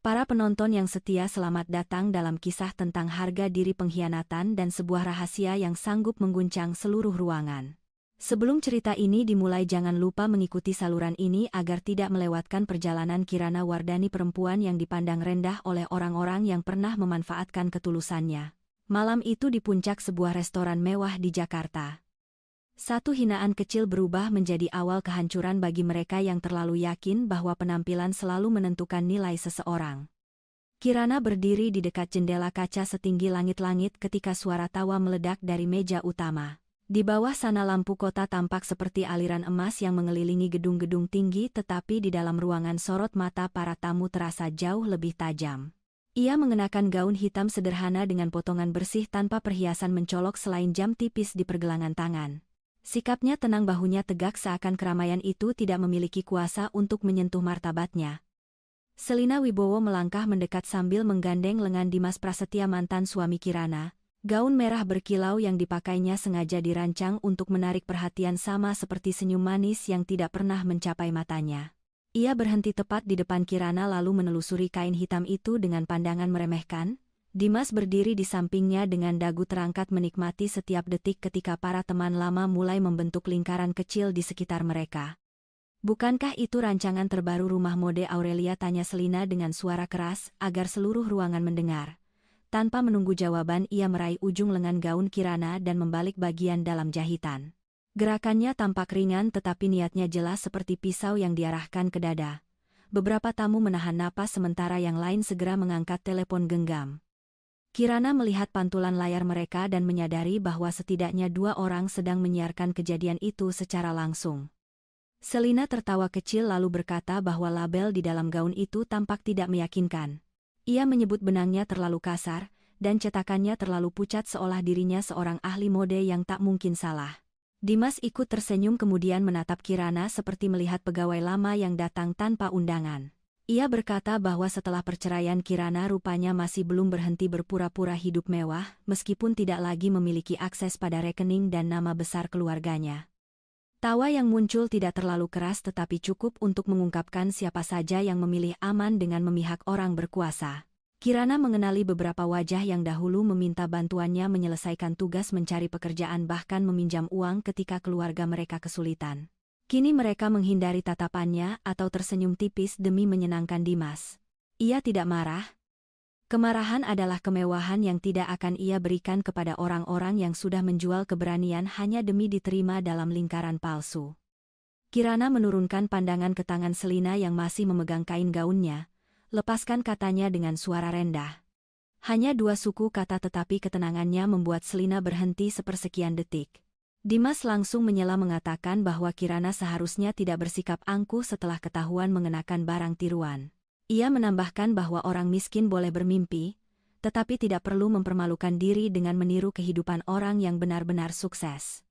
Para penonton yang setia, selamat datang dalam kisah tentang harga diri, pengkhianatan, dan sebuah rahasia yang sanggup mengguncang seluruh ruangan. Sebelum cerita ini dimulai, jangan lupa mengikuti saluran ini agar tidak melewatkan perjalanan Kirana Wardhani, perempuan yang dipandang rendah oleh orang-orang yang pernah memanfaatkan ketulusannya. Malam itu di puncak sebuah restoran mewah di Jakarta. Satu hinaan kecil berubah menjadi awal kehancuran bagi mereka yang terlalu yakin bahwa penampilan selalu menentukan nilai seseorang. Kirana berdiri di dekat jendela kaca setinggi langit-langit ketika suara tawa meledak dari meja utama. Di bawah sana lampu kota tampak seperti aliran emas yang mengelilingi gedung-gedung tinggi, tetapi di dalam ruangan sorot mata para tamu terasa jauh lebih tajam. Ia mengenakan gaun hitam sederhana dengan potongan bersih tanpa perhiasan mencolok selain jam tipis di pergelangan tangan. Sikapnya tenang, bahunya tegak, seakan keramaian itu tidak memiliki kuasa untuk menyentuh martabatnya. Selina Wibowo melangkah mendekat sambil menggandeng lengan Dimas Prasetya, mantan suami Kirana. Gaun merah berkilau yang dipakainya sengaja dirancang untuk menarik perhatian, sama seperti senyum manis yang tidak pernah mencapai matanya. Ia berhenti tepat di depan Kirana lalu menelusuri kain hitam itu dengan pandangan meremehkan. Dimas berdiri di sampingnya dengan dagu terangkat, menikmati setiap detik ketika para teman lama mulai membentuk lingkaran kecil di sekitar mereka. "Bukankah itu rancangan terbaru rumah mode Aurelia?" tanya Selina dengan suara keras agar seluruh ruangan mendengar. Tanpa menunggu jawaban, ia meraih ujung lengan gaun Kirana dan membalik bagian dalam jahitan. Gerakannya tampak ringan tetapi niatnya jelas, seperti pisau yang diarahkan ke dada. Beberapa tamu menahan napas sementara yang lain segera mengangkat telepon genggam. Kirana melihat pantulan layar mereka dan menyadari bahwa setidaknya 2 orang sedang menyiarkan kejadian itu secara langsung. Selina tertawa kecil lalu berkata bahwa label di dalam gaun itu tampak tidak meyakinkan. Ia menyebut benangnya terlalu kasar, dan cetakannya terlalu pucat, seolah dirinya seorang ahli mode yang tak mungkin salah. Dimas ikut tersenyum kemudian menatap Kirana seperti melihat pegawai lama yang datang tanpa undangan. Ia berkata bahwa setelah perceraian Kirana rupanya masih belum berhenti berpura-pura hidup mewah, meskipun tidak lagi memiliki akses pada rekening dan nama besar keluarganya. Tawa yang muncul tidak terlalu keras tetapi cukup untuk mengungkapkan siapa saja yang memilih aman dengan memihak orang berkuasa. Kirana mengenali beberapa wajah yang dahulu meminta bantuannya menyelesaikan tugas mencari pekerjaan, bahkan meminjam uang ketika keluarga mereka kesulitan. Kini mereka menghindari tatapannya atau tersenyum tipis demi menyenangkan Dimas. Ia tidak marah. Kemarahan adalah kemewahan yang tidak akan ia berikan kepada orang-orang yang sudah menjual keberanian hanya demi diterima dalam lingkaran palsu. Kirana menurunkan pandangan ke tangan Selina yang masih memegang kain gaunnya. "Lepaskan," katanya dengan suara rendah. Hanya 2 suku kata tetapi ketenangannya membuat Selina berhenti sepersekian detik. Dimas langsung menyela mengatakan bahwa Kirana seharusnya tidak bersikap angkuh setelah ketahuan mengenakan barang tiruan. Ia menambahkan bahwa orang miskin boleh bermimpi, tetapi tidak perlu mempermalukan diri dengan meniru kehidupan orang yang benar-benar sukses.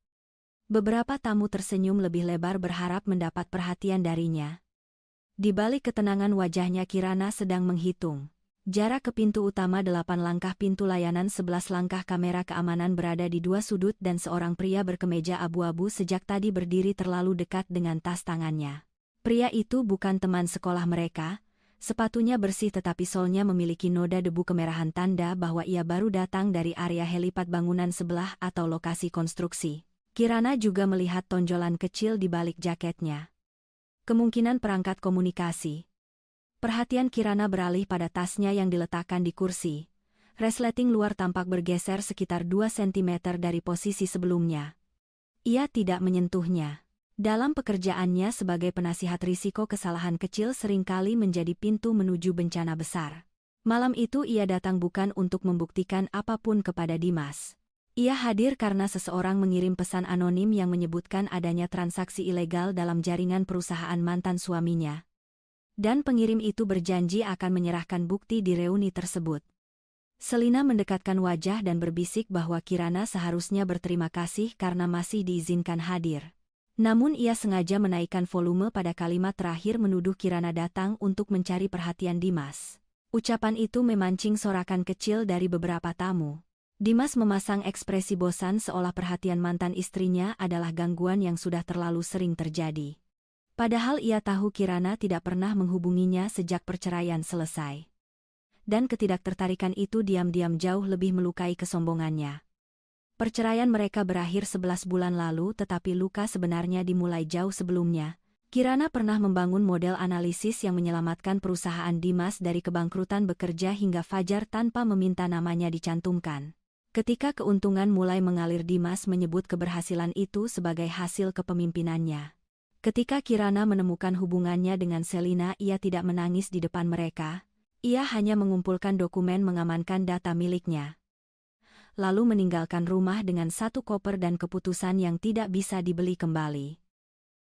Beberapa tamu tersenyum lebih lebar berharap mendapat perhatian darinya. Di balik ketenangan wajahnya, Kirana sedang menghitung. Jarak ke pintu utama 8 langkah, pintu layanan 11 langkah, kamera keamanan berada di 2 sudut dan seorang pria berkemeja abu-abu sejak tadi berdiri terlalu dekat dengan tas tangannya. Pria itu bukan teman sekolah mereka, sepatunya bersih tetapi solnya memiliki noda debu kemerahan, tanda bahwa ia baru datang dari area helipad bangunan sebelah atau lokasi konstruksi. Kirana juga melihat tonjolan kecil di balik jaketnya. Kemungkinan perangkat komunikasi. Perhatian Kirana beralih pada tasnya yang diletakkan di kursi. Resleting luar tampak bergeser sekitar 2 cm dari posisi sebelumnya. Ia tidak menyentuhnya. Dalam pekerjaannya sebagai penasihat risiko, kesalahan kecil seringkali menjadi pintu menuju bencana besar. Malam itu ia datang bukan untuk membuktikan apapun kepada Dimas. Ia hadir karena seseorang mengirim pesan anonim yang menyebutkan adanya transaksi ilegal dalam jaringan perusahaan mantan suaminya. Dan pengirim itu berjanji akan menyerahkan bukti di reuni tersebut. Selina mendekatkan wajah dan berbisik bahwa Kirana seharusnya berterima kasih karena masih diizinkan hadir. Namun ia sengaja menaikkan volume pada kalimat terakhir, menuduh Kirana datang untuk mencari perhatian Dimas. Ucapan itu memancing sorakan kecil dari beberapa tamu. Dimas memasang ekspresi bosan seolah perhatian mantan istrinya adalah gangguan yang sudah terlalu sering terjadi. Padahal ia tahu Kirana tidak pernah menghubunginya sejak perceraian selesai. dan ketidaktertarikan itu diam-diam jauh lebih melukai kesombongannya. Perceraian mereka berakhir 11 bulan lalu, tetapi luka sebenarnya dimulai jauh sebelumnya. Kirana pernah membangun model analisis yang menyelamatkan perusahaan Dimas dari kebangkrutan bekerja hingga fajar tanpa meminta namanya dicantumkan. Ketika keuntungan mulai mengalir, Dimas menyebut keberhasilan itu sebagai hasil kepemimpinannya. Ketika Kirana menemukan hubungannya dengan Selina, ia tidak menangis di depan mereka. Ia hanya mengumpulkan dokumen mengamankan data miliknya. Lalu meninggalkan rumah dengan satu koper dan keputusan yang tidak bisa dibeli kembali.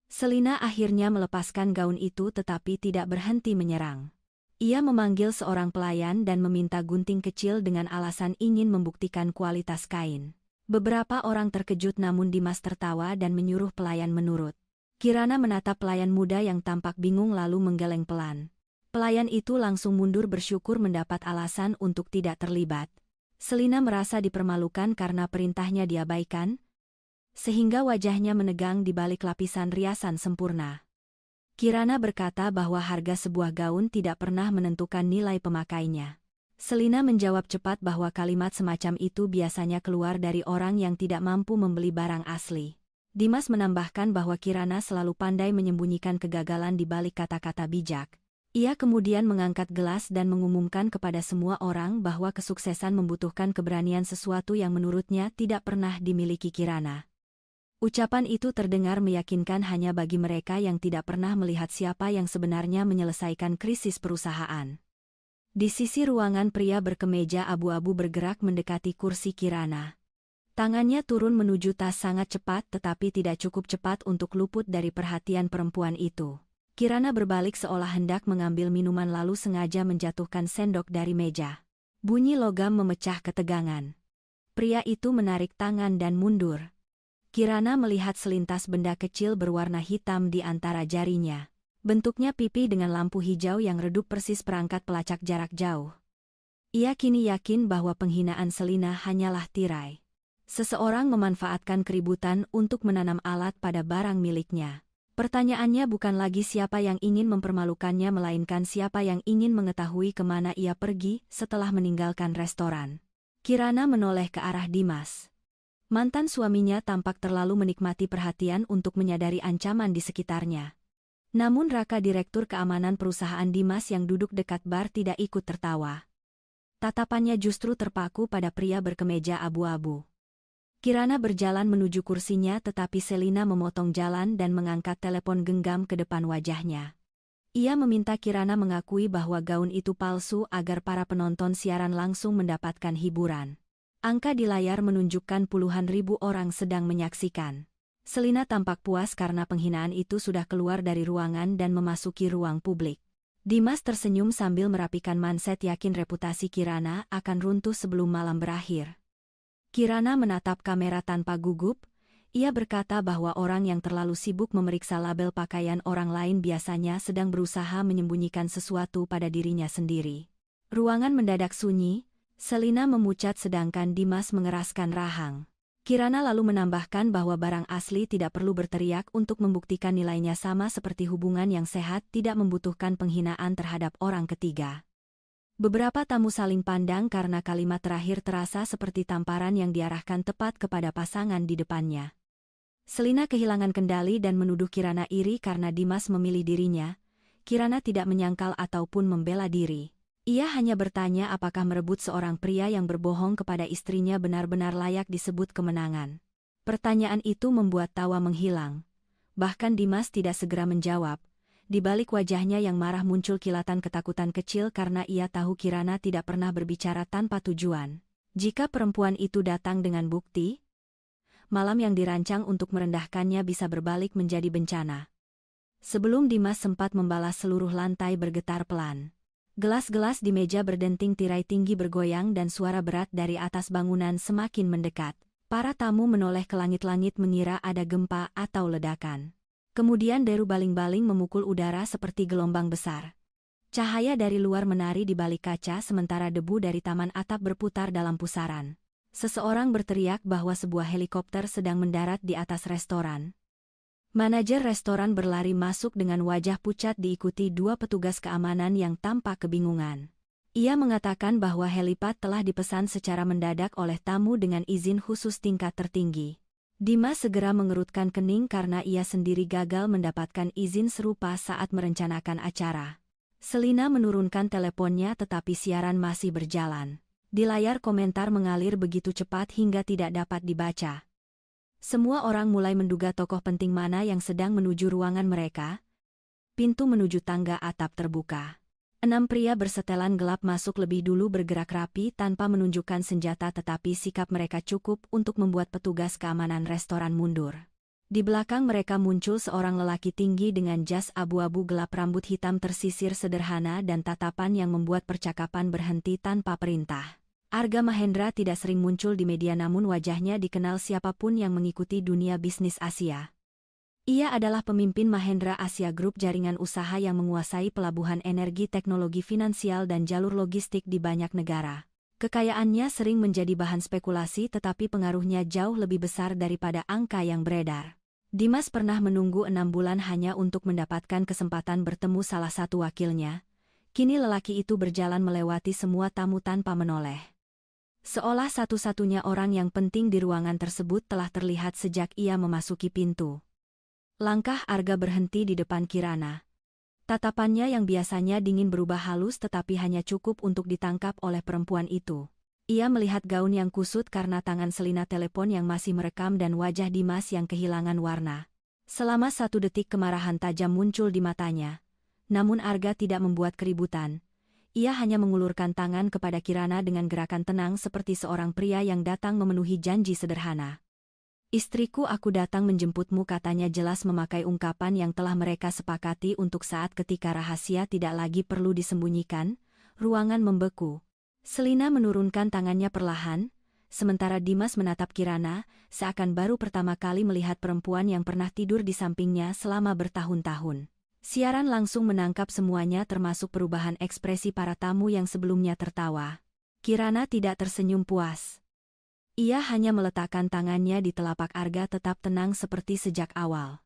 Selina akhirnya melepaskan gaun itu tetapi tidak berhenti menyerang. Ia memanggil seorang pelayan dan meminta gunting kecil dengan alasan ingin membuktikan kualitas kain. Beberapa orang terkejut namun Dimas tertawa dan menyuruh pelayan menurut. Kirana menatap pelayan muda yang tampak bingung lalu menggeleng pelan. Pelayan itu langsung mundur bersyukur mendapat alasan untuk tidak terlibat. Selina merasa dipermalukan karena perintahnya diabaikan, sehingga wajahnya menegang di balik lapisan riasan sempurna. Kirana berkata bahwa harga sebuah gaun tidak pernah menentukan nilai pemakainya. Selina menjawab cepat bahwa kalimat semacam itu biasanya keluar dari orang yang tidak mampu membeli barang asli. Dimas menambahkan bahwa Kirana selalu pandai menyembunyikan kegagalan di balik kata-kata bijak. Ia kemudian mengangkat gelas dan mengumumkan kepada semua orang bahwa kesuksesan membutuhkan keberanian, sesuatu yang menurutnya tidak pernah dimiliki Kirana. Ucapan itu terdengar meyakinkan hanya bagi mereka yang tidak pernah melihat siapa yang sebenarnya menyelesaikan krisis perusahaan. Di sisi ruangan, pria berkemeja abu-abu bergerak mendekati kursi Kirana. Tangannya turun menuju tas sangat cepat tetapi tidak cukup cepat untuk luput dari perhatian perempuan itu. Kirana berbalik seolah hendak mengambil minuman lalu sengaja menjatuhkan sendok dari meja. Bunyi logam memecah ketegangan. Pria itu menarik tangan dan mundur. Kirana melihat selintas benda kecil berwarna hitam di antara jarinya. Bentuknya pipi dengan lampu hijau yang redup persis perangkat pelacak jarak jauh. Ia kini yakin bahwa penghinaan Selina hanyalah tirai. Seseorang memanfaatkan keributan untuk menanam alat pada barang miliknya. Pertanyaannya bukan lagi siapa yang ingin mempermalukannya, melainkan siapa yang ingin mengetahui kemana ia pergi setelah meninggalkan restoran. Kirana menoleh ke arah Dimas. Mantan suaminya tampak terlalu menikmati perhatian untuk menyadari ancaman di sekitarnya. Namun Raka, direktur keamanan perusahaan Dimas yang duduk dekat bar, tidak ikut tertawa. Tatapannya justru terpaku pada pria berkemeja abu-abu. Kirana berjalan menuju kursinya tetapi Selina memotong jalan dan mengangkat telepon genggam ke depan wajahnya. Ia meminta Kirana mengakui bahwa gaun itu palsu agar para penonton siaran langsung mendapatkan hiburan. Angka di layar menunjukkan puluhan ribu orang sedang menyaksikan. Selina tampak puas karena penghinaan itu sudah keluar dari ruangan dan memasuki ruang publik. Dimas tersenyum sambil merapikan manset, yakin reputasi Kirana akan runtuh sebelum malam berakhir. Kirana menatap kamera tanpa gugup. Ia berkata bahwa orang yang terlalu sibuk memeriksa label pakaian orang lain biasanya sedang berusaha menyembunyikan sesuatu pada dirinya sendiri. Ruangan mendadak sunyi. Selina memucat sedangkan Dimas mengeraskan rahang. Kirana lalu menambahkan bahwa barang asli tidak perlu berteriak untuk membuktikan nilainya, sama seperti hubungan yang sehat tidak membutuhkan penghinaan terhadap orang ketiga. Beberapa tamu saling pandang karena kalimat terakhir terasa seperti tamparan yang diarahkan tepat kepada pasangan di depannya. Selina kehilangan kendali dan menuduh Kirana iri karena Dimas memilih dirinya. Kirana tidak menyangkal ataupun membela diri. Ia hanya bertanya apakah merebut seorang pria yang berbohong kepada istrinya benar-benar layak disebut kemenangan. Pertanyaan itu membuat tawa menghilang. Bahkan Dimas tidak segera menjawab. Di balik wajahnya yang marah muncul kilatan ketakutan kecil karena ia tahu Kirana tidak pernah berbicara tanpa tujuan. Jika perempuan itu datang dengan bukti, malam yang dirancang untuk merendahkannya bisa berbalik menjadi bencana. Sebelum Dimas sempat membalas, seluruh lantai bergetar pelan. Gelas-gelas di meja berdenting, tirai tinggi bergoyang dan suara berat dari atas bangunan semakin mendekat. Para tamu menoleh ke langit-langit mengira ada gempa atau ledakan. Kemudian deru baling-baling memukul udara seperti gelombang besar. Cahaya dari luar menari di balik kaca sementara debu dari taman atap berputar dalam pusaran. Seseorang berteriak bahwa sebuah helikopter sedang mendarat di atas restoran. Manajer restoran berlari masuk dengan wajah pucat diikuti dua petugas keamanan yang tampak kebingungan. Ia mengatakan bahwa helipad telah dipesan secara mendadak oleh tamu dengan izin khusus tingkat tertinggi. Dimas segera mengerutkan kening karena ia sendiri gagal mendapatkan izin serupa saat merencanakan acara. Selina menurunkan teleponnya tetapi siaran masih berjalan. Di layar komentar mengalir begitu cepat hingga tidak dapat dibaca. Semua orang mulai menduga tokoh penting mana yang sedang menuju ruangan mereka. Pintu menuju tangga atap terbuka. 6 pria bersetelan gelap masuk lebih dulu bergerak rapi tanpa menunjukkan senjata tetapi sikap mereka cukup untuk membuat petugas keamanan restoran mundur. Di belakang mereka muncul seorang lelaki tinggi dengan jas abu-abu gelap rambut hitam tersisir sederhana dan tatapan yang membuat percakapan berhenti tanpa perintah. Arga Mahendra tidak sering muncul di media namun wajahnya dikenal siapapun yang mengikuti dunia bisnis Asia. Ia adalah pemimpin Mahendra Asia Group, jaringan usaha yang menguasai pelabuhan energi, teknologi finansial dan jalur logistik di banyak negara. Kekayaannya sering menjadi bahan spekulasi tetapi pengaruhnya jauh lebih besar daripada angka yang beredar. Dimas pernah menunggu 6 bulan hanya untuk mendapatkan kesempatan bertemu salah satu wakilnya. Kini lelaki itu berjalan melewati semua tamu tanpa menoleh. Seolah satu-satunya orang yang penting di ruangan tersebut telah terlihat sejak ia memasuki pintu. Langkah Arga berhenti di depan Kirana. Tatapannya yang biasanya dingin berubah halus tetapi hanya cukup untuk ditangkap oleh perempuan itu. Ia melihat gaun yang kusut karena tangan Selina telepon yang masih merekam dan wajah Dimas yang kehilangan warna. Selama 1 detik kemarahan tajam muncul di matanya. Namun Arga tidak membuat keributan. Ia hanya mengulurkan tangan kepada Kirana dengan gerakan tenang seperti seorang pria yang datang memenuhi janji sederhana. "Istriku, aku datang menjemputmu," katanya jelas memakai ungkapan yang telah mereka sepakati untuk saat ketika rahasia tidak lagi perlu disembunyikan. Ruangan membeku. Selina menurunkan tangannya perlahan, sementara Dimas menatap Kirana, seakan baru pertama kali melihat perempuan yang pernah tidur di sampingnya selama bertahun-tahun. Siaran langsung menangkap semuanya termasuk perubahan ekspresi para tamu yang sebelumnya tertawa. Kirana tidak tersenyum puas. Ia hanya meletakkan tangannya di telapak Arga tetap tenang seperti sejak awal.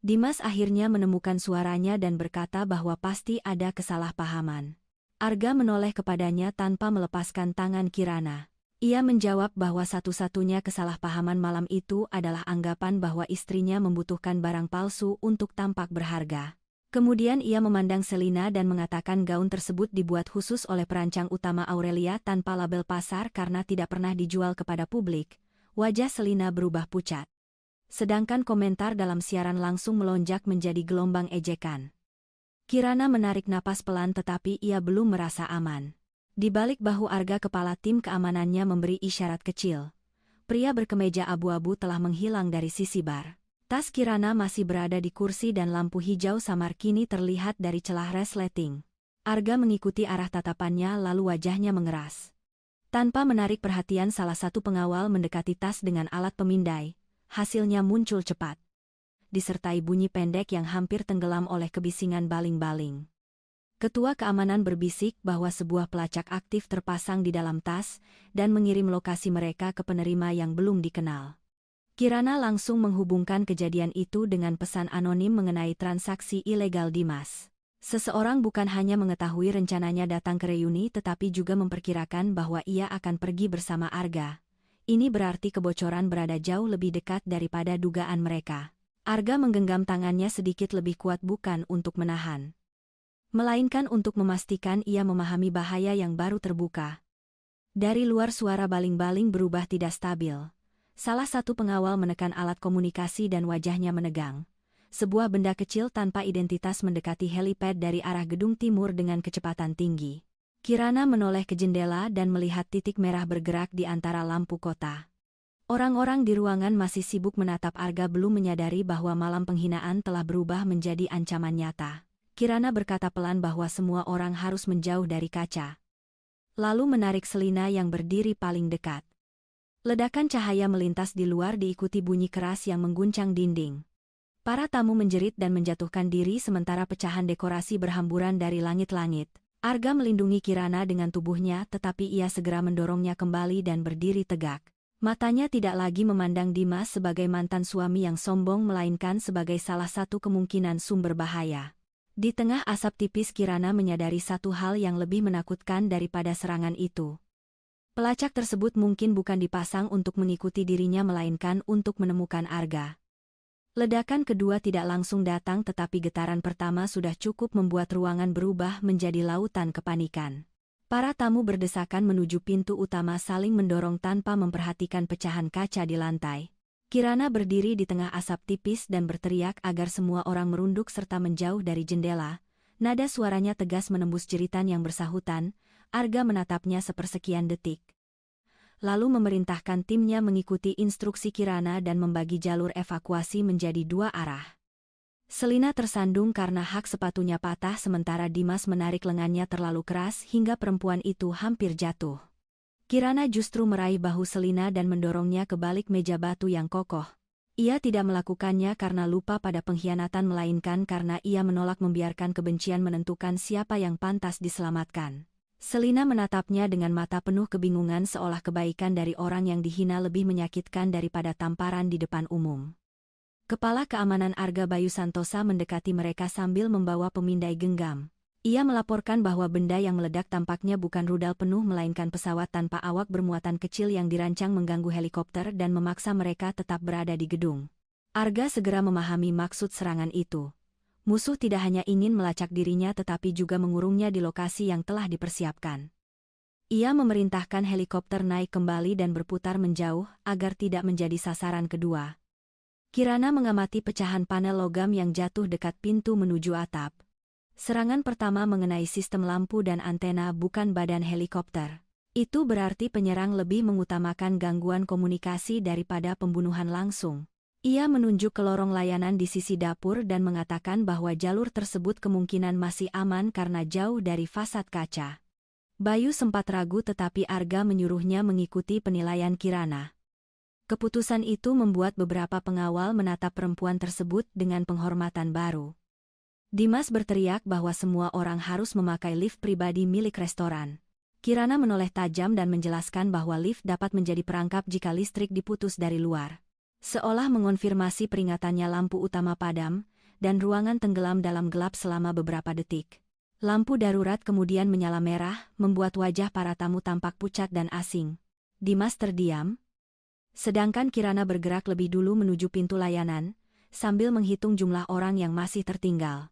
Dimas akhirnya menemukan suaranya dan berkata bahwa pasti ada kesalahpahaman. Arga menoleh kepadanya tanpa melepaskan tangan Kirana. Ia menjawab bahwa satu-satunya kesalahpahaman malam itu adalah anggapan bahwa istrinya membutuhkan barang palsu untuk tampak berharga. Kemudian ia memandang Selina dan mengatakan gaun tersebut dibuat khusus oleh perancang utama Aurelia tanpa label pasar karena tidak pernah dijual kepada publik. Wajah Selina berubah pucat. Sedangkan komentar dalam siaran langsung melonjak menjadi gelombang ejekan. Kirana menarik napas pelan tetapi ia belum merasa aman. Di balik bahu Arga kepala tim keamanannya memberi isyarat kecil. Pria berkemeja abu-abu telah menghilang dari sisi bar. Tas Kirana masih berada di kursi dan lampu hijau samar kini terlihat dari celah resleting. Arga mengikuti arah tatapannya lalu wajahnya mengeras. Tanpa menarik perhatian salah satu pengawal mendekati tas dengan alat pemindai. Hasilnya muncul cepat. Disertai bunyi pendek yang hampir tenggelam oleh kebisingan baling-baling. Ketua keamanan berbisik bahwa sebuah pelacak aktif terpasang di dalam tas dan mengirim lokasi mereka ke penerima yang belum dikenal. Kirana langsung menghubungkan kejadian itu dengan pesan anonim mengenai transaksi ilegal Dimas. Seseorang bukan hanya mengetahui rencananya datang ke reuni tetapi juga memperkirakan bahwa ia akan pergi bersama Arga. Ini berarti kebocoran berada jauh lebih dekat daripada dugaan mereka. Arga menggenggam tangannya sedikit lebih kuat bukan untuk menahan, melainkan untuk memastikan ia memahami bahaya yang baru terbuka. Dari luar suara baling-baling berubah tidak stabil. Salah satu pengawal menekan alat komunikasi dan wajahnya menegang. Sebuah benda kecil tanpa identitas mendekati helipad dari arah gedung timur dengan kecepatan tinggi. Kirana menoleh ke jendela dan melihat titik merah bergerak di antara lampu kota. Orang-orang di ruangan masih sibuk menatap Arga belum menyadari bahwa malam penghinaan telah berubah menjadi ancaman nyata. Kirana berkata pelan bahwa semua orang harus menjauh dari kaca. Lalu menarik Selina yang berdiri paling dekat. Ledakan cahaya melintas di luar diikuti bunyi keras yang mengguncang dinding. Para tamu menjerit dan menjatuhkan diri sementara pecahan dekorasi berhamburan dari langit-langit. Arga melindungi Kirana dengan tubuhnya tetapi ia segera mendorongnya kembali dan berdiri tegak. Matanya tidak lagi memandang Dimas sebagai mantan suami yang sombong melainkan sebagai salah satu kemungkinan sumber bahaya. Di tengah asap tipis Kirana menyadari satu hal yang lebih menakutkan daripada serangan itu. Pelacak tersebut mungkin bukan dipasang untuk mengikuti dirinya melainkan untuk menemukan Arga. Ledakan kedua tidak langsung datang tetapi getaran pertama sudah cukup membuat ruangan berubah menjadi lautan kepanikan. Para tamu berdesakan menuju pintu utama saling mendorong tanpa memperhatikan pecahan kaca di lantai. Kirana berdiri di tengah asap tipis dan berteriak agar semua orang merunduk serta menjauh dari jendela. Nada suaranya tegas menembus jeritan yang bersahutan. Arga menatapnya sepersekian detik. Lalu memerintahkan timnya mengikuti instruksi Kirana dan membagi jalur evakuasi menjadi dua arah. Selina tersandung karena hak sepatunya patah sementara Dimas menarik lengannya terlalu keras hingga perempuan itu hampir jatuh. Kirana justru meraih bahu Selina dan mendorongnya ke balik meja batu yang kokoh. Ia tidak melakukannya karena lupa pada pengkhianatan melainkan karena ia menolak membiarkan kebencian menentukan siapa yang pantas diselamatkan. Selina menatapnya dengan mata penuh kebingungan seolah kebaikan dari orang yang dihina lebih menyakitkan daripada tamparan di depan umum. Kepala Keamanan Arga Bayu Santosa mendekati mereka sambil membawa pemindai genggam. Ia melaporkan bahwa benda yang meledak tampaknya bukan rudal penuh melainkan pesawat tanpa awak bermuatan kecil yang dirancang mengganggu helikopter dan memaksa mereka tetap berada di gedung. Arga segera memahami maksud serangan itu. Musuh tidak hanya ingin melacak dirinya tetapi juga mengurungnya di lokasi yang telah dipersiapkan. Ia memerintahkan helikopter naik kembali dan berputar menjauh agar tidak menjadi sasaran kedua. Kirana mengamati pecahan panel logam yang jatuh dekat pintu menuju atap. Serangan pertama mengenai sistem lampu dan antena bukan badan helikopter. Itu berarti penyerang lebih mengutamakan gangguan komunikasi daripada pembunuhan langsung. Ia menunjuk ke lorong layanan di sisi dapur dan mengatakan bahwa jalur tersebut kemungkinan masih aman karena jauh dari fasad kaca. Bayu sempat ragu tetapi Arga menyuruhnya mengikuti penilaian Kirana. Keputusan itu membuat beberapa pengawal menatap perempuan tersebut dengan penghormatan baru. Dimas berteriak bahwa semua orang harus memakai lift pribadi milik restoran. Kirana menoleh tajam dan menjelaskan bahwa lift dapat menjadi perangkap jika listrik diputus dari luar. Seolah mengonfirmasi peringatannya lampu utama padam, dan ruangan tenggelam dalam gelap selama beberapa detik. Lampu darurat kemudian menyala merah, membuat wajah para tamu tampak pucat dan asing. Dimas terdiam, sedangkan Kirana bergerak lebih dulu menuju pintu layanan, sambil menghitung jumlah orang yang masih tertinggal.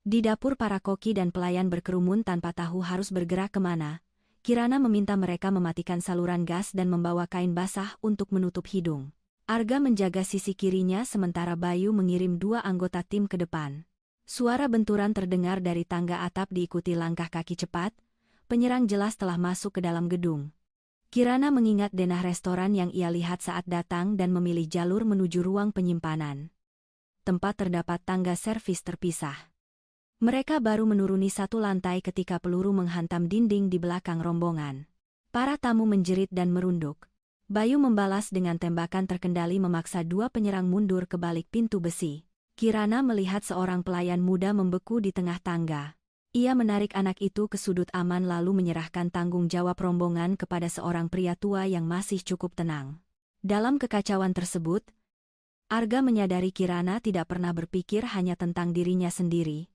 Di dapur para koki dan pelayan berkerumun tanpa tahu harus bergerak kemana. Kirana meminta mereka mematikan saluran gas dan membawa kain basah untuk menutup hidung. Arga menjaga sisi kirinya sementara Bayu mengirim dua anggota tim ke depan. Suara benturan terdengar dari tangga atap diikuti langkah kaki cepat. Penyerang jelas telah masuk ke dalam gedung. Kirana mengingat denah restoran yang ia lihat saat datang dan memilih jalur menuju ruang penyimpanan. Tempat terdapat tangga servis terpisah. Mereka baru menuruni satu lantai ketika peluru menghantam dinding di belakang rombongan. Para tamu menjerit dan merunduk. Bayu membalas dengan tembakan terkendali memaksa dua penyerang mundur ke balik pintu besi. Kirana melihat seorang pelayan muda membeku di tengah tangga. Ia menarik anak itu ke sudut aman lalu menyerahkan tanggung jawab rombongan kepada seorang pria tua yang masih cukup tenang. Dalam kekacauan tersebut, Arga menyadari Kirana tidak pernah berpikir hanya tentang dirinya sendiri.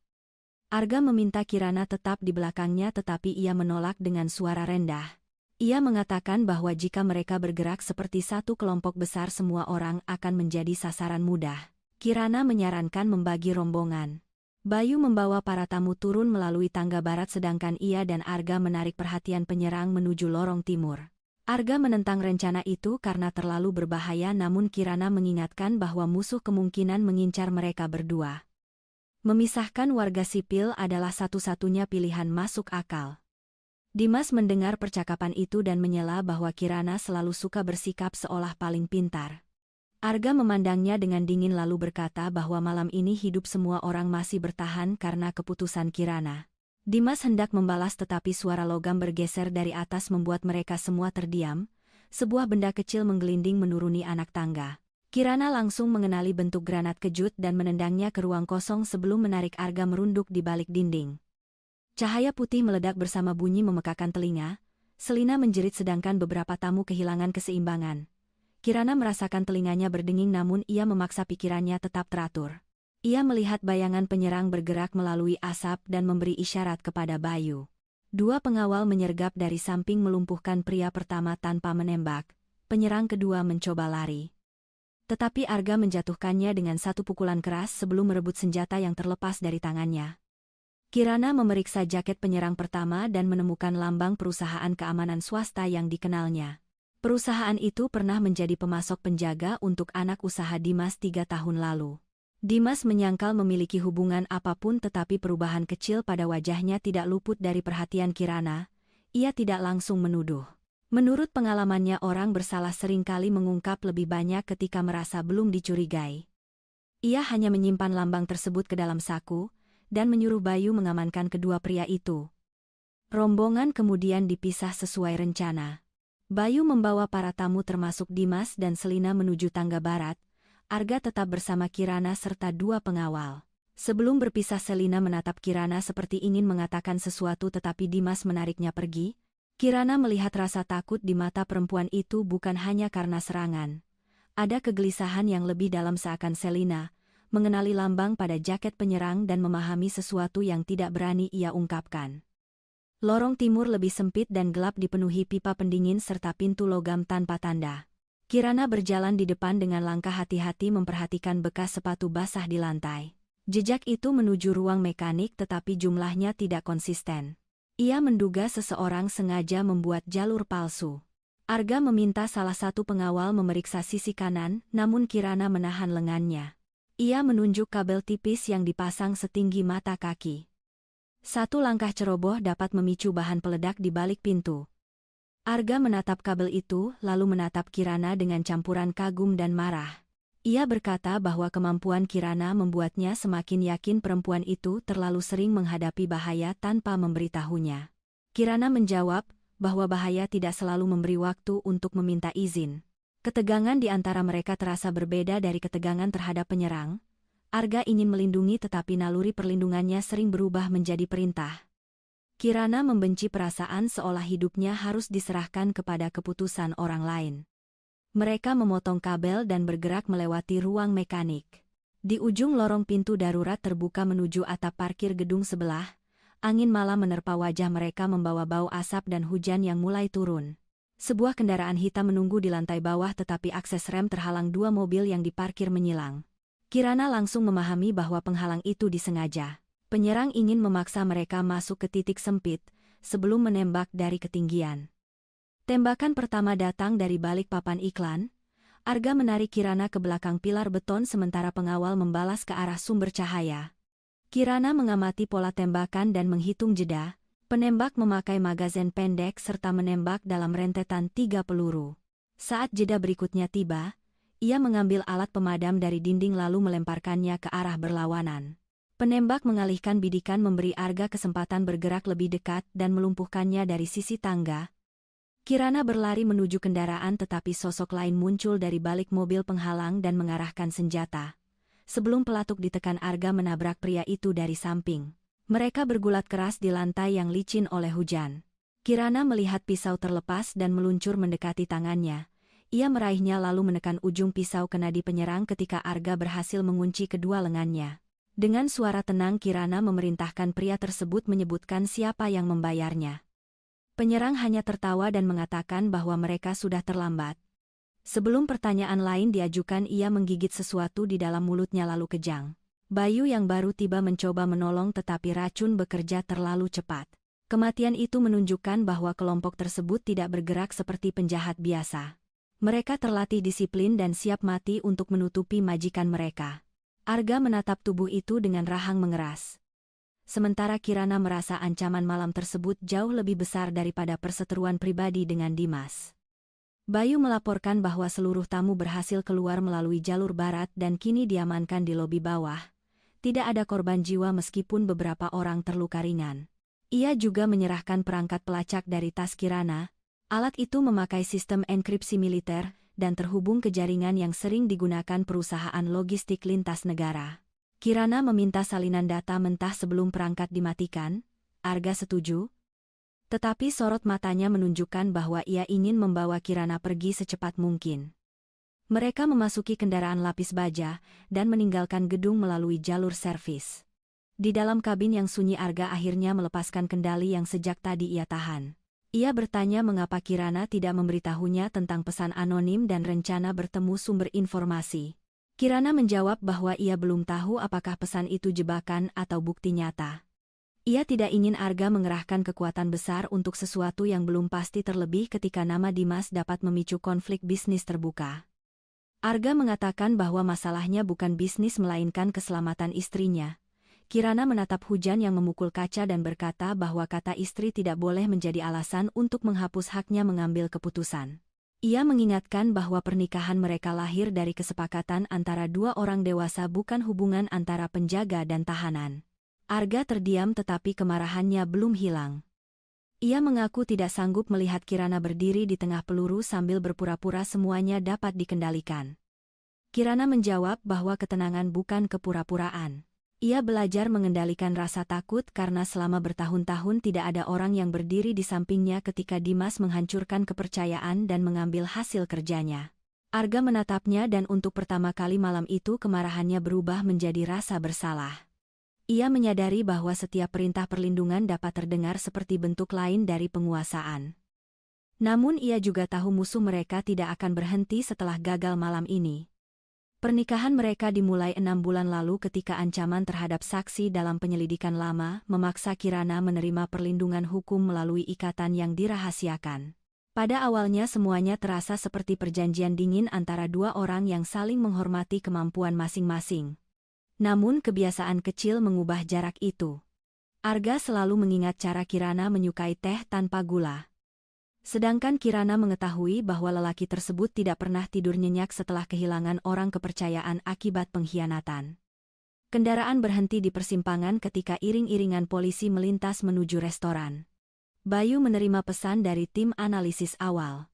Arga meminta Kirana tetap di belakangnya tetapi ia menolak dengan suara rendah. Ia mengatakan bahwa jika mereka bergerak seperti satu kelompok besar semua orang akan menjadi sasaran mudah. Kirana menyarankan membagi rombongan. Bayu membawa para tamu turun melalui tangga barat sedangkan ia dan Arga menarik perhatian penyerang menuju lorong timur. Arga menentang rencana itu karena terlalu berbahaya namun Kirana mengingatkan bahwa musuh kemungkinan mengincar mereka berdua. Memisahkan warga sipil adalah satu-satunya pilihan masuk akal. Dimas mendengar percakapan itu dan menyela bahwa Kirana selalu suka bersikap seolah paling pintar. Arga memandangnya dengan dingin lalu berkata bahwa malam ini hidup semua orang masih bertahan karena keputusan Kirana. Dimas hendak membalas tetapi suara logam bergeser dari atas membuat mereka semua terdiam. Sebuah benda kecil menggelinding menuruni anak tangga. Kirana langsung mengenali bentuk granat kejut dan menendangnya ke ruang kosong sebelum menarik Arga merunduk di balik dinding. Cahaya putih meledak bersama bunyi memekakan telinga. Selina menjerit sedangkan beberapa tamu kehilangan keseimbangan. Kirana merasakan telinganya berdenging namun ia memaksa pikirannya tetap teratur. Ia melihat bayangan penyerang bergerak melalui asap dan memberi isyarat kepada Bayu. Dua pengawal menyergap dari samping melumpuhkan pria pertama tanpa menembak. Penyerang kedua mencoba lari. Tetapi Arga menjatuhkannya dengan satu pukulan keras sebelum merebut senjata yang terlepas dari tangannya. Kirana memeriksa jaket penyerang pertama dan menemukan lambang perusahaan keamanan swasta yang dikenalnya. Perusahaan itu pernah menjadi pemasok penjaga untuk anak usaha Dimas 3 tahun lalu. Dimas menyangkal memiliki hubungan apapun, tetapi perubahan kecil pada wajahnya tidak luput dari perhatian Kirana. Ia tidak langsung menuduh. Menurut pengalamannya, orang bersalah seringkali mengungkap lebih banyak ketika merasa belum dicurigai. Ia hanya menyimpan lambang tersebut ke dalam saku, dan menyuruh Bayu mengamankan kedua pria itu. Rombongan kemudian dipisah sesuai rencana. Bayu membawa para tamu termasuk Dimas dan Selina menuju tangga barat. Arga tetap bersama Kirana serta dua pengawal. Sebelum berpisah, Selina menatap Kirana seperti ingin mengatakan sesuatu, tetapi Dimas menariknya pergi. Kirana melihat rasa takut di mata perempuan itu bukan hanya karena serangan. Ada kegelisahan yang lebih dalam, seakan Selina mengenali lambang pada jaket penyerang dan memahami sesuatu yang tidak berani ia ungkapkan. Lorong timur lebih sempit dan gelap, dipenuhi pipa pendingin serta pintu logam tanpa tanda. Kirana berjalan di depan dengan langkah hati-hati, memperhatikan bekas sepatu basah di lantai. Jejak itu menuju ruang mekanik, tetapi jumlahnya tidak konsisten. Ia menduga seseorang sengaja membuat jalur palsu. Arga meminta salah satu pengawal memeriksa sisi kanan, namun Kirana menahan lengannya. Ia menunjuk kabel tipis yang dipasang setinggi mata kaki. Satu langkah ceroboh dapat memicu bahan peledak di balik pintu. Arga menatap kabel itu, lalu menatap Kirana dengan campuran kagum dan marah. Ia berkata bahwa kemampuan Kirana membuatnya semakin yakin perempuan itu terlalu sering menghadapi bahaya tanpa memberitahunya. Kirana menjawab bahwa bahaya tidak selalu memberi waktu untuk meminta izin. Ketegangan di antara mereka terasa berbeda dari ketegangan terhadap penyerang. Arga ingin melindungi, tetapi naluri perlindungannya sering berubah menjadi perintah. Kirana membenci perasaan seolah hidupnya harus diserahkan kepada keputusan orang lain. Mereka memotong kabel dan bergerak melewati ruang mekanik. Di ujung lorong, pintu darurat terbuka menuju atap parkir gedung sebelah. Angin malam menerpa wajah mereka membawa bau asap dan hujan yang mulai turun. Sebuah kendaraan hitam menunggu di lantai bawah, tetapi akses rem terhalang dua mobil yang diparkir menyilang. Kirana langsung memahami bahwa penghalang itu disengaja. Penyerang ingin memaksa mereka masuk ke titik sempit sebelum menembak dari ketinggian. Tembakan pertama datang dari balik papan iklan. Arga menarik Kirana ke belakang pilar beton sementara pengawal membalas ke arah sumber cahaya. Kirana mengamati pola tembakan dan menghitung jeda. Penembak memakai magazen pendek serta menembak dalam rentetan 3 peluru. Saat jeda berikutnya tiba, ia mengambil alat pemadam dari dinding lalu melemparkannya ke arah berlawanan. Penembak mengalihkan bidikan, memberi Arga kesempatan bergerak lebih dekat dan melumpuhkannya dari sisi tangga. Kirana berlari menuju kendaraan, tetapi sosok lain muncul dari balik mobil penghalang dan mengarahkan senjata. Sebelum pelatuk ditekan, Arga menabrak pria itu dari samping. Mereka bergulat keras di lantai yang licin oleh hujan. Kirana melihat pisau terlepas dan meluncur mendekati tangannya. Ia meraihnya lalu menekan ujung pisau ke nadi penyerang ketika Arga berhasil mengunci kedua lengannya. Dengan suara tenang, Kirana memerintahkan pria tersebut menyebutkan siapa yang membayarnya. Penyerang hanya tertawa dan mengatakan bahwa mereka sudah terlambat. Sebelum pertanyaan lain diajukan, ia menggigit sesuatu di dalam mulutnya lalu kejang. Bayu yang baru tiba mencoba menolong, tetapi racun bekerja terlalu cepat. Kematian itu menunjukkan bahwa kelompok tersebut tidak bergerak seperti penjahat biasa. Mereka terlatih disiplin dan siap mati untuk menutupi majikan mereka. Arga menatap tubuh itu dengan rahang mengeras. Sementara Kirana merasa ancaman malam tersebut jauh lebih besar daripada perseteruan pribadi dengan Dimas. Bayu melaporkan bahwa seluruh tamu berhasil keluar melalui jalur barat dan kini diamankan di lobi bawah. Tidak ada korban jiwa meskipun beberapa orang terluka ringan. Ia juga menyerahkan perangkat pelacak dari tas Kirana. Alat itu memakai sistem enkripsi militer dan terhubung ke jaringan yang sering digunakan perusahaan logistik lintas negara. Kirana meminta salinan data mentah sebelum perangkat dimatikan. Arga setuju. Tetapi sorot matanya menunjukkan bahwa ia ingin membawa Kirana pergi secepat mungkin. Mereka memasuki kendaraan lapis baja dan meninggalkan gedung melalui jalur servis. Di dalam kabin yang sunyi, Arga akhirnya melepaskan kendali yang sejak tadi ia tahan. Ia bertanya mengapa Kirana tidak memberitahunya tentang pesan anonim dan rencana bertemu sumber informasi. Kirana menjawab bahwa ia belum tahu apakah pesan itu jebakan atau bukti nyata. Ia tidak ingin Arga mengerahkan kekuatan besar untuk sesuatu yang belum pasti, terlebih ketika nama Dimas dapat memicu konflik bisnis terbuka. Arga mengatakan bahwa masalahnya bukan bisnis melainkan keselamatan istrinya. Kirana menatap hujan yang memukul kaca dan berkata bahwa kata istri tidak boleh menjadi alasan untuk menghapus haknya mengambil keputusan. Ia mengingatkan bahwa pernikahan mereka lahir dari kesepakatan antara dua orang dewasa, bukan hubungan antara penjaga dan tahanan. Arga terdiam tetapi kemarahannya belum hilang. Ia mengaku tidak sanggup melihat Kirana berdiri di tengah peluru sambil berpura-pura semuanya dapat dikendalikan. Kirana menjawab bahwa ketenangan bukan kepura-puraan. Ia belajar mengendalikan rasa takut karena selama bertahun-tahun tidak ada orang yang berdiri di sampingnya ketika Dimas menghancurkan kepercayaan dan mengambil hasil kerjanya. Arga menatapnya dan untuk pertama kali malam itu kemarahannya berubah menjadi rasa bersalah. Ia menyadari bahwa setiap perintah perlindungan dapat terdengar seperti bentuk lain dari penguasaan. Namun ia juga tahu musuh mereka tidak akan berhenti setelah gagal malam ini. Pernikahan mereka dimulai 6 bulan lalu ketika ancaman terhadap saksi dalam penyelidikan lama memaksa Kirana menerima perlindungan hukum melalui ikatan yang dirahasiakan. Pada awalnya semuanya terasa seperti perjanjian dingin antara dua orang yang saling menghormati kemampuan masing-masing. Namun kebiasaan kecil mengubah jarak itu. Arga selalu mengingat cara Kirana menyukai teh tanpa gula. Sedangkan Kirana mengetahui bahwa lelaki tersebut tidak pernah tidur nyenyak setelah kehilangan orang kepercayaan akibat pengkhianatan. Kendaraan berhenti di persimpangan ketika iring-iringan polisi melintas menuju restoran. Bayu menerima pesan dari tim analisis awal.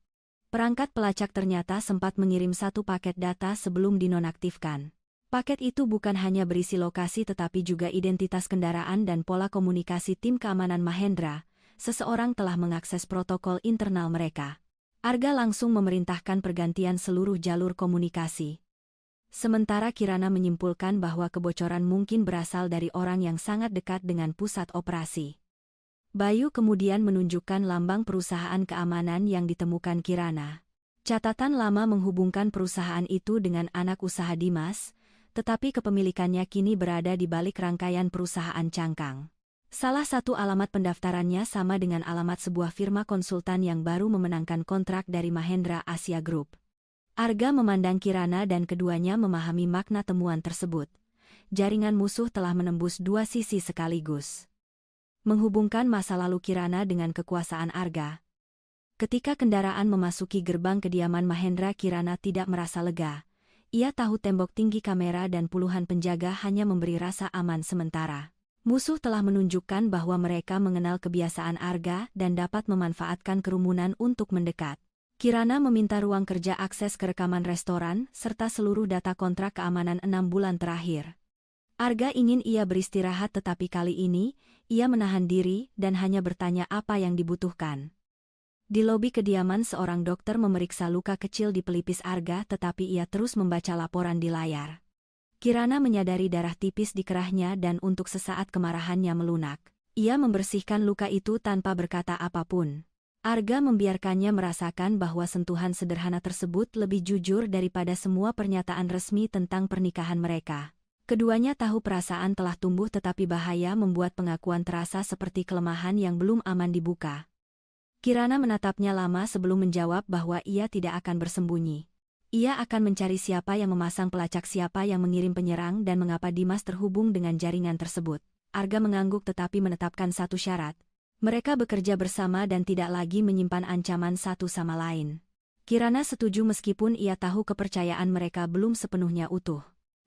Perangkat pelacak ternyata sempat mengirim satu paket data sebelum dinonaktifkan. Paket itu bukan hanya berisi lokasi tetapi juga identitas kendaraan dan pola komunikasi tim keamanan Mahendra. Seseorang telah mengakses protokol internal mereka. Arga langsung memerintahkan pergantian seluruh jalur komunikasi. Sementara Kirana menyimpulkan bahwa kebocoran mungkin berasal dari orang yang sangat dekat dengan pusat operasi. Bayu kemudian menunjukkan lambang perusahaan keamanan yang ditemukan Kirana. Catatan lama menghubungkan perusahaan itu dengan anak usaha Dimas, tetapi kepemilikannya kini berada di balik rangkaian perusahaan cangkang. Salah satu alamat pendaftarannya sama dengan alamat sebuah firma konsultan yang baru memenangkan kontrak dari Mahendra Asia Group. Arga memandang Kirana dan keduanya memahami makna temuan tersebut. Jaringan musuh telah menembus dua sisi sekaligus. Menghubungkan masa lalu Kirana dengan kekuasaan Arga. Ketika kendaraan memasuki gerbang kediaman Mahendra, Kirana tidak merasa lega. Ia tahu tembok tinggi kamera dan puluhan penjaga hanya memberi rasa aman sementara. Musuh telah menunjukkan bahwa mereka mengenal kebiasaan Arga dan dapat memanfaatkan kerumunan untuk mendekat. Kirana meminta ruang kerja, akses ke rekaman restoran, serta seluruh data kontrak keamanan 6 bulan terakhir. Arga ingin ia beristirahat tetapi kali ini, ia menahan diri dan hanya bertanya apa yang dibutuhkan. Di lobi kediaman seorang dokter memeriksa luka kecil di pelipis Arga tetapi ia terus membaca laporan di layar. Kirana menyadari darah tipis di kerahnya dan untuk sesaat kemarahannya melunak. Ia membersihkan luka itu tanpa berkata apapun. Arga membiarkannya merasakan bahwa sentuhan sederhana tersebut lebih jujur daripada semua pernyataan resmi tentang pernikahan mereka. Keduanya tahu perasaan telah tumbuh tetapi bahaya membuat pengakuan terasa seperti kelemahan yang belum aman dibuka. Kirana menatapnya lama sebelum menjawab bahwa ia tidak akan bersembunyi. Ia akan mencari siapa yang memasang pelacak, siapa yang mengirim penyerang dan mengapa Dimas terhubung dengan jaringan tersebut. Arga mengangguk tetapi menetapkan satu syarat. Mereka bekerja bersama dan tidak lagi menyimpan ancaman satu sama lain. Kirana setuju meskipun ia tahu kepercayaan mereka belum sepenuhnya utuh.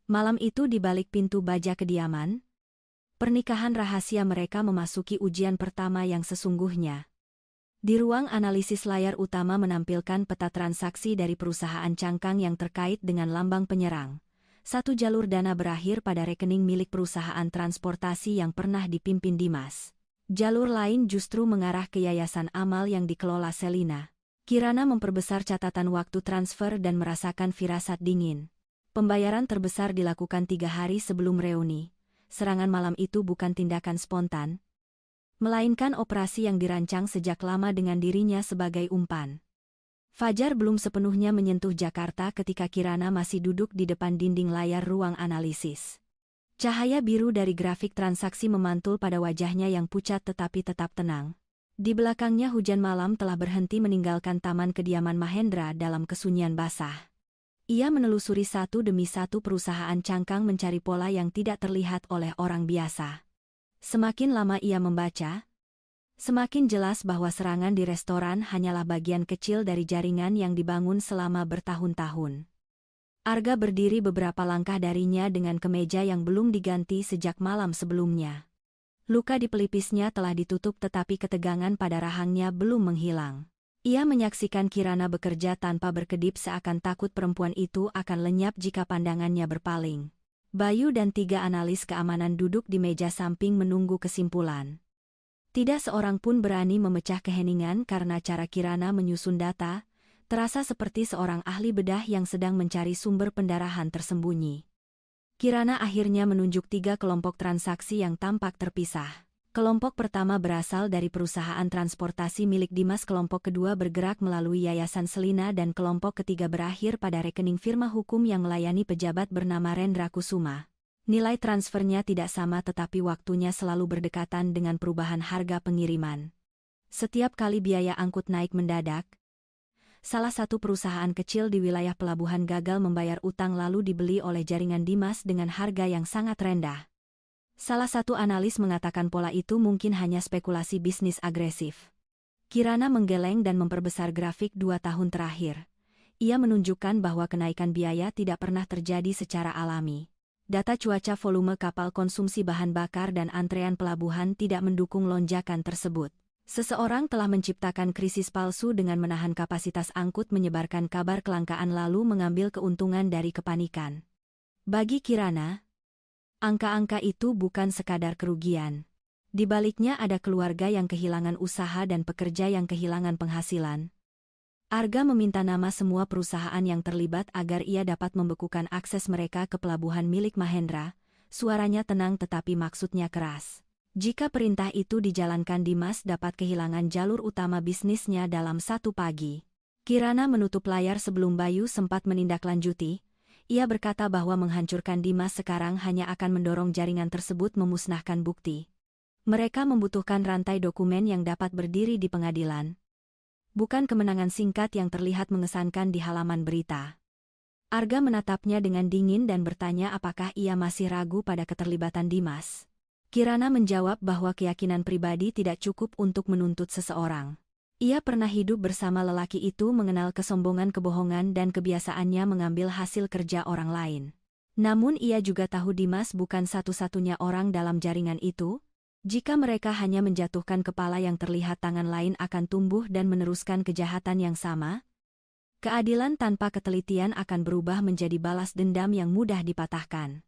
Malam itu di balik pintu baja kediaman, pernikahan rahasia mereka memasuki ujian pertama yang sesungguhnya. Di ruang analisis, layar utama menampilkan peta transaksi dari perusahaan cangkang yang terkait dengan lambang penyerang. Satu jalur dana berakhir pada rekening milik perusahaan transportasi yang pernah dipimpin Dimas. Jalur lain justru mengarah ke yayasan amal yang dikelola Selina. Kirana memperbesar catatan waktu transfer dan merasakan firasat dingin. Pembayaran terbesar dilakukan 3 hari sebelum reuni. Serangan malam itu bukan tindakan spontan, melainkan operasi yang dirancang sejak lama dengan dirinya sebagai umpan. Fajar belum sepenuhnya menyentuh Jakarta ketika Kirana masih duduk di depan dinding layar ruang analisis. Cahaya biru dari grafik transaksi memantul pada wajahnya yang pucat tetapi tetap tenang. Di belakangnya hujan malam telah berhenti meninggalkan taman kediaman Mahendra dalam kesunyian basah. Ia menelusuri satu demi satu perusahaan cangkang mencari pola yang tidak terlihat oleh orang biasa. Semakin lama ia membaca, semakin jelas bahwa serangan di restoran hanyalah bagian kecil dari jaringan yang dibangun selama bertahun-tahun. Arga berdiri beberapa langkah darinya dengan kemeja yang belum diganti sejak malam sebelumnya. Luka di pelipisnya telah ditutup tetapi ketegangan pada rahangnya belum menghilang. Ia menyaksikan Kirana bekerja tanpa berkedip seakan takut perempuan itu akan lenyap jika pandangannya berpaling. Bayu dan 3 analis keamanan duduk di meja samping menunggu kesimpulan. Tidak seorang pun berani memecah keheningan karena cara Kirana menyusun data, terasa seperti seorang ahli bedah yang sedang mencari sumber pendarahan tersembunyi. Kirana akhirnya menunjuk 3 kelompok transaksi yang tampak terpisah. Kelompok pertama berasal dari perusahaan transportasi milik Dimas, kelompok kedua bergerak melalui Yayasan Selina dan kelompok ketiga berakhir pada rekening firma hukum yang melayani pejabat bernama Rendra Kusuma. Nilai transfernya tidak sama tetapi waktunya selalu berdekatan dengan perubahan harga pengiriman. Setiap kali biaya angkut naik mendadak, salah satu perusahaan kecil di wilayah pelabuhan gagal membayar utang lalu dibeli oleh jaringan Dimas dengan harga yang sangat rendah. Salah satu analis mengatakan pola itu mungkin hanya spekulasi bisnis agresif. Kirana menggeleng dan memperbesar grafik 2 tahun terakhir. Ia menunjukkan bahwa kenaikan biaya tidak pernah terjadi secara alami. Data cuaca, volume kapal, konsumsi bahan bakar dan antrean pelabuhan tidak mendukung lonjakan tersebut. Seseorang telah menciptakan krisis palsu dengan menahan kapasitas angkut, menyebarkan kabar kelangkaan lalu mengambil keuntungan dari kepanikan. Bagi Kirana, angka-angka itu bukan sekadar kerugian. Di baliknya ada keluarga yang kehilangan usaha dan pekerja yang kehilangan penghasilan. Arga meminta nama semua perusahaan yang terlibat agar ia dapat membekukan akses mereka ke pelabuhan milik Mahendra. Suaranya tenang tetapi maksudnya keras. Jika perintah itu dijalankan, Dimas dapat kehilangan jalur utama bisnisnya dalam 1 pagi. Kirana menutup layar sebelum Bayu sempat menindaklanjuti. Ia berkata bahwa menghancurkan Dimas sekarang hanya akan mendorong jaringan tersebut memusnahkan bukti. Mereka membutuhkan rantai dokumen yang dapat berdiri di pengadilan, bukan kemenangan singkat yang terlihat mengesankan di halaman berita. Arga menatapnya dengan dingin dan bertanya apakah ia masih ragu pada keterlibatan Dimas. Kirana menjawab bahwa keyakinan pribadi tidak cukup untuk menuntut seseorang. Ia pernah hidup bersama lelaki itu, mengenal kesombongan, kebohongan dan kebiasaannya mengambil hasil kerja orang lain. Namun ia juga tahu Dimas bukan satu-satunya orang dalam jaringan itu. Jika mereka hanya menjatuhkan kepala yang terlihat tangan lain akan tumbuh dan meneruskan kejahatan yang sama. Keadilan tanpa ketelitian akan berubah menjadi balas dendam yang mudah dipatahkan.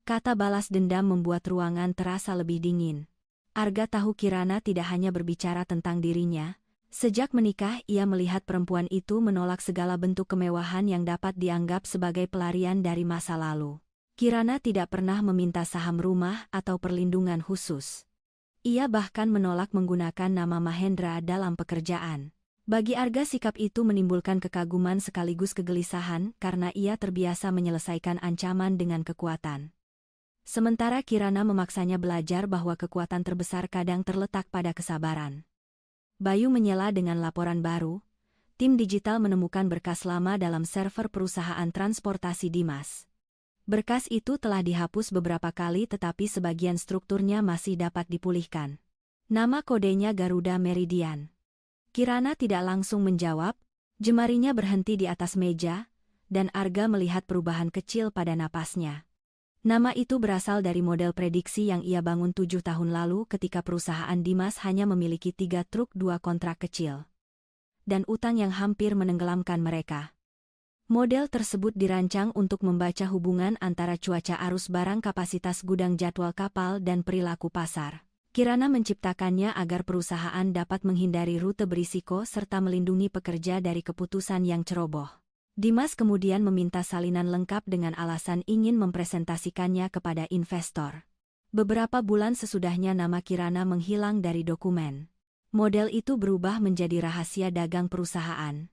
Kata balas dendam membuat ruangan terasa lebih dingin. Arga tahu Kirana tidak hanya berbicara tentang dirinya. Sejak menikah ia melihat perempuan itu menolak segala bentuk kemewahan yang dapat dianggap sebagai pelarian dari masa lalu. Kirana tidak pernah meminta saham rumah atau perlindungan khusus. Ia bahkan menolak menggunakan nama Mahendra dalam pekerjaan. Bagi Arga sikap itu menimbulkan kekaguman sekaligus kegelisahan karena ia terbiasa menyelesaikan ancaman dengan kekuatan. Sementara Kirana memaksanya belajar bahwa kekuatan terbesar kadang terletak pada kesabaran. Bayu menyela dengan laporan baru. Tim digital menemukan berkas lama dalam server perusahaan transportasi Dimas. Berkas itu telah dihapus beberapa kali tetapi sebagian strukturnya masih dapat dipulihkan. Nama kodenya Garuda Meridian. Kirana tidak langsung menjawab, jemarinya berhenti di atas meja, dan Arga melihat perubahan kecil pada napasnya. Nama itu berasal dari model prediksi yang ia bangun 7 tahun lalu ketika perusahaan Dimas hanya memiliki 3 truk 2 kontrak kecil. Dan utang yang hampir menenggelamkan mereka. Model tersebut dirancang untuk membaca hubungan antara cuaca, arus barang, kapasitas gudang, jadwal kapal dan perilaku pasar. Kirana menciptakannya agar perusahaan dapat menghindari rute berisiko serta melindungi pekerja dari keputusan yang ceroboh. Dimas kemudian meminta salinan lengkap dengan alasan ingin mempresentasikannya kepada investor. Beberapa bulan sesudahnya nama Kirana menghilang dari dokumen. Model itu berubah menjadi rahasia dagang perusahaan.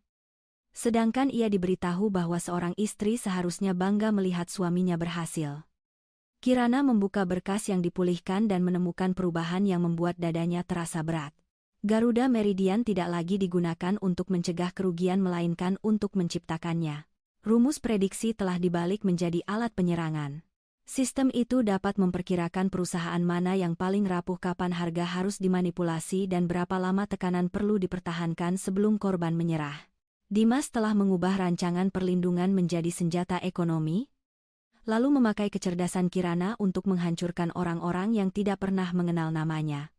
Sedangkan ia diberitahu bahwa seorang istri seharusnya bangga melihat suaminya berhasil. Kirana membuka berkas yang dipulihkan dan menemukan perubahan yang membuat dadanya terasa berat. Garuda Meridian tidak lagi digunakan untuk mencegah kerugian melainkan untuk menciptakannya. Rumus prediksi telah dibalik menjadi alat penyerangan. Sistem itu dapat memperkirakan perusahaan mana yang paling rapuh, kapan harga harus dimanipulasi dan berapa lama tekanan perlu dipertahankan sebelum korban menyerah. Dimas telah mengubah rancangan perlindungan menjadi senjata ekonomi, lalu memakai kecerdasan Kirana untuk menghancurkan orang-orang yang tidak pernah mengenal namanya.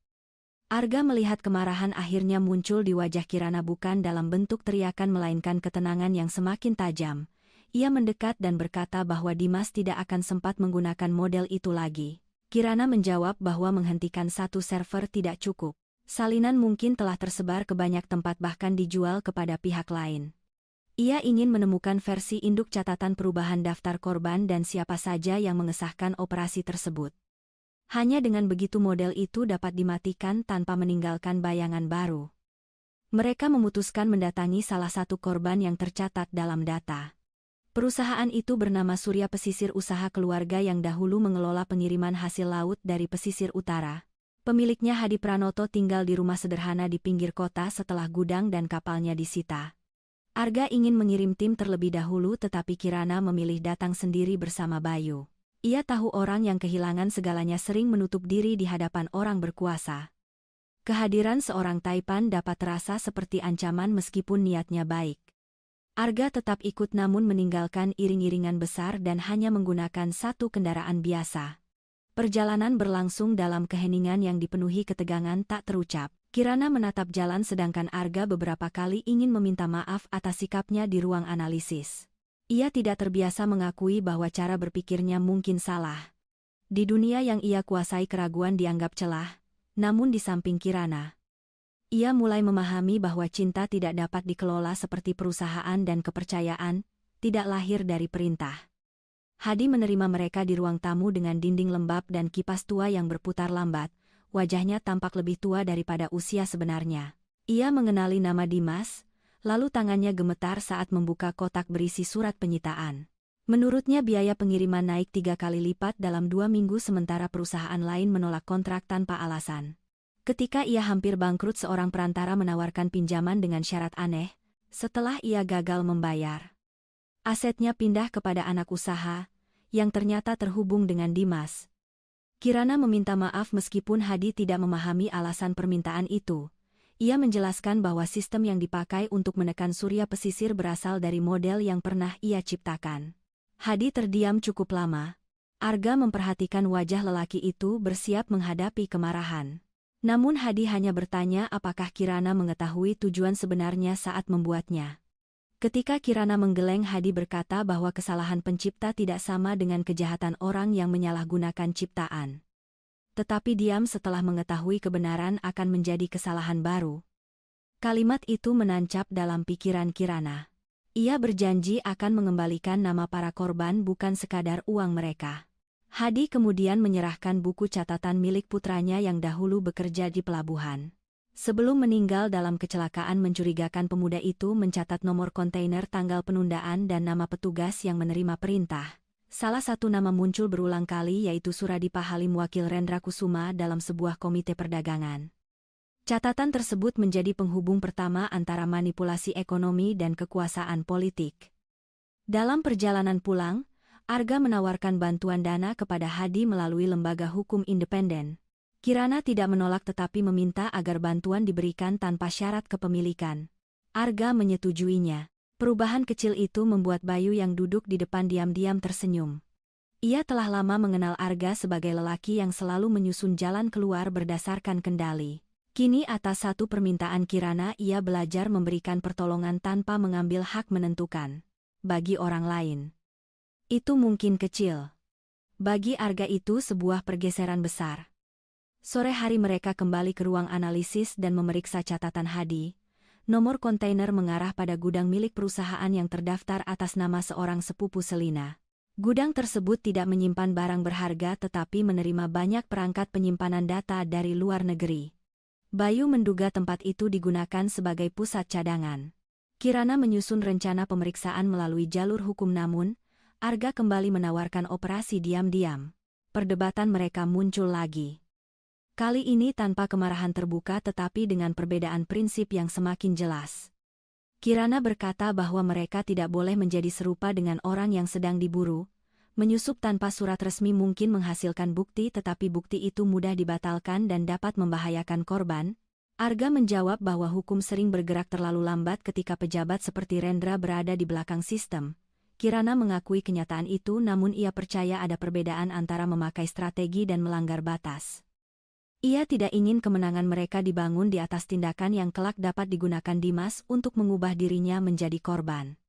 Arga melihat kemarahan akhirnya muncul di wajah Kirana, bukan dalam bentuk teriakan melainkan ketenangan yang semakin tajam. Ia mendekat dan berkata bahwa Dimas tidak akan sempat menggunakan model itu lagi. Kirana menjawab bahwa menghentikan satu server tidak cukup. Salinan mungkin telah tersebar ke banyak tempat, bahkan dijual kepada pihak lain. Ia ingin menemukan versi induk catatan perubahan daftar korban dan siapa saja yang mengesahkan operasi tersebut. Hanya dengan begitu model itu dapat dimatikan tanpa meninggalkan bayangan baru. Mereka memutuskan mendatangi salah satu korban yang tercatat dalam data. Perusahaan itu bernama Surya Pesisir, usaha keluarga yang dahulu mengelola pengiriman hasil laut dari pesisir utara. Pemiliknya Hadi Pranoto tinggal di rumah sederhana di pinggir kota setelah gudang dan kapalnya disita. Arga ingin mengirim tim terlebih dahulu, tetapi Kirana memilih datang sendiri bersama Bayu. Ia tahu orang yang kehilangan segalanya sering menutup diri di hadapan orang berkuasa. Kehadiran seorang Taipan dapat terasa seperti ancaman meskipun niatnya baik. Arga tetap ikut namun meninggalkan iring-iringan besar dan hanya menggunakan satu kendaraan biasa. Perjalanan berlangsung dalam keheningan yang dipenuhi ketegangan tak terucap. Kirana menatap jalan sedangkan Arga beberapa kali ingin meminta maaf atas sikapnya di ruang analisis. Ia tidak terbiasa mengakui bahwa cara berpikirnya mungkin salah. Di dunia yang ia kuasai keraguan dianggap celah, namun di samping Kirana, ia mulai memahami bahwa cinta tidak dapat dikelola seperti perusahaan dan kepercayaan tidak lahir dari perintah. Hadi menerima mereka di ruang tamu dengan dinding lembab dan kipas tua yang berputar lambat. Wajahnya tampak lebih tua daripada usia sebenarnya. Ia mengenali nama Dimas, lalu tangannya gemetar saat membuka kotak berisi surat penyitaan. Menurutnya biaya pengiriman naik 3 kali lipat dalam 2 minggu sementara perusahaan lain menolak kontrak tanpa alasan. Ketika ia hampir bangkrut, seorang perantara menawarkan pinjaman dengan syarat aneh. Setelah ia gagal membayar, asetnya pindah kepada anak usaha, yang ternyata terhubung dengan Dimas. Kirana meminta maaf meskipun Hadi tidak memahami alasan permintaan itu. Ia menjelaskan bahwa sistem yang dipakai untuk menekan Surya Pesisir berasal dari model yang pernah ia ciptakan. Hadi terdiam cukup lama. Arga memperhatikan wajah lelaki itu bersiap menghadapi kemarahan. Namun Hadi hanya bertanya apakah Kirana mengetahui tujuan sebenarnya saat membuatnya. Ketika Kirana menggeleng, Hadi berkata bahwa kesalahan pencipta tidak sama dengan kejahatan orang yang menyalahgunakan ciptaan. Tetapi diam setelah mengetahui kebenaran akan menjadi kesalahan baru. Kalimat itu menancap dalam pikiran Kirana. Ia berjanji akan mengembalikan nama para korban, bukan sekadar uang mereka. Hadi kemudian menyerahkan buku catatan milik putranya yang dahulu bekerja di pelabuhan. Sebelum meninggal dalam kecelakaan mencurigakan, pemuda itu mencatat nomor kontainer, tanggal penundaan dan nama petugas yang menerima perintah. Salah satu nama muncul berulang kali, yaitu Suradipa Halim, wakil Rendra Kusuma dalam sebuah komite perdagangan. Catatan tersebut menjadi penghubung pertama antara manipulasi ekonomi dan kekuasaan politik. Dalam perjalanan pulang, Arga menawarkan bantuan dana kepada Hadi melalui lembaga hukum independen. Kirana tidak menolak tetapi meminta agar bantuan diberikan tanpa syarat kepemilikan. Arga menyetujuinya. Perubahan kecil itu membuat Bayu yang duduk di depan diam-diam tersenyum. Ia telah lama mengenal Arga sebagai lelaki yang selalu menyusun jalan keluar berdasarkan kendali. Kini atas satu permintaan Kirana ia belajar memberikan pertolongan tanpa mengambil hak menentukan. Bagi orang lain, itu mungkin kecil. Bagi Arga itu sebuah pergeseran besar. Sore hari mereka kembali ke ruang analisis dan memeriksa catatan Hadi. Nomor kontainer mengarah pada gudang milik perusahaan yang terdaftar atas nama seorang sepupu Selina. Gudang tersebut tidak menyimpan barang berharga tetapi menerima banyak perangkat penyimpanan data dari luar negeri. Bayu menduga tempat itu digunakan sebagai pusat cadangan. Kirana menyusun rencana pemeriksaan melalui jalur hukum namun, Arga kembali menawarkan operasi diam-diam. Perdebatan mereka muncul lagi. Kali ini tanpa kemarahan terbuka tetapi dengan perbedaan prinsip yang semakin jelas. Kirana berkata bahwa mereka tidak boleh menjadi serupa dengan orang yang sedang diburu. Menyusup tanpa surat resmi mungkin menghasilkan bukti tetapi bukti itu mudah dibatalkan dan dapat membahayakan korban. Arga menjawab bahwa hukum sering bergerak terlalu lambat ketika pejabat seperti Rendra berada di belakang sistem. Kirana mengakui kenyataan itu namun ia percaya ada perbedaan antara memakai strategi dan melanggar batas. Ia tidak ingin kemenangan mereka dibangun di atas tindakan yang kelak dapat digunakan Dimas untuk mengubah dirinya menjadi korban.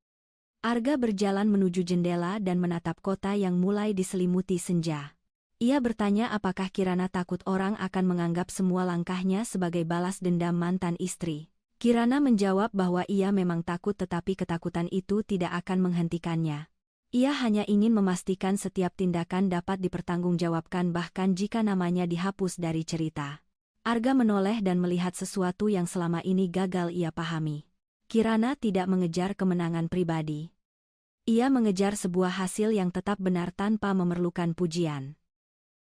Arga berjalan menuju jendela dan menatap kota yang mulai diselimuti senja. Ia bertanya apakah Kirana takut orang akan menganggap semua langkahnya sebagai balas dendam mantan istri. Kirana menjawab bahwa ia memang takut tetapi ketakutan itu tidak akan menghentikannya. Ia hanya ingin memastikan setiap tindakan dapat dipertanggungjawabkan bahkan jika namanya dihapus dari cerita. Arga menoleh dan melihat sesuatu yang selama ini gagal ia pahami. Kirana tidak mengejar kemenangan pribadi. Ia mengejar sebuah hasil yang tetap benar tanpa memerlukan pujian.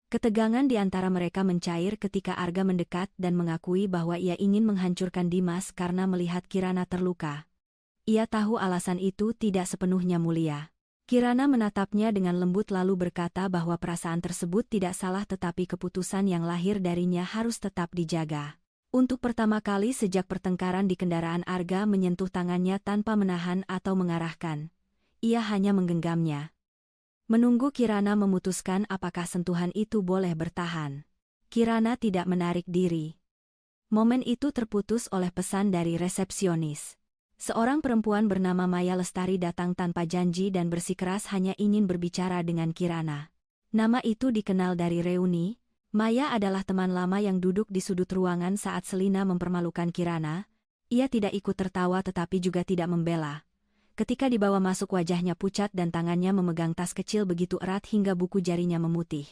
Ketegangan di antara mereka mencair ketika Arga mendekat dan mengakui bahwa ia ingin menghancurkan Dimas karena melihat Kirana terluka. Ia tahu alasan itu tidak sepenuhnya mulia. Kirana menatapnya dengan lembut lalu berkata bahwa perasaan tersebut tidak salah tetapi keputusan yang lahir darinya harus tetap dijaga. Untuk pertama kali sejak pertengkaran di kendaraan Arga menyentuh tangannya tanpa menahan atau mengarahkan. Ia hanya menggenggamnya. Menunggu Kirana memutuskan apakah sentuhan itu boleh bertahan. Kirana tidak menarik diri. Momen itu terputus oleh pesan dari resepsionis. Seorang perempuan bernama Maya Lestari datang tanpa janji dan bersikeras hanya ingin berbicara dengan Kirana. Nama itu dikenal dari reuni. Maya adalah teman lama yang duduk di sudut ruangan saat Selina mempermalukan Kirana. Ia tidak ikut tertawa tetapi juga tidak membela. Ketika dibawa masuk wajahnya pucat dan tangannya memegang tas kecil begitu erat hingga buku jarinya memutih.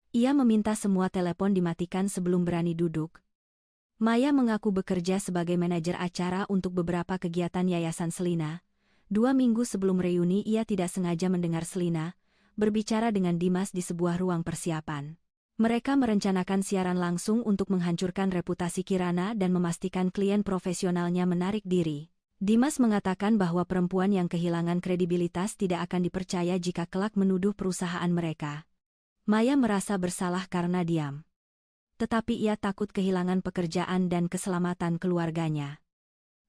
Ia meminta semua telepon dimatikan sebelum berani duduk. Maya mengaku bekerja sebagai manajer acara untuk beberapa kegiatan Yayasan Selina. 2 minggu sebelum reuni ia tidak sengaja mendengar Selina berbicara dengan Dimas di sebuah ruang persiapan. Mereka merencanakan siaran langsung untuk menghancurkan reputasi Kirana dan memastikan klien profesionalnya menarik diri. Dimas mengatakan bahwa perempuan yang kehilangan kredibilitas tidak akan dipercaya jika kelak menuduh perusahaan mereka. Maya merasa bersalah karena diam. Tetapi ia takut kehilangan pekerjaan dan keselamatan keluarganya.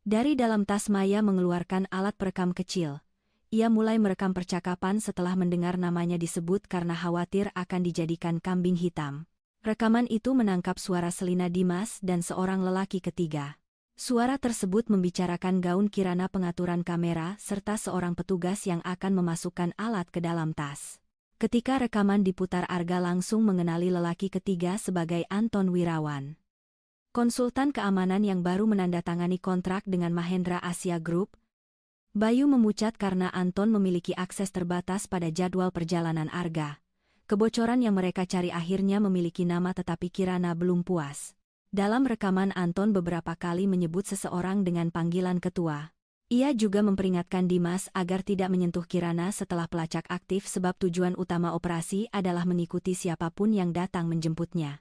Dari dalam tas Maya mengeluarkan alat perekam kecil. Ia mulai merekam percakapan setelah mendengar namanya disebut karena khawatir akan dijadikan kambing hitam. Rekaman itu menangkap suara Selina Dimas dan seorang lelaki ketiga. Suara tersebut membicarakan gaun Kirana pengaturan kamera serta seorang petugas yang akan memasukkan alat ke dalam tas. Ketika rekaman diputar Arga langsung mengenali lelaki ketiga sebagai Anton Wirawan. Konsultan keamanan yang baru menandatangani kontrak dengan Mahendra Asia Group. Bayu memucat karena Anton memiliki akses terbatas pada jadwal perjalanan Arga. Kebocoran yang mereka cari akhirnya memiliki nama tetapi Kirana belum puas. Dalam rekaman Anton beberapa kali menyebut seseorang dengan panggilan ketua. Ia juga memperingatkan Dimas agar tidak menyentuh Kirana setelah pelacak aktif sebab tujuan utama operasi adalah mengikuti siapapun yang datang menjemputnya.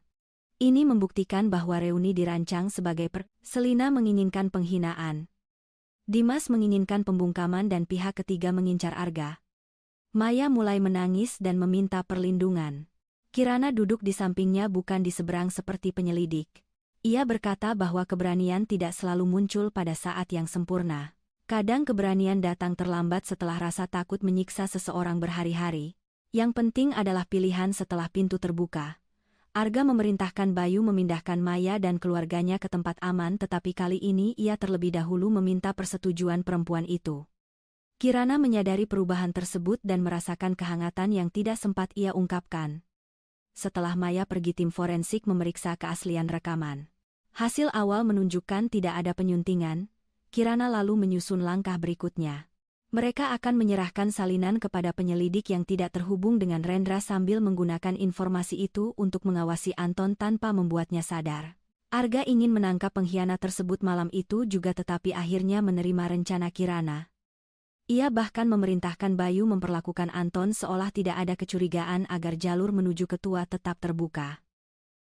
Ini membuktikan bahwa reuni dirancang sebagai Selina menginginkan penghinaan. Dimas menginginkan pembungkaman dan pihak ketiga mengincar Arga. Maya mulai menangis dan meminta perlindungan. Kirana duduk di sampingnya bukan di seberang seperti penyelidik. Ia berkata bahwa keberanian tidak selalu muncul pada saat yang sempurna. Kadang keberanian datang terlambat setelah rasa takut menyiksa seseorang berhari-hari. Yang penting adalah pilihan setelah pintu terbuka. Arga memerintahkan Bayu memindahkan Maya dan keluarganya ke tempat aman tetapi kali ini ia terlebih dahulu meminta persetujuan perempuan itu. Kirana menyadari perubahan tersebut dan merasakan kehangatan yang tidak sempat ia ungkapkan. Setelah Maya pergi, tim forensik memeriksa keaslian rekaman. Hasil awal menunjukkan tidak ada penyuntingan. Kirana lalu menyusun langkah berikutnya. Mereka akan menyerahkan salinan kepada penyelidik yang tidak terhubung dengan Rendra sambil menggunakan informasi itu untuk mengawasi Anton tanpa membuatnya sadar. Arga ingin menangkap pengkhianat tersebut malam itu juga, tetapi akhirnya menerima rencana Kirana. Ia bahkan memerintahkan Bayu memperlakukan Anton seolah tidak ada kecurigaan agar jalur menuju ketua tetap terbuka.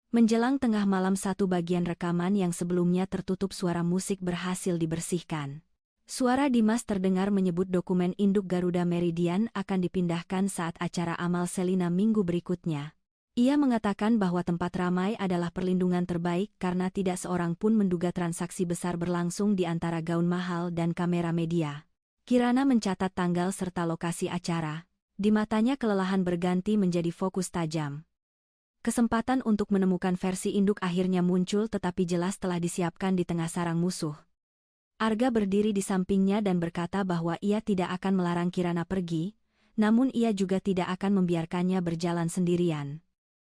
Menjelang tengah malam, satu bagian rekaman yang sebelumnya tertutup suara musik berhasil dibersihkan. Suara Dimas terdengar menyebut dokumen induk Garuda Meridian akan dipindahkan saat acara amal Selina minggu berikutnya. Ia mengatakan bahwa tempat ramai adalah perlindungan terbaik karena tidak seorang pun menduga transaksi besar berlangsung di antara gaun mahal dan kamera media. Kirana mencatat tanggal serta lokasi acara. Di matanya kelelahan berganti menjadi fokus tajam. Kesempatan untuk menemukan versi induk akhirnya muncul, tetapi jelas telah disiapkan di tengah sarang musuh. Arga berdiri di sampingnya dan berkata bahwa ia tidak akan melarang Kirana pergi, namun ia juga tidak akan membiarkannya berjalan sendirian.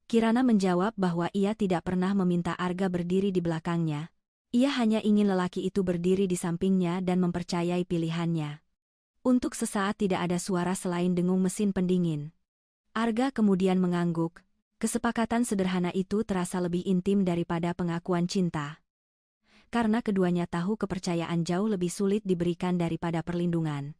Kirana menjawab bahwa ia tidak pernah meminta Arga berdiri di belakangnya. Ia hanya ingin lelaki itu berdiri di sampingnya dan mempercayai pilihannya. Untuk sesaat tidak ada suara selain dengung mesin pendingin. Arga kemudian mengangguk. Kesepakatan sederhana itu terasa lebih intim daripada pengakuan cinta. Karena keduanya tahu kepercayaan jauh lebih sulit diberikan daripada perlindungan.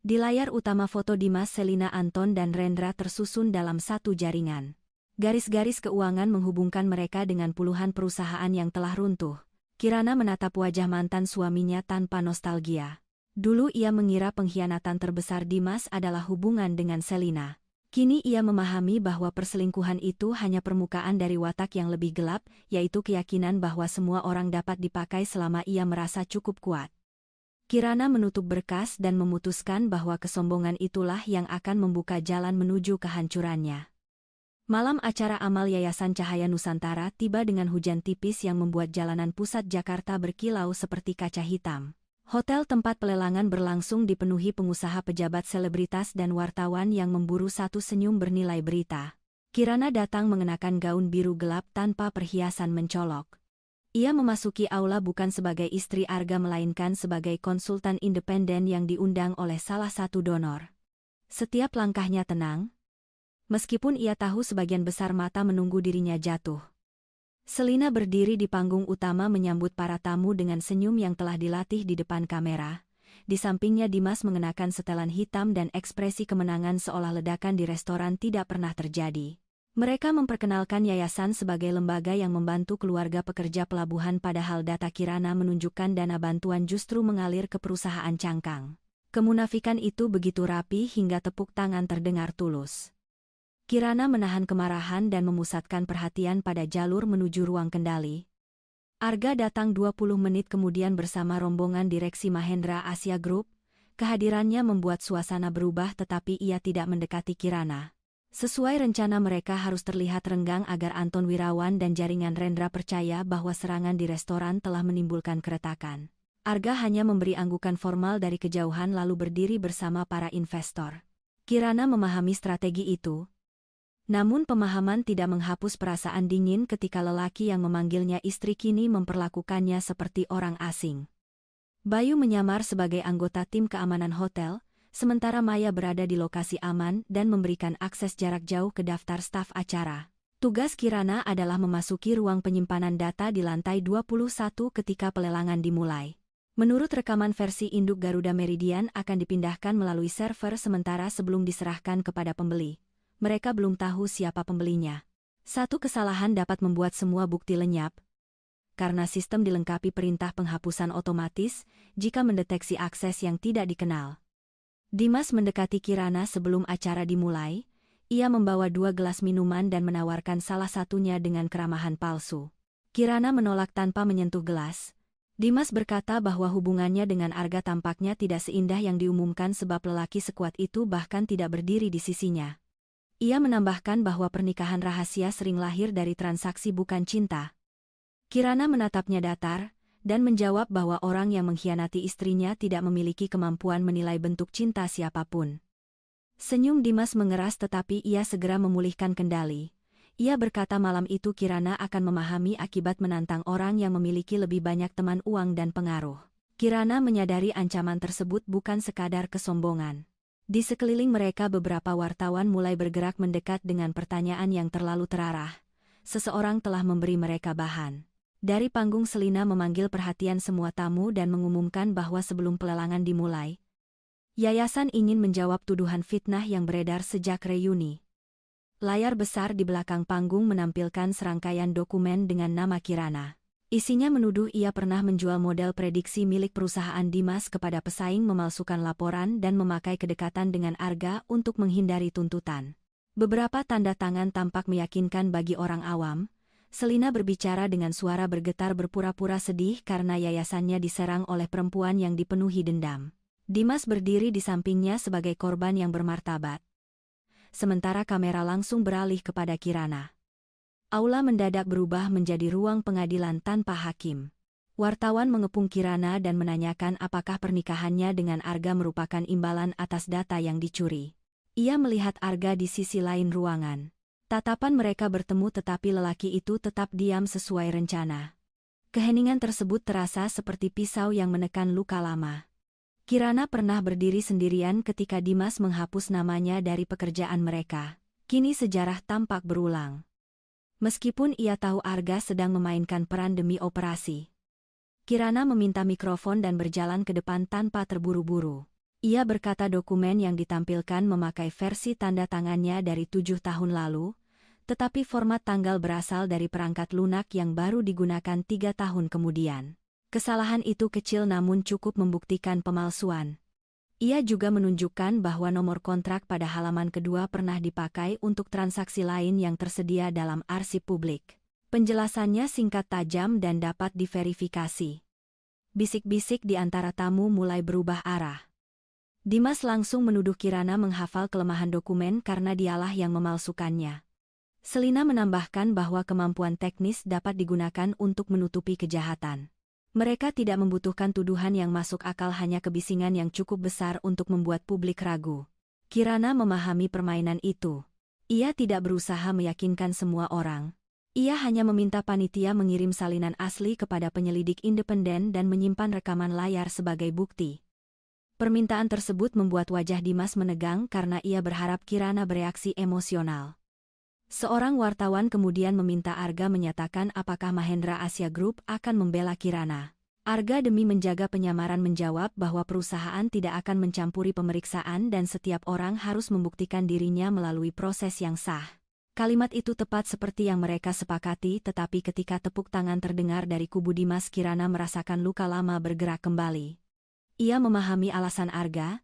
Di layar utama, foto Dimas, Selina, Anton dan Rendra tersusun dalam satu jaringan. Garis-garis keuangan menghubungkan mereka dengan puluhan perusahaan yang telah runtuh. Kirana menatap wajah mantan suaminya tanpa nostalgia. Dulu ia mengira pengkhianatan terbesar Dimas adalah hubungan dengan Selina. Kini ia memahami bahwa perselingkuhan itu hanya permukaan dari watak yang lebih gelap, yaitu keyakinan bahwa semua orang dapat dipakai selama ia merasa cukup kuat. Kirana menutup berkas dan memutuskan bahwa kesombongan itulah yang akan membuka jalan menuju kehancurannya. Malam acara amal Yayasan Cahaya Nusantara tiba dengan hujan tipis yang membuat jalanan pusat Jakarta berkilau seperti kaca hitam. Hotel tempat pelelangan berlangsung dipenuhi pengusaha, pejabat, selebritas dan wartawan yang memburu satu senyum bernilai berita. Kirana datang mengenakan gaun biru gelap tanpa perhiasan mencolok. Ia memasuki aula bukan sebagai istri Arga melainkan sebagai konsultan independen yang diundang oleh salah satu donor. Setiap langkahnya tenang, meskipun ia tahu sebagian besar mata menunggu dirinya jatuh. Selina berdiri di panggung utama menyambut para tamu dengan senyum yang telah dilatih di depan kamera. Di sampingnya Dimas mengenakan setelan hitam dan ekspresi kemenangan seolah ledakan di restoran tidak pernah terjadi. Mereka memperkenalkan yayasan sebagai lembaga yang membantu keluarga pekerja pelabuhan, padahal data Kirana menunjukkan dana bantuan justru mengalir ke perusahaan cangkang. Kemunafikan itu begitu rapi hingga tepuk tangan terdengar tulus. Kirana menahan kemarahan dan memusatkan perhatian pada jalur menuju ruang kendali. Arga datang 20 menit kemudian bersama rombongan direksi Mahendra Asia Group. Kehadirannya membuat suasana berubah, tetapi ia tidak mendekati Kirana. Sesuai rencana, mereka harus terlihat renggang agar Anton Wirawan dan jaringan Rendra percaya bahwa serangan di restoran telah menimbulkan keretakan. Arga hanya memberi anggukan formal dari kejauhan lalu berdiri bersama para investor. Kirana memahami strategi itu. Namun pemahaman tidak menghapus perasaan dingin ketika lelaki yang memanggilnya istri kini memperlakukannya seperti orang asing. Bayu menyamar sebagai anggota tim keamanan hotel, sementara Maya berada di lokasi aman dan memberikan akses jarak jauh ke daftar staf acara. Tugas Kirana adalah memasuki ruang penyimpanan data di lantai 21 ketika pelelangan dimulai. Menurut rekaman, versi induk Garuda Meridian akan dipindahkan melalui server sementara sebelum diserahkan kepada pembeli. Mereka belum tahu siapa pembelinya. Satu kesalahan dapat membuat semua bukti lenyap. Karena sistem dilengkapi perintah penghapusan otomatis jika mendeteksi akses yang tidak dikenal. Dimas mendekati Kirana sebelum acara dimulai. Ia membawa 2 gelas minuman dan menawarkan salah satunya dengan keramahan palsu. Kirana menolak tanpa menyentuh gelas. Dimas berkata bahwa hubungannya dengan Arga tampaknya tidak seindah yang diumumkan sebab lelaki sekuat itu bahkan tidak berdiri di sisinya. Ia menambahkan bahwa pernikahan rahasia sering lahir dari transaksi bukan cinta. Kirana menatapnya datar, dan menjawab bahwa orang yang mengkhianati istrinya tidak memiliki kemampuan menilai bentuk cinta siapapun. Senyum Dimas mengeras, tetapi ia segera memulihkan kendali. Ia berkata malam itu Kirana akan memahami akibat menantang orang yang memiliki lebih banyak teman uang dan pengaruh. Kirana menyadari ancaman tersebut bukan sekadar kesombongan. Di sekeliling mereka beberapa wartawan mulai bergerak mendekat dengan pertanyaan yang terlalu terarah. Seseorang telah memberi mereka bahan. Dari panggung Selina memanggil perhatian semua tamu dan mengumumkan bahwa sebelum pelelangan dimulai, yayasan ingin menjawab tuduhan fitnah yang beredar sejak reuni. Layar besar di belakang panggung menampilkan serangkaian dokumen dengan nama Kirana. Isinya menuduh ia pernah menjual model prediksi milik perusahaan Dimas kepada pesaing, memalsukan laporan dan memakai kedekatan dengan Arga untuk menghindari tuntutan. Beberapa tanda tangan tampak meyakinkan bagi orang awam. Selina berbicara dengan suara bergetar berpura-pura sedih karena yayasannya diserang oleh perempuan yang dipenuhi dendam. Dimas berdiri di sampingnya sebagai korban yang bermartabat. Sementara kamera langsung beralih kepada Kirana. Aula mendadak berubah menjadi ruang pengadilan tanpa hakim. Wartawan mengepung Kirana dan menanyakan apakah pernikahannya dengan Arga merupakan imbalan atas data yang dicuri. Ia melihat Arga di sisi lain ruangan. Tatapan mereka bertemu tetapi lelaki itu tetap diam sesuai rencana. Keheningan tersebut terasa seperti pisau yang menekan luka lama. Kirana pernah berdiri sendirian ketika Dimas menghapus namanya dari pekerjaan mereka. Kini sejarah tampak berulang. Meskipun ia tahu Arga sedang memainkan peran demi operasi. Kirana meminta mikrofon dan berjalan ke depan tanpa terburu-buru. Ia berkata dokumen yang ditampilkan memakai versi tanda tangannya dari 7 tahun lalu, tetapi format tanggal berasal dari perangkat lunak yang baru digunakan 3 tahun kemudian. Kesalahan itu kecil namun cukup membuktikan pemalsuan. Ia juga menunjukkan bahwa nomor kontrak pada halaman kedua pernah dipakai untuk transaksi lain yang tersedia dalam arsip publik. Penjelasannya singkat tajam dan dapat diverifikasi. Bisik-bisik di antara tamu mulai berubah arah. Dimas langsung menuduh Kirana menghafal kelemahan dokumen karena dialah yang memalsukannya. Selina menambahkan bahwa kemampuan teknis dapat digunakan untuk menutupi kejahatan. Mereka tidak membutuhkan tuduhan yang masuk akal, hanya kebisingan yang cukup besar untuk membuat publik ragu. Kirana memahami permainan itu. Ia tidak berusaha meyakinkan semua orang. Ia hanya meminta panitia mengirim salinan asli kepada penyelidik independen dan menyimpan rekaman layar sebagai bukti. Permintaan tersebut membuat wajah Dimas menegang karena ia berharap Kirana bereaksi emosional. Seorang wartawan kemudian meminta Arga menyatakan apakah Mahendra Asia Group akan membela Kirana. Arga demi menjaga penyamaran menjawab bahwa perusahaan tidak akan mencampuri pemeriksaan dan setiap orang harus membuktikan dirinya melalui proses yang sah. Kalimat itu tepat seperti yang mereka sepakati, tetapi ketika tepuk tangan terdengar dari kubu Dimas, Kirana merasakan luka lama bergerak kembali. Ia memahami alasan Arga,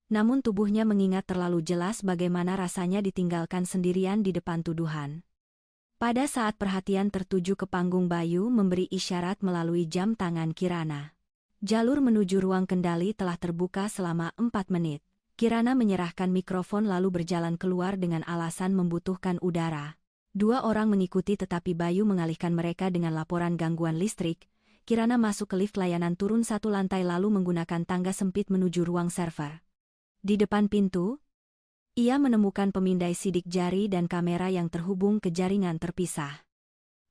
namun tubuhnya mengingat terlalu jelas bagaimana rasanya ditinggalkan sendirian di depan tuduhan. Pada saat perhatian tertuju ke panggung, Bayu memberi isyarat melalui jam tangan Kirana. Jalur menuju ruang kendali telah terbuka selama 4 menit. Kirana menyerahkan mikrofon lalu berjalan keluar dengan alasan membutuhkan udara. 2 orang mengikuti tetapi Bayu mengalihkan mereka dengan laporan gangguan listrik. Kirana masuk ke lift layanan turun 1 lantai lalu menggunakan tangga sempit menuju ruang server. Di depan pintu, ia menemukan pemindai sidik jari dan kamera yang terhubung ke jaringan terpisah.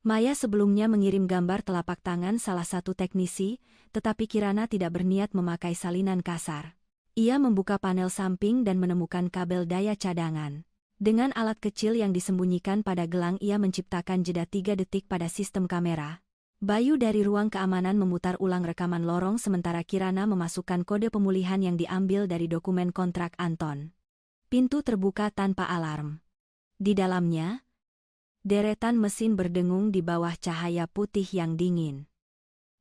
Maya sebelumnya mengirim gambar telapak tangan salah satu teknisi, tetapi Kirana tidak berniat memakai salinan kasar. Ia membuka panel samping dan menemukan kabel daya cadangan. Dengan alat kecil yang disembunyikan pada gelang, ia menciptakan jeda 3 detik pada sistem kamera. Bayu dari ruang keamanan memutar ulang rekaman lorong sementara Kirana memasukkan kode pemulihan yang diambil dari dokumen kontrak Anton. Pintu terbuka tanpa alarm. Di dalamnya, deretan mesin berdengung di bawah cahaya putih yang dingin.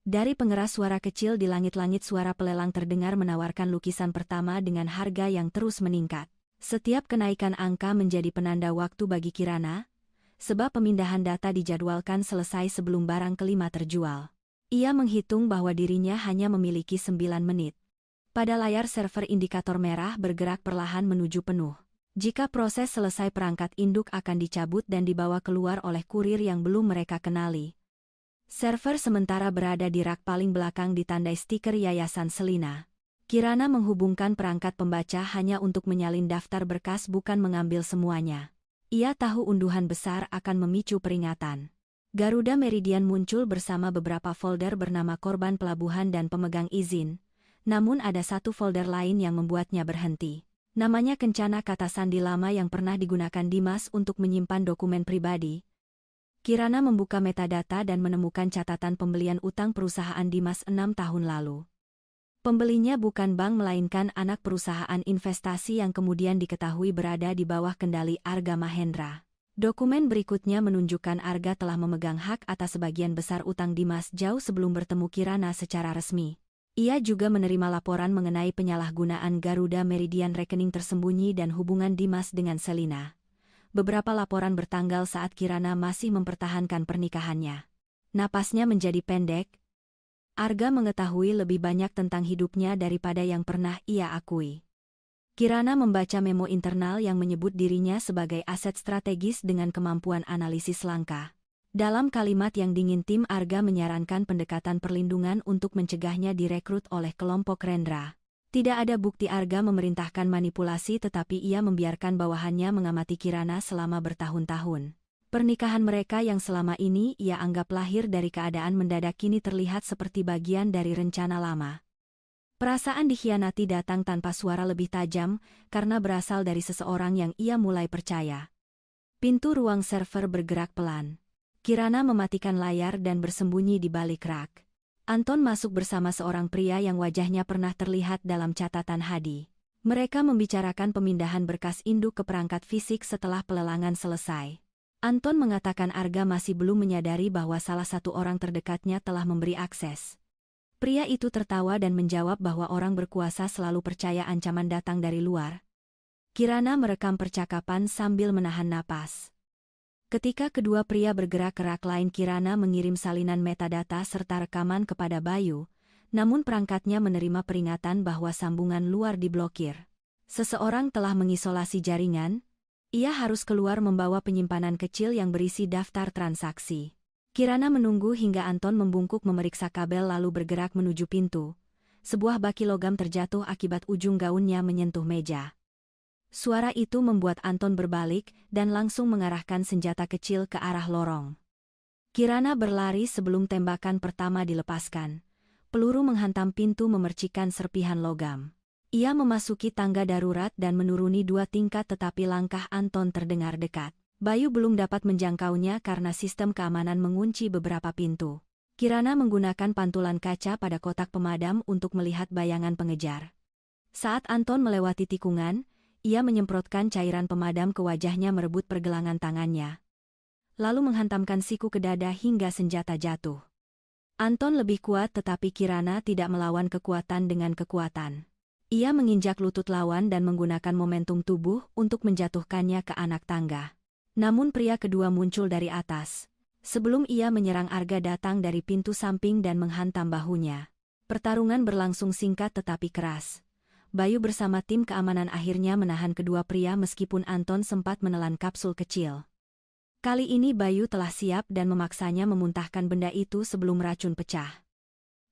Dari pengeras suara kecil di langit-langit, suara pelelang terdengar menawarkan lukisan pertama dengan harga yang terus meningkat. Setiap kenaikan angka menjadi penanda waktu bagi Kirana, sebab pemindahan data dijadwalkan selesai sebelum barang kelima terjual. Ia menghitung bahwa dirinya hanya memiliki 9 menit. Pada layar server indikator merah bergerak perlahan menuju penuh. Jika proses selesai, perangkat induk akan dicabut dan dibawa keluar oleh kurir yang belum mereka kenali. Server sementara berada di rak paling belakang ditandai stiker Yayasan Selina. Kirana menghubungkan perangkat pembaca hanya untuk menyalin daftar berkas, bukan mengambil semuanya. Ia tahu unduhan besar akan memicu peringatan. Garuda Meridian muncul bersama beberapa folder bernama korban pelabuhan dan pemegang izin, namun ada satu folder lain yang membuatnya berhenti. Namanya Kencana, kata sandi lama yang pernah digunakan Dimas untuk menyimpan dokumen pribadi. Kirana membuka metadata dan menemukan catatan pembelian utang perusahaan Dimas 6 tahun lalu. Pembelinya bukan bank melainkan anak perusahaan investasi yang kemudian diketahui berada di bawah kendali Arga Mahendra. Dokumen berikutnya menunjukkan Arga telah memegang hak atas sebagian besar utang Dimas jauh sebelum bertemu Kirana secara resmi. Ia juga menerima laporan mengenai penyalahgunaan Garuda Meridian, rekening tersembunyi dan hubungan Dimas dengan Selina. Beberapa laporan bertanggal saat Kirana masih mempertahankan pernikahannya. Napasnya menjadi pendek. Arga mengetahui lebih banyak tentang hidupnya daripada yang pernah ia akui. Kirana membaca memo internal yang menyebut dirinya sebagai aset strategis dengan kemampuan analisis langka. Dalam kalimat yang dingin, tim Arga menyarankan pendekatan perlindungan untuk mencegahnya direkrut oleh kelompok Rendra. Tidak ada bukti Arga memerintahkan manipulasi, tetapi ia membiarkan bawahannya mengamati Kirana selama bertahun-tahun. Pernikahan mereka yang selama ini ia anggap lahir dari keadaan mendadak kini terlihat seperti bagian dari rencana lama. Perasaan dikhianati datang tanpa suara lebih tajam karena berasal dari seseorang yang ia mulai percaya. Pintu ruang server bergerak pelan. Kirana mematikan layar dan bersembunyi di balik rak. Anton masuk bersama seorang pria yang wajahnya pernah terlihat dalam catatan Hadi. Mereka membicarakan pemindahan berkas induk ke perangkat fisik setelah pelelangan selesai. Anton mengatakan Arga masih belum menyadari bahwa salah satu orang terdekatnya telah memberi akses. Pria itu tertawa dan menjawab bahwa orang berkuasa selalu percaya ancaman datang dari luar. Kirana merekam percakapan sambil menahan napas. Ketika kedua pria bergerak ke rak lain, Kirana mengirim salinan metadata serta rekaman kepada Bayu, namun perangkatnya menerima peringatan bahwa sambungan luar diblokir. Seseorang telah mengisolasi jaringan, ia harus keluar membawa penyimpanan kecil yang berisi daftar transaksi. Kirana menunggu hingga Anton membungkuk memeriksa kabel lalu bergerak menuju pintu. Sebuah baki logam terjatuh akibat ujung gaunnya menyentuh meja. Suara itu membuat Anton berbalik dan langsung mengarahkan senjata kecil ke arah lorong. Kirana berlari sebelum tembakan pertama dilepaskan. Peluru menghantam pintu memercikan serpihan logam. Ia memasuki tangga darurat dan menuruni 2 tingkat, tetapi langkah Anton terdengar dekat. Bayu belum dapat menjangkaunya karena sistem keamanan mengunci beberapa pintu. Kirana menggunakan pantulan kaca pada kotak pemadam untuk melihat bayangan pengejar. Saat Anton melewati tikungan, ia menyemprotkan cairan pemadam ke wajahnya merebut pergelangan tangannya. Lalu menghantamkan siku ke dada hingga senjata jatuh. Anton lebih kuat, tetapi Kirana tidak melawan kekuatan dengan kekuatan. Ia menginjak lutut lawan dan menggunakan momentum tubuh untuk menjatuhkannya ke anak tangga. Namun pria kedua muncul dari atas. Sebelum ia menyerang, Arga datang dari pintu samping dan menghantam bahunya. Pertarungan berlangsung singkat tetapi keras. Bayu bersama tim keamanan akhirnya menahan kedua pria meskipun Anton sempat menelan kapsul kecil. Kali ini Bayu telah siap dan memaksanya memuntahkan benda itu sebelum racun pecah.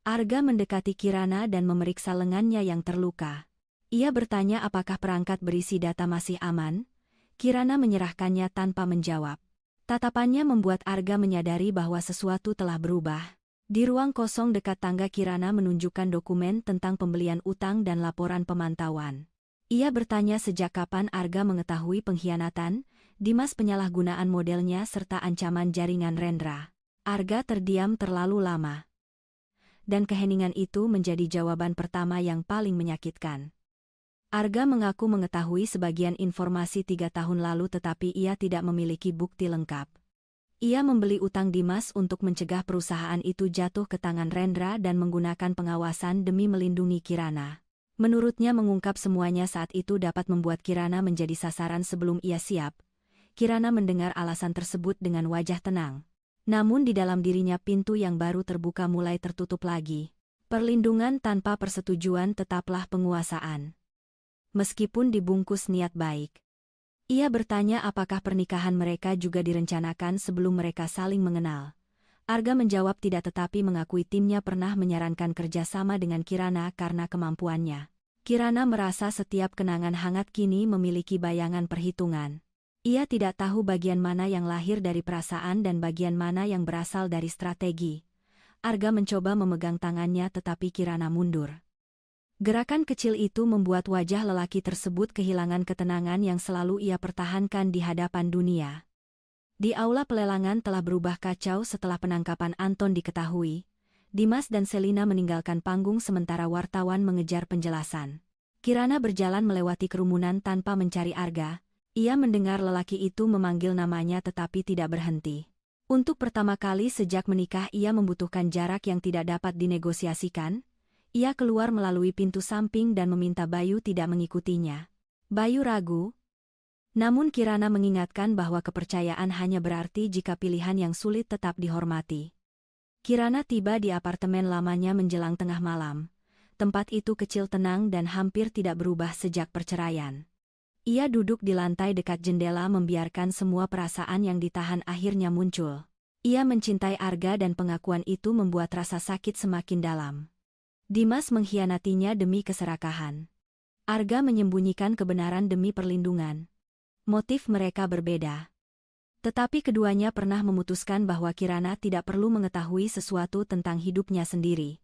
Arga mendekati Kirana dan memeriksa lengannya yang terluka. Ia bertanya apakah perangkat berisi data masih aman. Kirana menyerahkannya tanpa menjawab. Tatapannya membuat Arga menyadari bahwa sesuatu telah berubah. Di ruang kosong dekat tangga, Kirana menunjukkan dokumen tentang pembelian utang dan laporan pemantauan. Ia bertanya sejak kapan Arga mengetahui pengkhianatan, Dimas, penyalahgunaan modelnya serta ancaman jaringan Rendra. Arga terdiam terlalu lama. Dan keheningan itu menjadi jawaban pertama yang paling menyakitkan. Arga mengaku mengetahui sebagian informasi 3 tahun lalu, tetapi ia tidak memiliki bukti lengkap. Ia membeli utang Dimas untuk mencegah perusahaan itu jatuh ke tangan Rendra dan menggunakan pengawasan demi melindungi Kirana. Menurutnya mengungkap semuanya saat itu dapat membuat Kirana menjadi sasaran sebelum ia siap. Kirana mendengar alasan tersebut dengan wajah tenang. Namun di dalam dirinya pintu yang baru terbuka mulai tertutup lagi. Perlindungan tanpa persetujuan tetaplah penguasaan. Meskipun dibungkus niat baik. Ia bertanya apakah pernikahan mereka juga direncanakan sebelum mereka saling mengenal. Arga menjawab tidak, tetapi mengakui timnya pernah menyarankan kerjasama dengan Kirana karena kemampuannya. Kirana merasa setiap kenangan hangat kini memiliki bayangan perhitungan. Ia tidak tahu bagian mana yang lahir dari perasaan dan bagian mana yang berasal dari strategi. Arga mencoba memegang tangannya tetapi Kirana mundur. Gerakan kecil itu membuat wajah lelaki tersebut kehilangan ketenangan yang selalu ia pertahankan di hadapan dunia. Di aula pelelangan telah berubah kacau setelah penangkapan Anton diketahui. Dimas dan Selina meninggalkan panggung sementara wartawan mengejar penjelasan. Kirana berjalan melewati kerumunan tanpa mencari Arga. Ia mendengar lelaki itu memanggil namanya tetapi tidak berhenti. Untuk pertama kali sejak menikah ia membutuhkan jarak yang tidak dapat dinegosiasikan. Ia keluar melalui pintu samping dan meminta Bayu tidak mengikutinya. Bayu ragu. Namun Kirana mengingatkan bahwa kepercayaan hanya berarti jika pilihan yang sulit tetap dihormati. Kirana tiba di apartemen lamanya menjelang tengah malam. Tempat itu kecil, tenang dan hampir tidak berubah sejak perceraian. Ia duduk di lantai dekat jendela membiarkan semua perasaan yang ditahan akhirnya muncul. Ia mencintai Arga dan pengakuan itu membuat rasa sakit semakin dalam. Dimas mengkhianatinya demi keserakahan. Arga menyembunyikan kebenaran demi perlindungan. Motif mereka berbeda. Tetapi keduanya pernah memutuskan bahwa Kirana tidak perlu mengetahui sesuatu tentang hidupnya sendiri.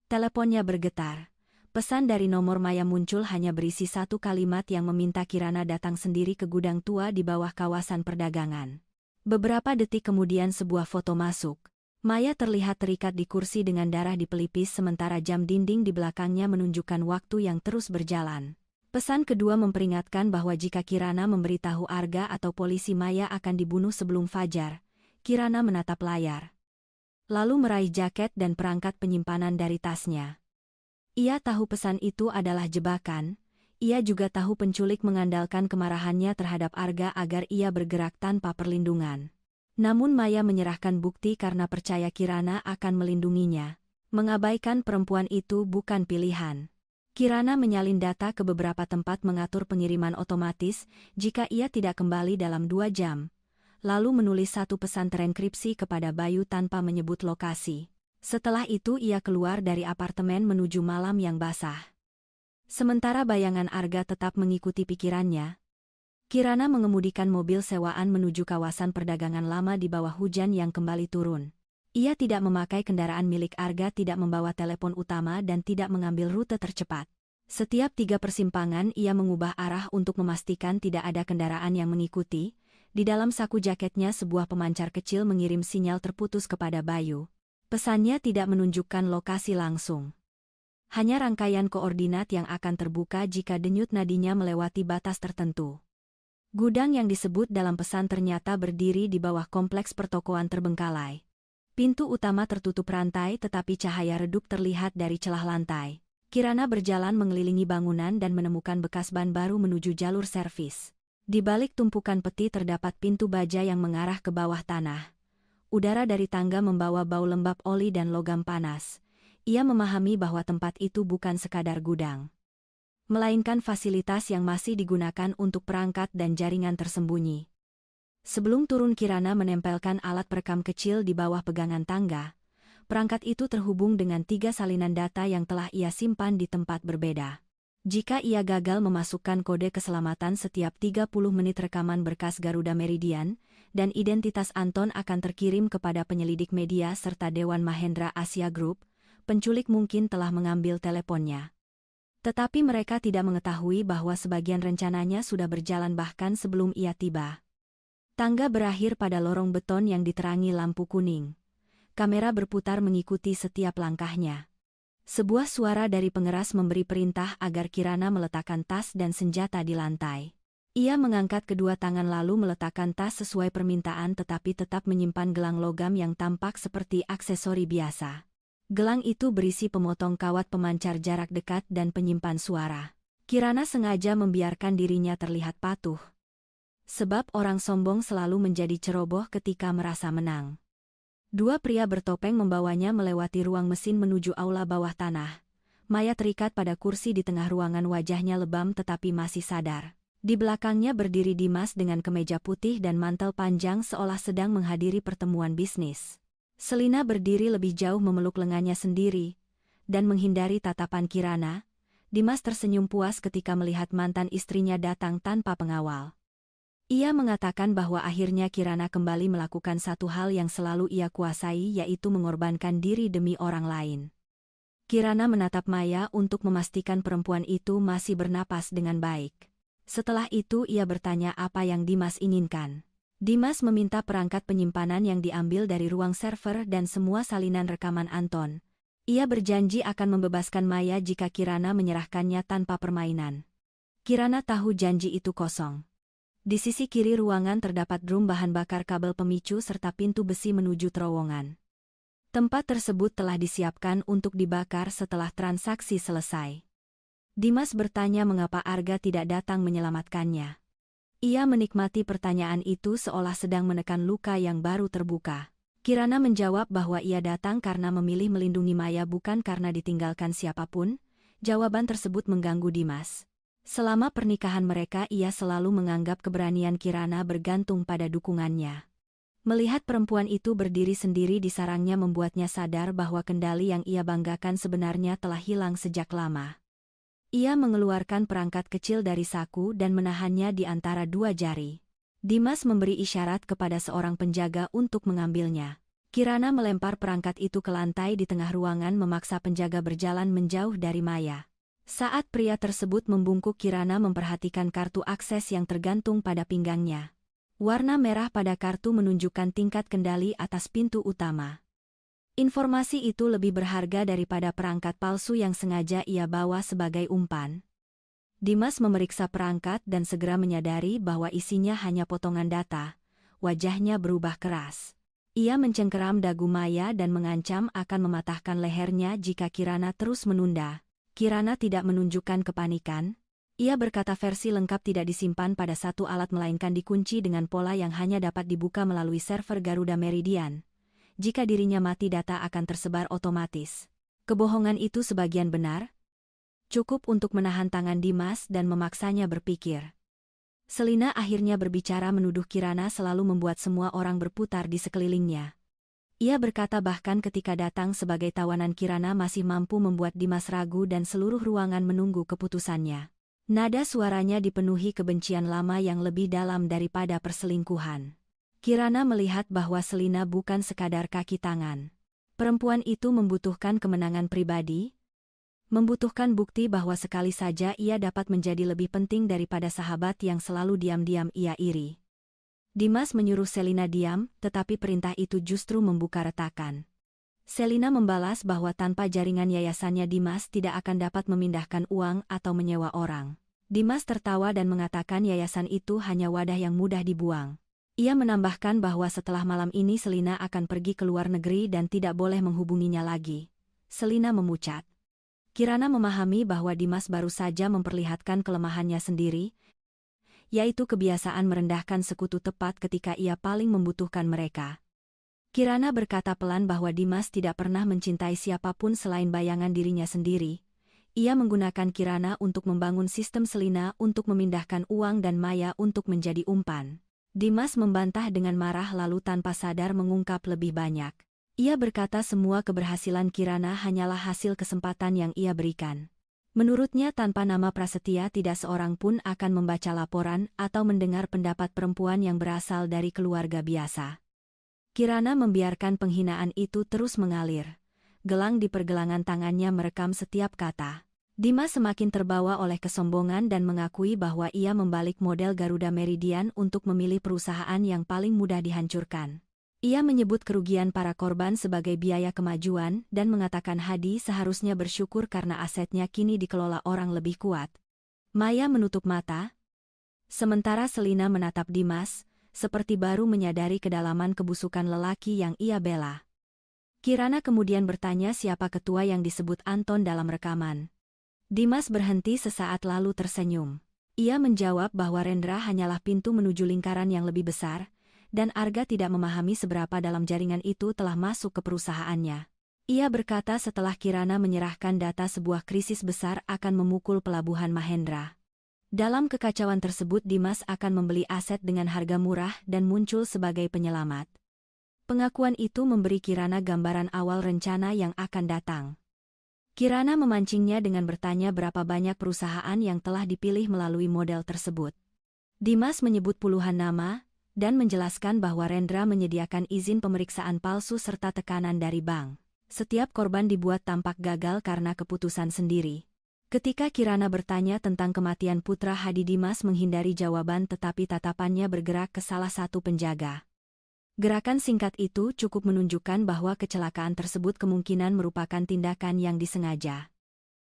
Teleponnya bergetar. Pesan dari nomor Maya muncul hanya berisi satu kalimat yang meminta Kirana datang sendiri ke gudang tua di bawah kawasan perdagangan. Beberapa detik kemudian sebuah foto masuk. Maya terlihat terikat di kursi dengan darah di pelipis sementara jam dinding di belakangnya menunjukkan waktu yang terus berjalan. Pesan kedua memperingatkan bahwa jika Kirana memberitahu Arga atau polisi Maya akan dibunuh sebelum fajar. Kirana menatap layar. Lalu meraih jaket dan perangkat penyimpanan dari tasnya. Ia tahu pesan itu adalah jebakan. Ia juga tahu penculik mengandalkan kemarahannya terhadap Arga agar ia bergerak tanpa perlindungan. Namun Maya menyerahkan bukti karena percaya Kirana akan melindunginya. Mengabaikan perempuan itu bukan pilihan. Kirana menyalin data ke beberapa tempat mengatur pengiriman otomatis jika ia tidak kembali dalam 2 jam. Lalu menulis satu pesan terenkripsi kepada Bayu tanpa menyebut lokasi. Setelah itu ia keluar dari apartemen menuju malam yang basah. Sementara bayangan Arga tetap mengikuti pikirannya. Kirana mengemudikan mobil sewaan menuju kawasan perdagangan lama di bawah hujan yang kembali turun. Ia tidak memakai kendaraan milik Arga, tidak membawa telepon utama dan tidak mengambil rute tercepat. Setiap 3 persimpangan ia mengubah arah untuk memastikan tidak ada kendaraan yang mengikuti. Di dalam saku jaketnya sebuah pemancar kecil mengirim sinyal terputus kepada Bayu. Pesannya tidak menunjukkan lokasi langsung. Hanya rangkaian koordinat yang akan terbuka jika denyut nadinya melewati batas tertentu. Gudang yang disebut dalam pesan ternyata berdiri di bawah kompleks pertokoan terbengkalai. Pintu utama tertutup rantai tetapi cahaya redup terlihat dari celah lantai. Kirana berjalan mengelilingi bangunan dan menemukan bekas ban baru menuju jalur servis. Di balik tumpukan peti terdapat pintu baja yang mengarah ke bawah tanah. Udara dari tangga membawa bau lembab oli dan logam panas. Ia memahami bahwa tempat itu bukan sekadar gudang, melainkan fasilitas yang masih digunakan untuk perangkat dan jaringan tersembunyi. Sebelum turun Kirana menempelkan alat perekam kecil di bawah pegangan tangga. Perangkat itu terhubung dengan 3 salinan data yang telah ia simpan di tempat berbeda. Jika ia gagal memasukkan kode keselamatan setiap 30 menit rekaman berkas Garuda Meridian, dan identitas Anton akan terkirim kepada penyelidik media serta Dewan Mahendra Asia Group, penculik mungkin telah mengambil teleponnya. Tetapi mereka tidak mengetahui bahwa sebagian rencananya sudah berjalan bahkan sebelum ia tiba. Tangga berakhir pada lorong beton yang diterangi lampu kuning. Kamera berputar mengikuti setiap langkahnya. Sebuah suara dari pengeras memberi perintah agar Kirana meletakkan tas dan senjata di lantai. Ia mengangkat kedua tangan lalu meletakkan tas sesuai permintaan tetapi tetap menyimpan gelang logam yang tampak seperti aksesori biasa. Gelang itu berisi pemotong kawat pemancar jarak dekat dan penyimpan suara. Kirana sengaja membiarkan dirinya terlihat patuh. Sebab orang sombong selalu menjadi ceroboh ketika merasa menang. 2 pria bertopeng membawanya melewati ruang mesin menuju aula bawah tanah. Maya terikat pada kursi di tengah ruangan, wajahnya lebam tetapi masih sadar. Di belakangnya berdiri Dimas dengan kemeja putih dan mantel panjang seolah sedang menghadiri pertemuan bisnis. Selina berdiri lebih jauh memeluk lengannya sendiri. Dan menghindari tatapan Kirana, Dimas tersenyum puas ketika melihat mantan istrinya datang tanpa pengawal. Ia mengatakan bahwa akhirnya Kirana kembali melakukan satu hal yang selalu ia kuasai, yaitu mengorbankan diri demi orang lain. Kirana menatap Maya untuk memastikan perempuan itu masih bernapas dengan baik. Setelah itu ia bertanya apa yang Dimas inginkan. Dimas meminta perangkat penyimpanan yang diambil dari ruang server dan semua salinan rekaman Anton. Ia berjanji akan membebaskan Maya jika Kirana menyerahkannya tanpa permainan. Kirana tahu janji itu kosong. Di sisi kiri ruangan terdapat drum bahan bakar kabel pemicu serta pintu besi menuju terowongan. Tempat tersebut telah disiapkan untuk dibakar setelah transaksi selesai. Dimas bertanya mengapa Arga tidak datang menyelamatkannya. Ia menikmati pertanyaan itu seolah sedang menekan luka yang baru terbuka. Kirana menjawab bahwa ia datang karena memilih melindungi Maya bukan karena ditinggalkan siapapun. Jawaban tersebut mengganggu Dimas. Selama pernikahan mereka ia selalu menganggap keberanian Kirana bergantung pada dukungannya. Melihat perempuan itu berdiri sendiri di sarangnya membuatnya sadar bahwa kendali yang ia banggakan sebenarnya telah hilang sejak lama. Ia mengeluarkan perangkat kecil dari saku dan menahannya di antara dua jari. Dimas memberi isyarat kepada seorang penjaga untuk mengambilnya. Kirana melempar perangkat itu ke lantai di tengah ruangan memaksa penjaga berjalan menjauh dari Maya. Saat pria tersebut membungkuk, Kirana memperhatikan kartu akses yang tergantung pada pinggangnya. Warna merah pada kartu menunjukkan tingkat kendali atas pintu utama. Informasi itu lebih berharga daripada perangkat palsu yang sengaja ia bawa sebagai umpan. Dimas memeriksa perangkat dan segera menyadari bahwa isinya hanya potongan data. Wajahnya berubah keras. Ia mencengkeram dagu Maya dan mengancam akan mematahkan lehernya jika Kirana terus menunda. Kirana tidak menunjukkan kepanikan. Ia berkata versi lengkap tidak disimpan pada satu alat melainkan dikunci dengan pola yang hanya dapat dibuka melalui server Garuda Meridian. Jika dirinya mati data akan tersebar otomatis. Kebohongan itu sebagian benar. Cukup untuk menahan tangan Dimas dan memaksanya berpikir. Selina akhirnya berbicara menuduh Kirana selalu membuat semua orang berputar di sekelilingnya. Ia berkata bahkan ketika datang sebagai tawanan Kirana masih mampu membuat Dimas ragu dan seluruh ruangan menunggu keputusannya. Nada suaranya dipenuhi kebencian lama yang lebih dalam daripada perselingkuhan. Kirana melihat bahwa Selina bukan sekadar kaki tangan. Perempuan itu membutuhkan kemenangan pribadi, membutuhkan bukti bahwa sekali saja ia dapat menjadi lebih penting daripada sahabat yang selalu diam-diam ia iri. Dimas menyuruh Selina diam, tetapi perintah itu justru membuka retakan. Selina membalas bahwa tanpa jaringan yayasannya Dimas tidak akan dapat memindahkan uang atau menyewa orang. Dimas tertawa dan mengatakan yayasan itu hanya wadah yang mudah dibuang. Ia menambahkan bahwa setelah malam ini Selina akan pergi ke luar negeri dan tidak boleh menghubunginya lagi. Selina memucat. Kirana memahami bahwa Dimas baru saja memperlihatkan kelemahannya sendiri, yaitu kebiasaan merendahkan sekutu tepat ketika ia paling membutuhkan mereka. Kirana berkata pelan bahwa Dimas tidak pernah mencintai siapapun selain bayangan dirinya sendiri. Ia menggunakan Kirana untuk membangun sistem Selina untuk memindahkan uang dan Maya untuk menjadi umpan. Dimas membantah dengan marah lalu tanpa sadar mengungkap lebih banyak. Ia berkata semua keberhasilan Kirana hanyalah hasil kesempatan yang ia berikan. Menurutnya tanpa nama prasetya tidak seorang pun akan membaca laporan atau mendengar pendapat perempuan yang berasal dari keluarga biasa. Kirana membiarkan penghinaan itu terus mengalir. Gelang di pergelangan tangannya merekam setiap kata. Dimas semakin terbawa oleh kesombongan dan mengakui bahwa ia membalik model Garuda Meridian untuk memilih perusahaan yang paling mudah dihancurkan. Ia menyebut kerugian para korban sebagai biaya kemajuan dan mengatakan Hadi seharusnya bersyukur karena asetnya kini dikelola orang lebih kuat. Maya menutup mata. Sementara Selina menatap Dimas, seperti baru menyadari kedalaman kebusukan lelaki yang ia bela. Kirana kemudian bertanya siapa ketua yang disebut Anton dalam rekaman. Dimas berhenti sesaat lalu tersenyum. Ia menjawab bahwa Rendra hanyalah pintu menuju lingkaran yang lebih besar, dan Arga tidak memahami seberapa dalam jaringan itu telah masuk ke perusahaannya. Ia berkata setelah Kirana menyerahkan data sebuah krisis besar akan memukul pelabuhan Mahendra. Dalam kekacauan tersebut Dimas akan membeli aset dengan harga murah dan muncul sebagai penyelamat. Pengakuan itu memberi Kirana gambaran awal rencana yang akan datang. Kirana memancingnya dengan bertanya berapa banyak perusahaan yang telah dipilih melalui model tersebut. Dimas menyebut puluhan nama, dan menjelaskan bahwa Rendra menyediakan izin pemeriksaan palsu serta tekanan dari bank. Setiap korban dibuat tampak gagal karena keputusan sendiri. Ketika Kirana bertanya tentang kematian putra Hadi, Dimas menghindari jawaban tetapi tatapannya bergerak ke salah satu penjaga. Gerakan singkat itu cukup menunjukkan bahwa kecelakaan tersebut kemungkinan merupakan tindakan yang disengaja.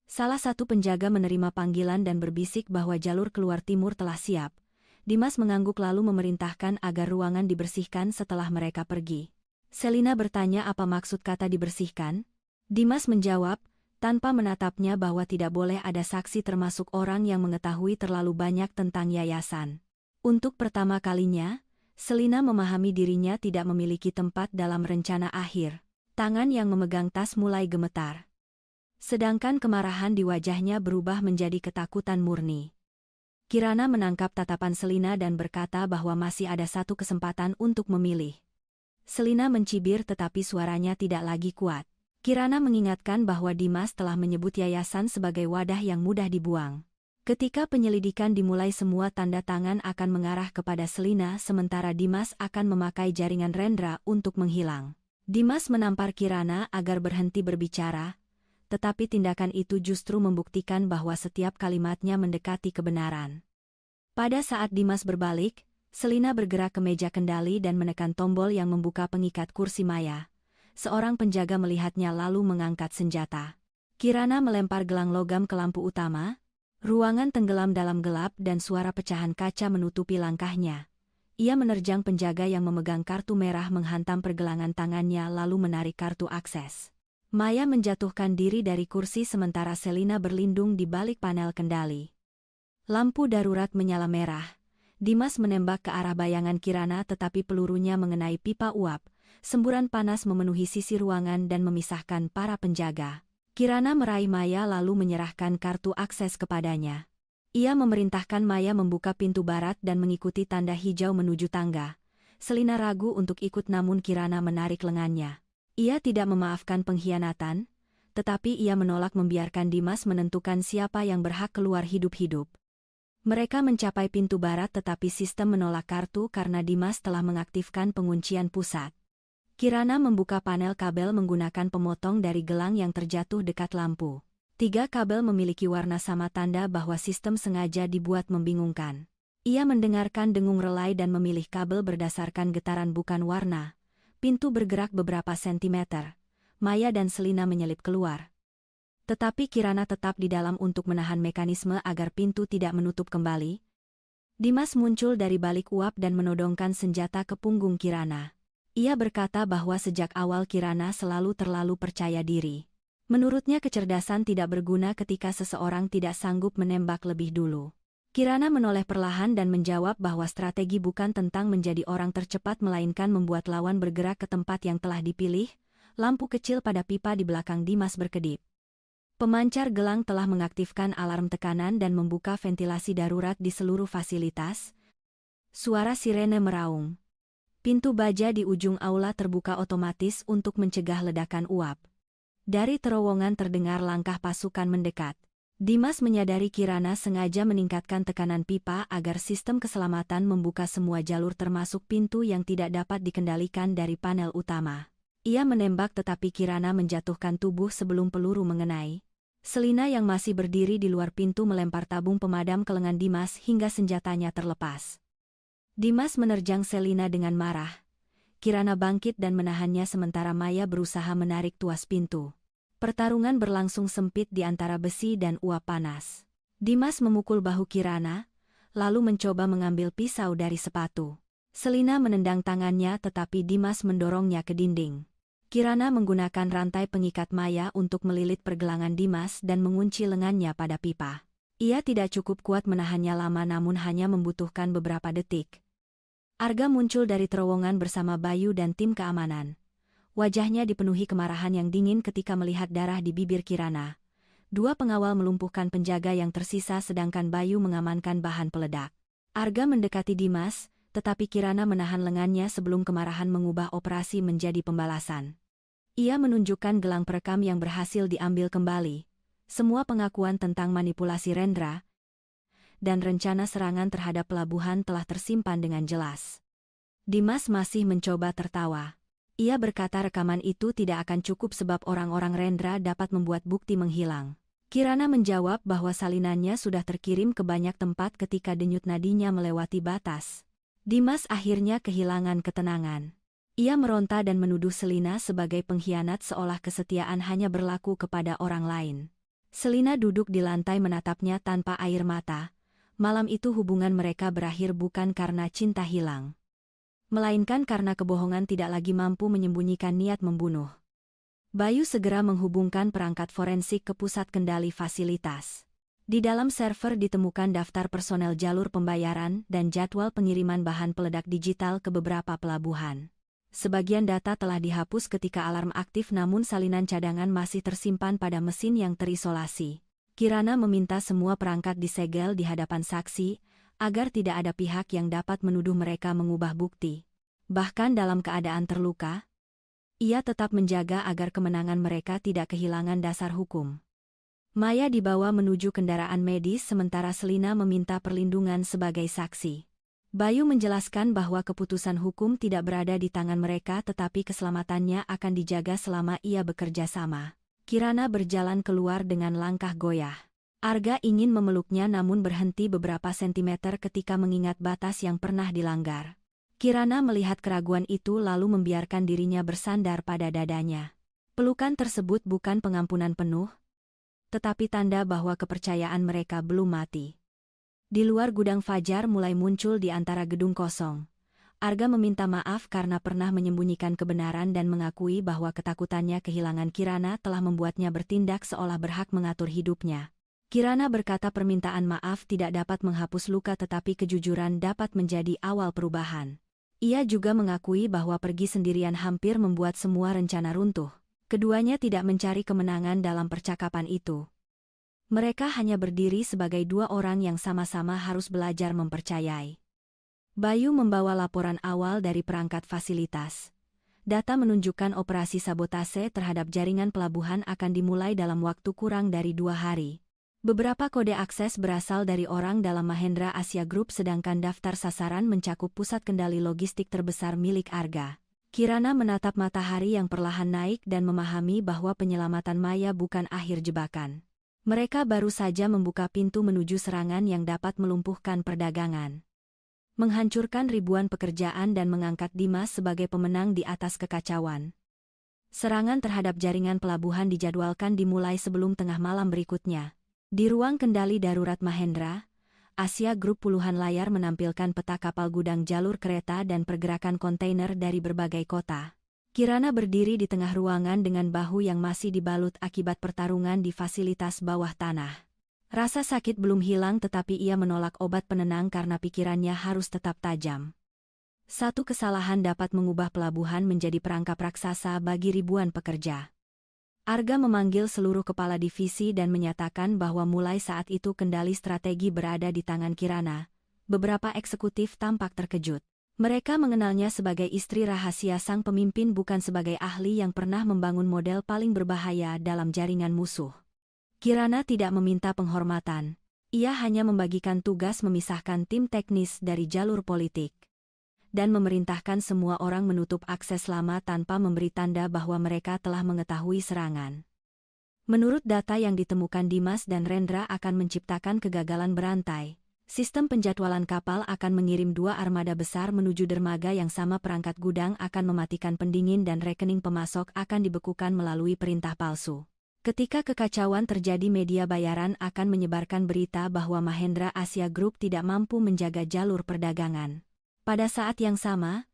Salah satu penjaga menerima panggilan dan berbisik bahwa jalur keluar timur telah siap. Dimas mengangguk lalu memerintahkan agar ruangan dibersihkan setelah mereka pergi. Selina bertanya apa maksud kata dibersihkan. Dimas menjawab, tanpa menatapnya, bahwa tidak boleh ada saksi termasuk orang yang mengetahui terlalu banyak tentang yayasan. Untuk pertama kalinya, Selina memahami dirinya tidak memiliki tempat dalam rencana akhir. Tangan yang memegang tas mulai gemetar. Sedangkan kemarahan di wajahnya berubah menjadi ketakutan murni. Kirana menangkap tatapan Selina dan berkata bahwa masih ada satu kesempatan untuk memilih. Selina mencibir tetapi suaranya tidak lagi kuat. Kirana mengingatkan bahwa Dimas telah menyebut yayasan sebagai wadah yang mudah dibuang. Ketika penyelidikan dimulai, semua tanda tangan akan mengarah kepada Selina sementara Dimas akan memakai jaringan Rendra untuk menghilang. Dimas menampar Kirana agar berhenti berbicara, tetapi tindakan itu justru membuktikan bahwa setiap kalimatnya mendekati kebenaran. Pada saat Dimas berbalik, Selina bergerak ke meja kendali dan menekan tombol yang membuka pengikat kursi Maya. Seorang penjaga melihatnya lalu mengangkat senjata. Kirana melempar gelang logam ke lampu utama. Ruangan tenggelam dalam gelap dan suara pecahan kaca menutupi langkahnya. Ia menerjang penjaga yang memegang kartu merah, menghantam pergelangan tangannya lalu menarik kartu akses. Maya menjatuhkan diri dari kursi sementara Selina berlindung di balik panel kendali. Lampu darurat menyala merah. Dimas menembak ke arah bayangan Kirana tetapi pelurunya mengenai pipa uap. Semburan panas memenuhi sisi ruangan dan memisahkan para penjaga. Kirana meraih Maya lalu menyerahkan kartu akses kepadanya. Ia memerintahkan Maya membuka pintu barat dan mengikuti tanda hijau menuju tangga. Selina ragu untuk ikut namun Kirana menarik lengannya. Ia tidak memaafkan pengkhianatan, tetapi ia menolak membiarkan Dimas menentukan siapa yang berhak keluar hidup-hidup. Mereka mencapai pintu barat tetapi sistem menolak kartu karena Dimas telah mengaktifkan penguncian pusat. Kirana membuka panel kabel menggunakan pemotong dari gelang yang terjatuh dekat lampu. 3 kabel memiliki warna sama, tanda bahwa sistem sengaja dibuat membingungkan. Ia mendengarkan dengung relay dan memilih kabel berdasarkan getaran bukan warna. Pintu bergerak beberapa sentimeter. Maya dan Selina menyelip keluar. Tetapi Kirana tetap di dalam untuk menahan mekanisme agar pintu tidak menutup kembali. Dimas muncul dari balik uap dan menodongkan senjata ke punggung Kirana. Ia berkata bahwa sejak awal Kirana selalu terlalu percaya diri. Menurutnya kecerdasan tidak berguna ketika seseorang tidak sanggup menembak lebih dulu. Kirana menoleh perlahan dan menjawab bahwa strategi bukan tentang menjadi orang tercepat melainkan membuat lawan bergerak ke tempat yang telah dipilih. Lampu kecil pada pipa di belakang Dimas berkedip. Pemancar gelang telah mengaktifkan alarm tekanan dan membuka ventilasi darurat di seluruh fasilitas. Suara sirene meraung. Pintu baja di ujung aula terbuka otomatis untuk mencegah ledakan uap. Dari terowongan terdengar langkah pasukan mendekat. Dimas menyadari Kirana sengaja meningkatkan tekanan pipa agar sistem keselamatan membuka semua jalur termasuk pintu yang tidak dapat dikendalikan dari panel utama. Ia menembak tetapi Kirana menjatuhkan tubuh sebelum peluru mengenai. Selina yang masih berdiri di luar pintu melempar tabung pemadam ke lengan Dimas hingga senjatanya terlepas. Dimas menerjang Selina dengan marah. Kirana bangkit dan menahannya sementara Maya berusaha menarik tuas pintu. Pertarungan berlangsung sempit di antara besi dan uap panas. Dimas memukul bahu Kirana, lalu mencoba mengambil pisau dari sepatu. Selina menendang tangannya tetapi Dimas mendorongnya ke dinding. Kirana menggunakan rantai pengikat Maya untuk melilit pergelangan Dimas dan mengunci lengannya pada pipa. Ia tidak cukup kuat menahannya lama namun hanya membutuhkan beberapa detik. Arga muncul dari terowongan bersama Bayu dan tim keamanan. Wajahnya dipenuhi kemarahan yang dingin ketika melihat darah di bibir Kirana. 2 pengawal melumpuhkan penjaga yang tersisa sedangkan Bayu mengamankan bahan peledak. Arga mendekati Dimas, tetapi Kirana menahan lengannya sebelum kemarahan mengubah operasi menjadi pembalasan. Ia menunjukkan gelang perekam yang berhasil diambil kembali. Semua pengakuan tentang manipulasi Rendra dan rencana serangan terhadap pelabuhan telah tersimpan dengan jelas. Dimas masih mencoba tertawa. Ia berkata rekaman itu tidak akan cukup sebab orang-orang Rendra dapat membuat bukti menghilang. Kirana menjawab bahwa salinannya sudah terkirim ke banyak tempat ketika denyut nadinya melewati batas. Dimas akhirnya kehilangan ketenangan. Ia meronta dan menuduh Selina sebagai pengkhianat seolah kesetiaan hanya berlaku kepada orang lain. Selina duduk di lantai menatapnya tanpa air mata. Malam itu hubungan mereka berakhir bukan karena cinta hilang, melainkan karena kebohongan tidak lagi mampu menyembunyikan niat membunuh. Bayu segera menghubungkan perangkat forensik ke pusat kendali fasilitas. Di dalam server ditemukan daftar personel jalur pembayaran dan jadwal pengiriman bahan peledak digital ke beberapa pelabuhan. Sebagian data telah dihapus ketika alarm aktif namun salinan cadangan masih tersimpan pada mesin yang terisolasi. Kirana meminta semua perangkat disegel di hadapan saksi, agar tidak ada pihak yang dapat menuduh mereka mengubah bukti. Bahkan dalam keadaan terluka, ia tetap menjaga agar kemenangan mereka tidak kehilangan dasar hukum. Maya dibawa menuju kendaraan medis sementara Selina meminta perlindungan sebagai saksi. Bayu menjelaskan bahwa keputusan hukum tidak berada di tangan mereka tetapi keselamatannya akan dijaga selama ia bekerja sama. Kirana berjalan keluar dengan langkah goyah. Arga ingin memeluknya namun berhenti beberapa sentimeter ketika mengingat batas yang pernah dilanggar. Kirana melihat keraguan itu lalu membiarkan dirinya bersandar pada dadanya. Pelukan tersebut bukan pengampunan penuh, tetapi tanda bahwa kepercayaan mereka belum mati. Di luar gudang Fajar mulai muncul di antara gedung kosong. Arga meminta maaf karena pernah menyembunyikan kebenaran dan mengakui bahwa ketakutannya kehilangan Kirana telah membuatnya bertindak seolah berhak mengatur hidupnya. Kirana berkata permintaan maaf tidak dapat menghapus luka tetapi kejujuran dapat menjadi awal perubahan. Ia juga mengakui bahwa pergi sendirian hampir membuat semua rencana runtuh. Keduanya tidak mencari kemenangan dalam percakapan itu. Mereka hanya berdiri sebagai dua orang yang sama-sama harus belajar mempercayai. Bayu membawa laporan awal dari perangkat fasilitas. Data menunjukkan operasi sabotase terhadap jaringan pelabuhan akan dimulai dalam waktu kurang dari 2 hari. Beberapa kode akses berasal dari orang dalam Mahendra Asia Group sedangkan daftar sasaran mencakup pusat kendali logistik terbesar milik Arga. Kirana menatap matahari yang perlahan naik dan memahami bahwa penyelamatan Maya bukan akhir jebakan. Mereka baru saja membuka pintu menuju serangan yang dapat melumpuhkan perdagangan, menghancurkan ribuan pekerjaan dan mengangkat Dimas sebagai pemenang di atas kekacauan. Serangan terhadap jaringan pelabuhan dijadwalkan dimulai sebelum tengah malam berikutnya. Di ruang kendali darurat Mahendra Asia Group puluhan layar menampilkan peta kapal gudang jalur kereta dan pergerakan kontainer dari berbagai kota. Kirana berdiri di tengah ruangan dengan bahu yang masih dibalut akibat pertarungan di fasilitas bawah tanah. Rasa sakit belum hilang tetapi ia menolak obat penenang karena pikirannya harus tetap tajam. Satu kesalahan dapat mengubah pelabuhan menjadi perangkap raksasa bagi ribuan pekerja. Arga memanggil seluruh kepala divisi dan menyatakan bahwa mulai saat itu kendali strategi berada di tangan Kirana. Beberapa eksekutif tampak terkejut. Mereka mengenalnya sebagai istri rahasia sang pemimpin bukan sebagai ahli yang pernah membangun model paling berbahaya dalam jaringan musuh. Kirana tidak meminta penghormatan. Ia hanya membagikan tugas memisahkan tim teknis dari jalur politik. Dan memerintahkan semua orang menutup akses lama tanpa memberi tanda bahwa mereka telah mengetahui serangan. Menurut data yang ditemukan Dimas dan Rendra akan menciptakan kegagalan berantai. Sistem penjadwalan kapal akan mengirim 2 armada besar menuju dermaga yang sama perangkat gudang akan mematikan pendingin dan rekening pemasok akan dibekukan melalui perintah palsu. Ketika kekacauan terjadi media bayaran akan menyebarkan berita bahwa Mahendra Asia Group tidak mampu menjaga jalur perdagangan. Pada saat yang sama,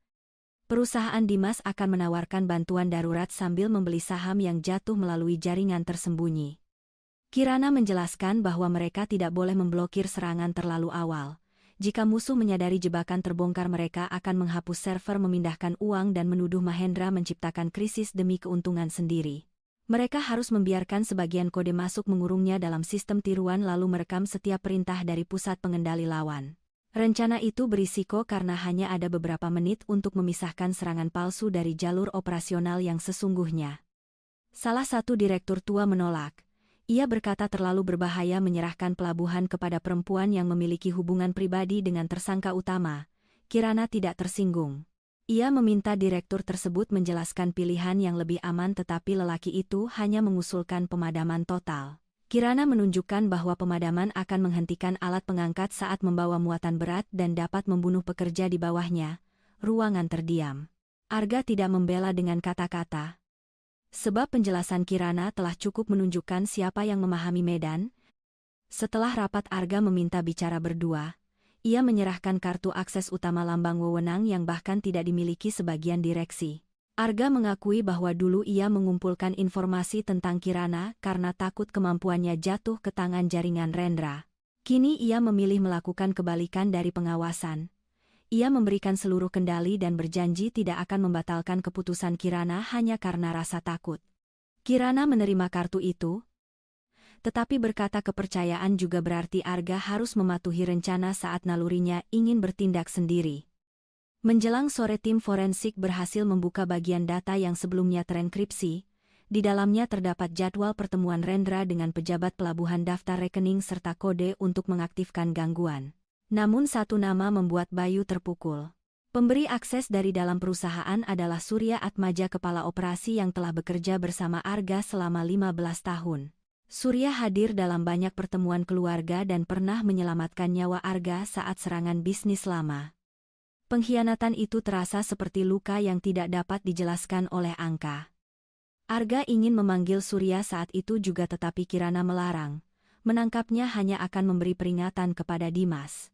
perusahaan Dimas akan menawarkan bantuan darurat sambil membeli saham yang jatuh melalui jaringan tersembunyi. Kirana menjelaskan bahwa mereka tidak boleh memblokir serangan terlalu awal. Jika musuh menyadari jebakan terbongkar mereka akan menghapus server memindahkan uang dan menuduh Mahendra menciptakan krisis demi keuntungan sendiri. Mereka harus membiarkan sebagian kode masuk mengurungnya dalam sistem tiruan lalu merekam setiap perintah dari pusat pengendali lawan. Rencana itu berisiko karena hanya ada beberapa menit untuk memisahkan serangan palsu dari jalur operasional yang sesungguhnya. Salah satu direktur tua menolak. Ia berkata terlalu berbahaya menyerahkan pelabuhan kepada perempuan yang memiliki hubungan pribadi dengan tersangka utama. Kirana tidak tersinggung. Ia meminta direktur tersebut menjelaskan pilihan yang lebih aman, tetapi lelaki itu hanya mengusulkan pemadaman total. Kirana menunjukkan bahwa pemadaman akan menghentikan alat pengangkat saat membawa muatan berat dan dapat membunuh pekerja di bawahnya. Ruangan terdiam. Arga tidak membela dengan kata-kata. Sebab penjelasan Kirana telah cukup menunjukkan siapa yang memahami medan. Setelah rapat Arga meminta bicara berdua. Ia menyerahkan kartu akses utama lambang wewenang yang bahkan tidak dimiliki sebagian direksi. Arga mengakui bahwa dulu ia mengumpulkan informasi tentang Kirana karena takut kemampuannya jatuh ke tangan jaringan Rendra. Kini ia memilih melakukan kebalikan dari pengawasan. Ia memberikan seluruh kendali dan berjanji tidak akan membatalkan keputusan Kirana hanya karena rasa takut. Kirana menerima kartu itu, tetapi berkata kepercayaan juga berarti Arga harus mematuhi rencana saat nalurinya ingin bertindak sendiri. Menjelang sore tim forensik berhasil membuka bagian data yang sebelumnya terenkripsi. Di dalamnya terdapat jadwal pertemuan Rendra dengan pejabat pelabuhan, daftar rekening serta kode untuk mengaktifkan gangguan. Namun satu nama membuat Bayu terpukul. Pemberi akses dari dalam perusahaan adalah Surya Atmaja, kepala operasi yang telah bekerja bersama Arga selama 15 tahun. Surya hadir dalam banyak pertemuan keluarga dan pernah menyelamatkan nyawa Arga saat serangan bisnis lama. Pengkhianatan itu terasa seperti luka yang tidak dapat dijelaskan oleh angka. Arga ingin memanggil Surya saat itu juga, tetapi Kirana melarang. Menangkapnya hanya akan memberi peringatan kepada Dimas.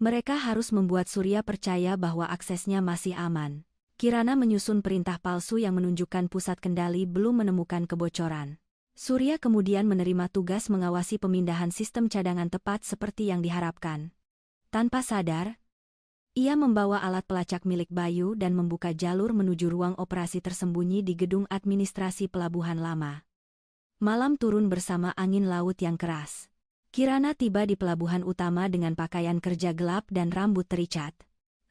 Mereka harus membuat Surya percaya bahwa aksesnya masih aman. Kirana menyusun perintah palsu yang menunjukkan pusat kendali belum menemukan kebocoran. Surya kemudian menerima tugas mengawasi pemindahan sistem cadangan tepat seperti yang diharapkan. Tanpa sadar, ia membawa alat pelacak milik Bayu dan membuka jalur menuju ruang operasi tersembunyi di gedung administrasi pelabuhan lama. Malam turun bersama angin laut yang keras. Kirana tiba di pelabuhan utama dengan pakaian kerja gelap dan rambut tericat.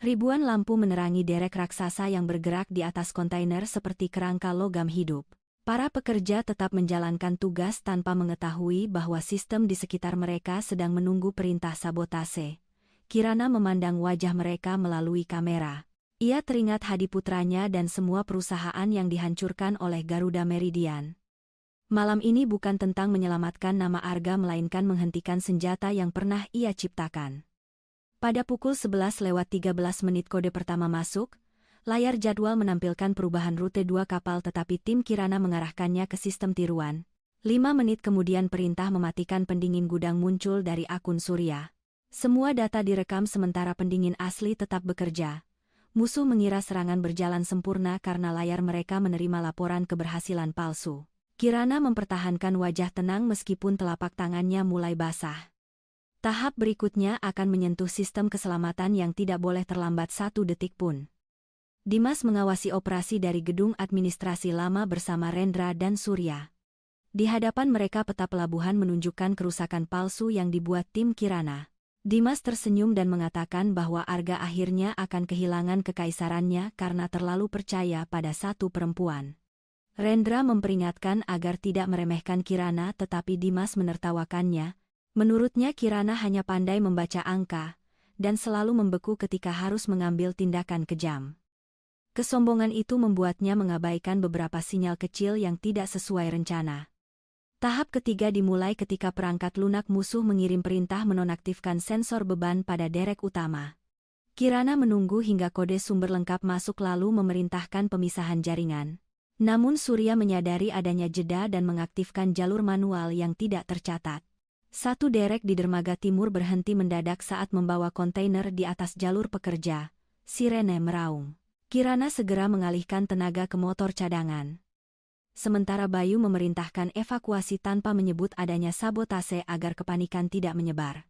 Ribuan lampu menerangi derek raksasa yang bergerak di atas kontainer seperti kerangka logam hidup. Para pekerja tetap menjalankan tugas tanpa mengetahui bahwa sistem di sekitar mereka sedang menunggu perintah sabotase. Kirana memandang wajah mereka melalui kamera. Ia teringat Hadi putranya dan semua perusahaan yang dihancurkan oleh Garuda Meridian. Malam ini bukan tentang menyelamatkan nama Arga, melainkan menghentikan senjata yang pernah ia ciptakan. Pada pukul 11:13 kode pertama masuk, layar jadwal menampilkan perubahan rute 2 kapal, tetapi tim Kirana mengarahkannya ke sistem tiruan. 5 menit kemudian perintah mematikan pendingin gudang muncul dari akun Surya. Semua data direkam sementara pendingin asli tetap bekerja. Musuh mengira serangan berjalan sempurna karena layar mereka menerima laporan keberhasilan palsu. Kirana mempertahankan wajah tenang meskipun telapak tangannya mulai basah. Tahap berikutnya akan menyentuh sistem keselamatan yang tidak boleh terlambat 1 detik pun. Dimas mengawasi operasi dari gedung administrasi lama bersama Rendra dan Surya. Di hadapan mereka peta pelabuhan menunjukkan kerusakan palsu yang dibuat tim Kirana. Dimas tersenyum dan mengatakan bahwa Arga akhirnya akan kehilangan kekaisarannya karena terlalu percaya pada satu perempuan. Rendra memperingatkan agar tidak meremehkan Kirana, tetapi Dimas menertawakannya. Menurutnya Kirana hanya pandai membaca angka, dan selalu membeku ketika harus mengambil tindakan kejam. Kesombongan itu membuatnya mengabaikan beberapa sinyal kecil yang tidak sesuai rencana. Tahap ketiga dimulai ketika perangkat lunak musuh mengirim perintah menonaktifkan sensor beban pada derek utama. Kirana menunggu hingga kode sumber lengkap masuk lalu memerintahkan pemisahan jaringan. Namun Surya menyadari adanya jeda dan mengaktifkan jalur manual yang tidak tercatat. Satu derek di dermaga timur berhenti mendadak saat membawa kontainer di atas jalur pekerja. Sirene meraung. Kirana segera mengalihkan tenaga ke motor cadangan. Sementara Bayu memerintahkan evakuasi tanpa menyebut adanya sabotase agar kepanikan tidak menyebar.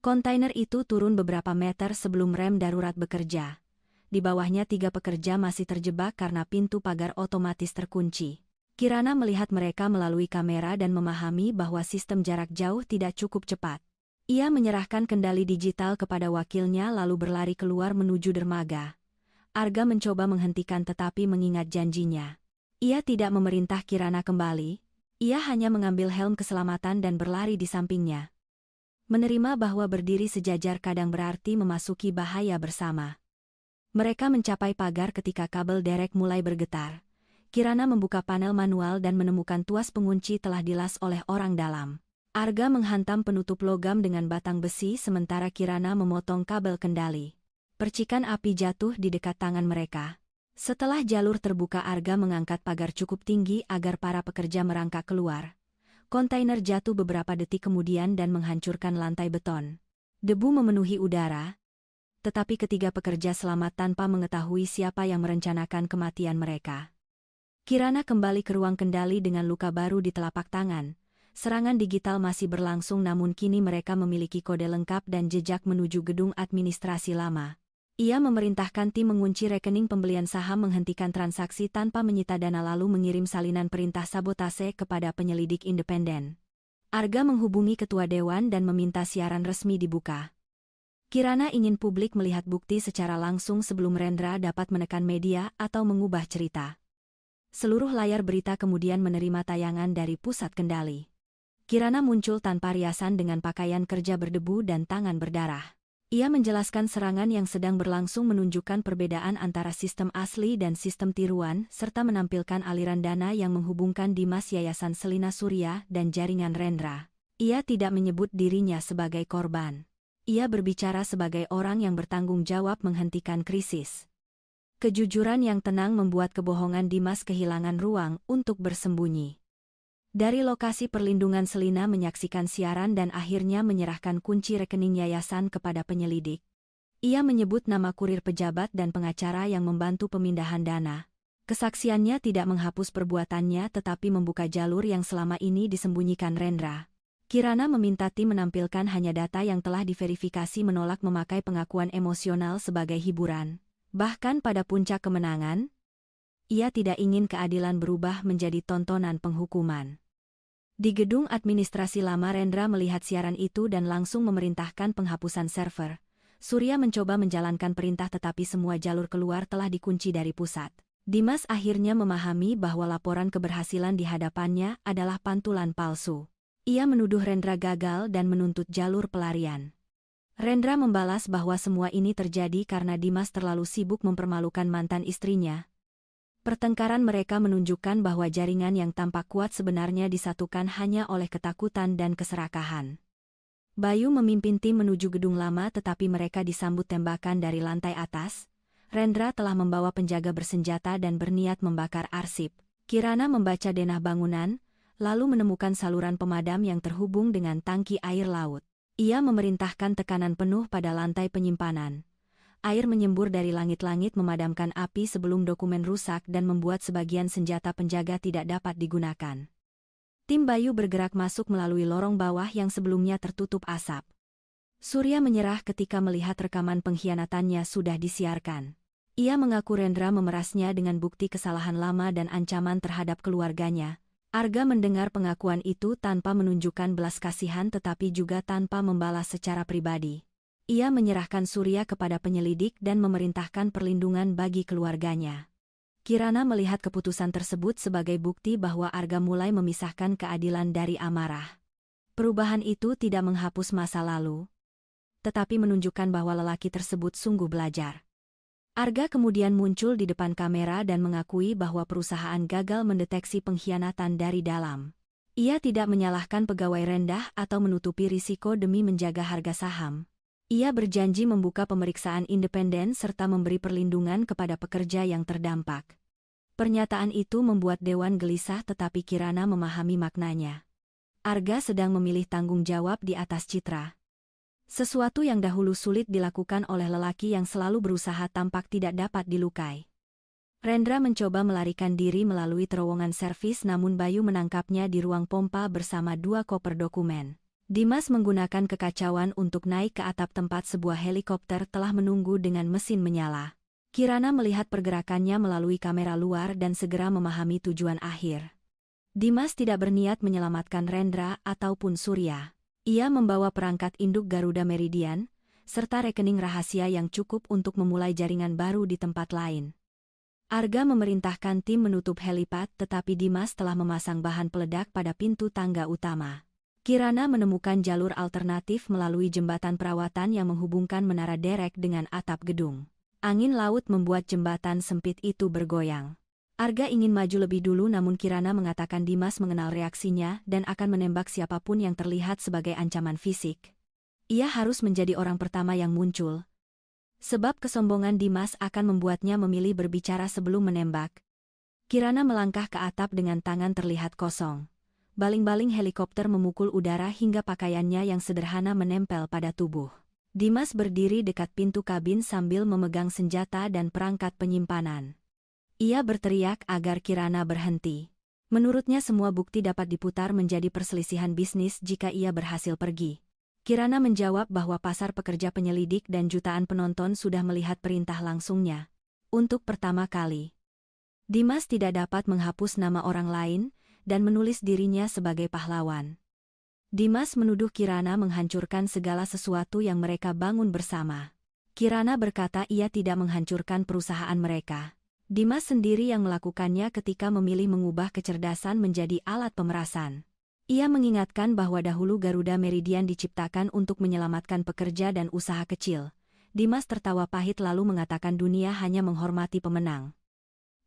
Kontainer itu turun beberapa meter sebelum rem darurat bekerja. Di bawahnya 3 pekerja masih terjebak karena pintu pagar otomatis terkunci. Kirana melihat mereka melalui kamera dan memahami bahwa sistem jarak jauh tidak cukup cepat. Ia menyerahkan kendali digital kepada wakilnya lalu berlari keluar menuju dermaga. Arga mencoba menghentikan tetapi mengingat janjinya. Ia tidak memerintah Kirana kembali. Ia hanya mengambil helm keselamatan dan berlari di sampingnya. Menerima bahwa berdiri sejajar kadang berarti memasuki bahaya bersama. Mereka mencapai pagar ketika kabel derek mulai bergetar. Kirana membuka panel manual dan menemukan tuas pengunci telah dilas oleh orang dalam. Arga menghantam penutup logam dengan batang besi sementara Kirana memotong kabel kendali. Percikan api jatuh di dekat tangan mereka. Setelah jalur terbuka, Arga mengangkat pagar cukup tinggi agar para pekerja merangkak keluar. Kontainer jatuh beberapa detik kemudian dan menghancurkan lantai beton. Debu memenuhi udara, tetapi ketiga pekerja selamat tanpa mengetahui siapa yang merencanakan kematian mereka. Kirana kembali ke ruang kendali dengan luka baru di telapak tangan. Serangan digital masih berlangsung namun kini mereka memiliki kode lengkap dan jejak menuju gedung administrasi lama. Ia memerintahkan tim mengunci rekening pembelian saham, menghentikan transaksi tanpa menyita dana lalu mengirim salinan perintah sabotase kepada penyelidik independen. Arga menghubungi ketua dewan dan meminta siaran resmi dibuka. Kirana ingin publik melihat bukti secara langsung sebelum Rendra dapat menekan media atau mengubah cerita. Seluruh layar berita kemudian menerima tayangan dari pusat kendali. Kirana muncul tanpa riasan dengan pakaian kerja berdebu dan tangan berdarah. Ia menjelaskan serangan yang sedang berlangsung, menunjukkan perbedaan antara sistem asli dan sistem tiruan, serta menampilkan aliran dana yang menghubungkan Dimas, Yayasan Selina Surya, dan jaringan Rendra. Ia tidak menyebut dirinya sebagai korban. Ia berbicara sebagai orang yang bertanggung jawab menghentikan krisis. Kejujuran yang tenang membuat kebohongan Dimas kehilangan ruang untuk bersembunyi. Dari lokasi perlindungan, Selina menyaksikan siaran dan akhirnya menyerahkan kunci rekening yayasan kepada penyelidik. Ia menyebut nama kurir pejabat dan pengacara yang membantu pemindahan dana. Kesaksiannya tidak menghapus perbuatannya tetapi membuka jalur yang selama ini disembunyikan Rendra. Kirana meminta tim menampilkan hanya data yang telah diverifikasi, menolak memakai pengakuan emosional sebagai hiburan. Bahkan pada puncak kemenangan, ia tidak ingin keadilan berubah menjadi tontonan penghukuman. Di gedung administrasi lama, Rendra melihat siaran itu dan langsung memerintahkan penghapusan server. Surya mencoba menjalankan perintah tetapi semua jalur keluar telah dikunci dari pusat. Dimas akhirnya memahami bahwa laporan keberhasilan di hadapannya adalah pantulan palsu. Ia menuduh Rendra gagal dan menuntut jalur pelarian. Rendra membalas bahwa semua ini terjadi karena Dimas terlalu sibuk mempermalukan mantan istrinya. Pertengkaran mereka menunjukkan bahwa jaringan yang tampak kuat sebenarnya disatukan hanya oleh ketakutan dan keserakahan. Bayu memimpin tim menuju gedung lama tetapi mereka disambut tembakan dari lantai atas. Rendra telah membawa penjaga bersenjata dan berniat membakar arsip. Kirana membaca denah bangunan, lalu menemukan saluran pemadam yang terhubung dengan tangki air laut. Ia memerintahkan tekanan penuh pada lantai penyimpanan. Air menyembur dari langit-langit memadamkan api sebelum dokumen rusak dan membuat sebagian senjata penjaga tidak dapat digunakan. Tim Bayu bergerak masuk melalui lorong bawah yang sebelumnya tertutup asap. Surya menyerah ketika melihat rekaman pengkhianatannya sudah disiarkan. Ia mengaku Rendra memerasnya dengan bukti kesalahan lama dan ancaman terhadap keluarganya. Arga mendengar pengakuan itu tanpa menunjukkan belas kasihan tetapi juga tanpa membalas secara pribadi. Ia menyerahkan Surya kepada penyelidik dan memerintahkan perlindungan bagi keluarganya. Kirana melihat keputusan tersebut sebagai bukti bahwa Arga mulai memisahkan keadilan dari amarah. Perubahan itu tidak menghapus masa lalu, tetapi menunjukkan bahwa lelaki tersebut sungguh belajar. Arga kemudian muncul di depan kamera dan mengakui bahwa perusahaan gagal mendeteksi pengkhianatan dari dalam. Ia tidak menyalahkan pegawai rendah atau menutupi risiko demi menjaga harga saham. Ia berjanji membuka pemeriksaan independen serta memberi perlindungan kepada pekerja yang terdampak. Pernyataan itu membuat dewan gelisah tetapi Kirana memahami maknanya. Arga sedang memilih tanggung jawab di atas citra. Sesuatu yang dahulu sulit dilakukan oleh lelaki yang selalu berusaha tampak tidak dapat dilukai. Rendra mencoba melarikan diri melalui terowongan servis namun Bayu menangkapnya di ruang pompa bersama 2 koper dokumen. Dimas menggunakan kekacauan untuk naik ke atap tempat sebuah helikopter telah menunggu dengan mesin menyala. Kirana melihat pergerakannya melalui kamera luar dan segera memahami tujuan akhir. Dimas tidak berniat menyelamatkan Rendra ataupun Surya. Ia membawa perangkat induk Garuda Meridian, serta rekening rahasia yang cukup untuk memulai jaringan baru di tempat lain. Arga memerintahkan tim menutup helipad, tetapi Dimas telah memasang bahan peledak pada pintu tangga utama. Kirana menemukan jalur alternatif melalui jembatan perawatan yang menghubungkan menara derek dengan atap gedung. Angin laut membuat jembatan sempit itu bergoyang. Arga ingin maju lebih dulu, namun Kirana mengatakan Dimas mengenal reaksinya dan akan menembak siapapun yang terlihat sebagai ancaman fisik. Ia harus menjadi orang pertama yang muncul, sebab kesombongan Dimas akan membuatnya memilih berbicara sebelum menembak. Kirana melangkah ke atap dengan tangan terlihat kosong. Baling-baling helikopter memukul udara hingga pakaiannya yang sederhana menempel pada tubuh. Dimas berdiri dekat pintu kabin sambil memegang senjata dan perangkat penyimpanan. Ia berteriak agar Kirana berhenti. Menurutnya semua bukti dapat diputar menjadi perselisihan bisnis jika ia berhasil pergi. Kirana menjawab bahwa pasar pekerja penyelidik dan jutaan penonton sudah melihat perintah langsungnya. Untuk pertama kali, Dimas tidak dapat menghapus nama orang lain dan menulis dirinya sebagai pahlawan. Dimas menuduh Kirana menghancurkan segala sesuatu yang mereka bangun bersama. Kirana berkata ia tidak menghancurkan perusahaan mereka. Dimas sendiri yang melakukannya ketika memilih mengubah kecerdasan menjadi alat pemerasan. Ia mengingatkan bahwa dahulu Garuda Meridian diciptakan untuk menyelamatkan pekerja dan usaha kecil. Dimas tertawa pahit lalu mengatakan dunia hanya menghormati pemenang.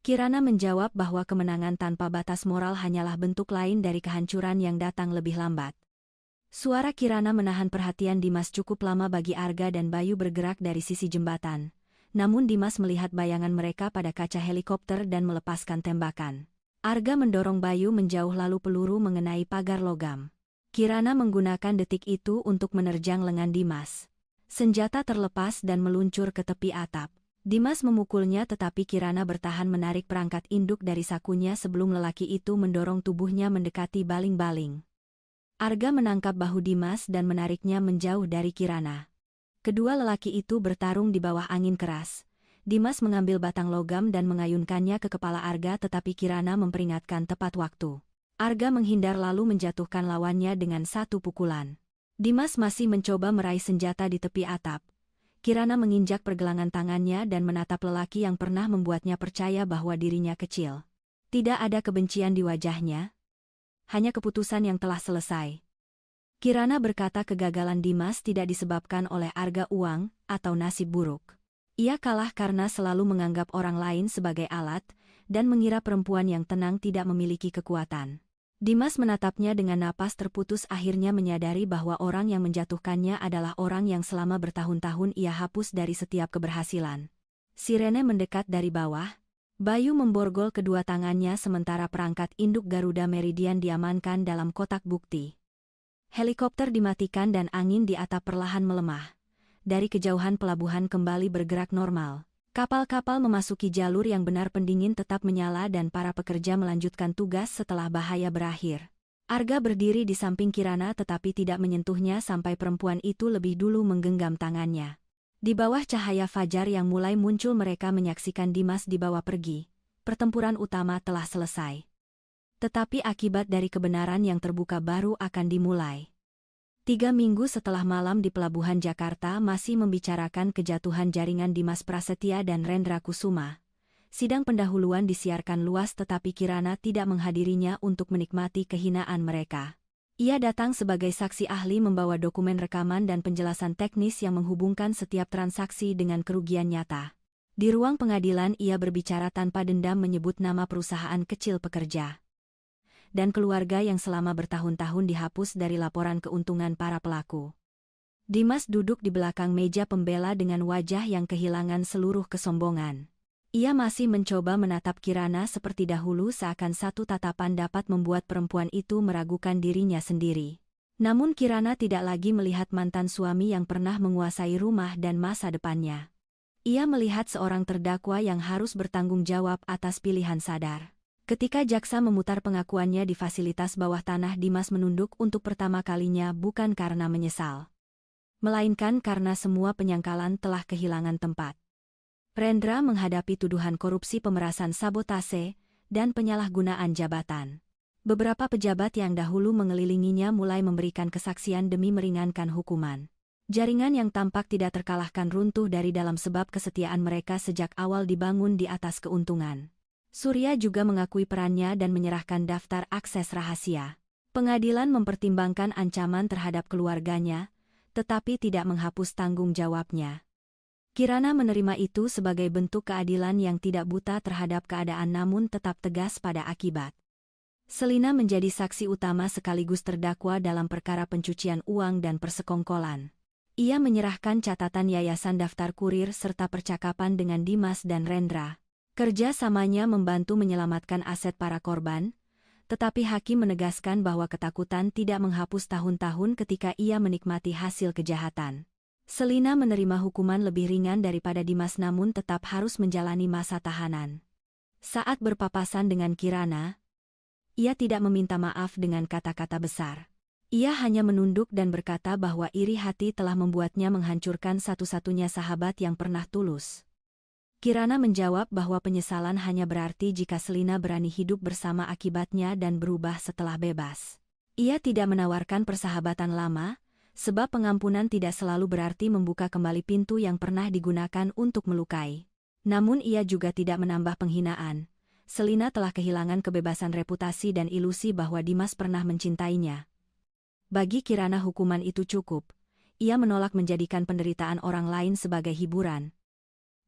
Kirana menjawab bahwa kemenangan tanpa batas moral hanyalah bentuk lain dari kehancuran yang datang lebih lambat. Suara Kirana menahan perhatian Dimas cukup lama bagi Arga dan Bayu bergerak dari sisi jembatan. Namun Dimas melihat bayangan mereka pada kaca helikopter dan melepaskan tembakan. Arga mendorong Bayu menjauh lalu peluru mengenai pagar logam. Kirana menggunakan detik itu untuk menerjang lengan Dimas. Senjata terlepas dan meluncur ke tepi atap. Dimas memukulnya tetapi Kirana bertahan menarik perangkat induk dari sakunya sebelum lelaki itu mendorong tubuhnya mendekati baling-baling. Arga menangkap bahu Dimas dan menariknya menjauh dari Kirana. Kedua lelaki itu bertarung di bawah angin keras. Dimas mengambil batang logam dan mengayunkannya ke kepala Arga tetapi Kirana memperingatkan tepat waktu. Arga menghindar lalu menjatuhkan lawannya dengan satu pukulan. Dimas masih mencoba meraih senjata di tepi atap. Kirana menginjak pergelangan tangannya dan menatap lelaki yang pernah membuatnya percaya bahwa dirinya kecil. Tidak ada kebencian di wajahnya, hanya keputusan yang telah selesai. Kirana berkata kegagalan Dimas tidak disebabkan oleh arga uang atau nasib buruk. Ia kalah karena selalu menganggap orang lain sebagai alat dan mengira perempuan yang tenang tidak memiliki kekuatan. Dimas menatapnya dengan napas terputus akhirnya menyadari bahwa orang yang menjatuhkannya adalah orang yang selama bertahun-tahun ia hapus dari setiap keberhasilan. Sirene mendekat dari bawah. Bayu memborgol kedua tangannya sementara perangkat induk Garuda Meridian diamankan dalam kotak bukti. Helikopter dimatikan dan angin di atap perlahan melemah. Dari kejauhan pelabuhan kembali bergerak normal. Kapal-kapal memasuki jalur yang benar, pendingin tetap menyala dan para pekerja melanjutkan tugas setelah bahaya berakhir. Arga berdiri di samping Kirana tetapi tidak menyentuhnya sampai perempuan itu lebih dulu menggenggam tangannya. Di bawah cahaya fajar yang mulai muncul mereka menyaksikan Dimas dibawa pergi. Pertempuran utama telah selesai. Tetapi akibat dari kebenaran yang terbuka baru akan dimulai. 3 minggu setelah malam di pelabuhan Jakarta masih membicarakan kejatuhan jaringan Dimas Prasetya dan Rendra Kusuma. Sidang pendahuluan disiarkan luas tetapi Kirana tidak menghadirinya untuk menikmati kehinaan mereka. Ia datang sebagai saksi ahli membawa dokumen rekaman dan penjelasan teknis yang menghubungkan setiap transaksi dengan kerugian nyata. Di ruang pengadilan ia berbicara tanpa dendam menyebut nama perusahaan kecil pekerja dan keluarga yang selama bertahun-tahun dihapus dari laporan keuntungan para pelaku. Dimas duduk di belakang meja pembela dengan wajah yang kehilangan seluruh kesombongan. Ia masih mencoba menatap Kirana seperti dahulu seakan satu tatapan dapat membuat perempuan itu meragukan dirinya sendiri. Namun Kirana tidak lagi melihat mantan suami yang pernah menguasai rumah dan masa depannya. Ia melihat seorang terdakwa yang harus bertanggung jawab atas pilihan sadar. Ketika jaksa memutar pengakuannya di fasilitas bawah tanah, Dimas menunduk untuk pertama kalinya bukan karena menyesal, melainkan karena semua penyangkalan telah kehilangan tempat. Rendra menghadapi tuduhan korupsi, pemerasan, sabotase, dan penyalahgunaan jabatan. Beberapa pejabat yang dahulu mengelilinginya mulai memberikan kesaksian demi meringankan hukuman. Jaringan yang tampak tidak terkalahkan runtuh dari dalam sebab kesetiaan mereka sejak awal dibangun di atas keuntungan. Surya juga mengakui perannya dan menyerahkan daftar akses rahasia. Pengadilan mempertimbangkan ancaman terhadap keluarganya, tetapi tidak menghapus tanggung jawabnya. Kirana menerima itu sebagai bentuk keadilan yang tidak buta terhadap keadaan namun tetap tegas pada akibat. Selina menjadi saksi utama sekaligus terdakwa dalam perkara pencucian uang dan persekongkolan. Ia menyerahkan catatan yayasan daftar kurir serta percakapan dengan Dimas dan Rendra. Kerja samanya membantu menyelamatkan aset para korban, tetapi hakim menegaskan bahwa ketakutan tidak menghapus tahun-tahun ketika ia menikmati hasil kejahatan. Selina menerima hukuman lebih ringan daripada Dimas namun tetap harus menjalani masa tahanan. Saat berpapasan dengan Kirana, ia tidak meminta maaf dengan kata-kata besar. Ia hanya menunduk dan berkata bahwa iri hati telah membuatnya menghancurkan satu-satunya sahabat yang pernah tulus. Kirana menjawab bahwa penyesalan hanya berarti jika Selina berani hidup bersama akibatnya dan berubah setelah bebas. Ia tidak menawarkan persahabatan lama, sebab pengampunan tidak selalu berarti membuka kembali pintu yang pernah digunakan untuk melukai. Namun ia juga tidak menambah penghinaan. Selina telah kehilangan kebebasan reputasi dan ilusi bahwa Dimas pernah mencintainya. Bagi Kirana hukuman itu cukup. Ia menolak menjadikan penderitaan orang lain sebagai hiburan.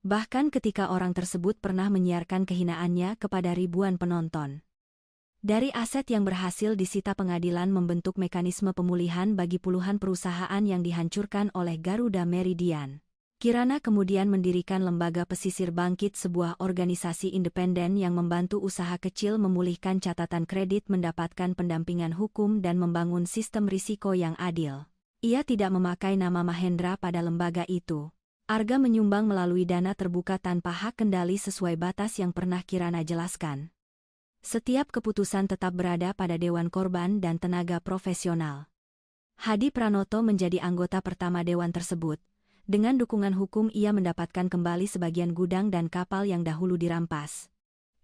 Bahkan ketika orang tersebut pernah menyiarkan kehinaannya kepada ribuan penonton. Dari aset yang berhasil disita, pengadilan membentuk mekanisme pemulihan bagi puluhan perusahaan yang dihancurkan oleh Garuda Meridian. Kirana kemudian mendirikan Lembaga Pesisir Bangkit, sebuah organisasi independen yang membantu usaha kecil memulihkan catatan kredit, mendapatkan pendampingan hukum dan membangun sistem risiko yang adil. Ia tidak memakai nama Mahendra pada lembaga itu. Arga menyumbang melalui dana terbuka tanpa hak kendali sesuai batas yang pernah Kirana jelaskan. Setiap keputusan tetap berada pada Dewan Korban dan Tenaga Profesional. Hadi Pranoto menjadi anggota pertama dewan tersebut. Dengan dukungan hukum ia mendapatkan kembali sebagian gudang dan kapal yang dahulu dirampas.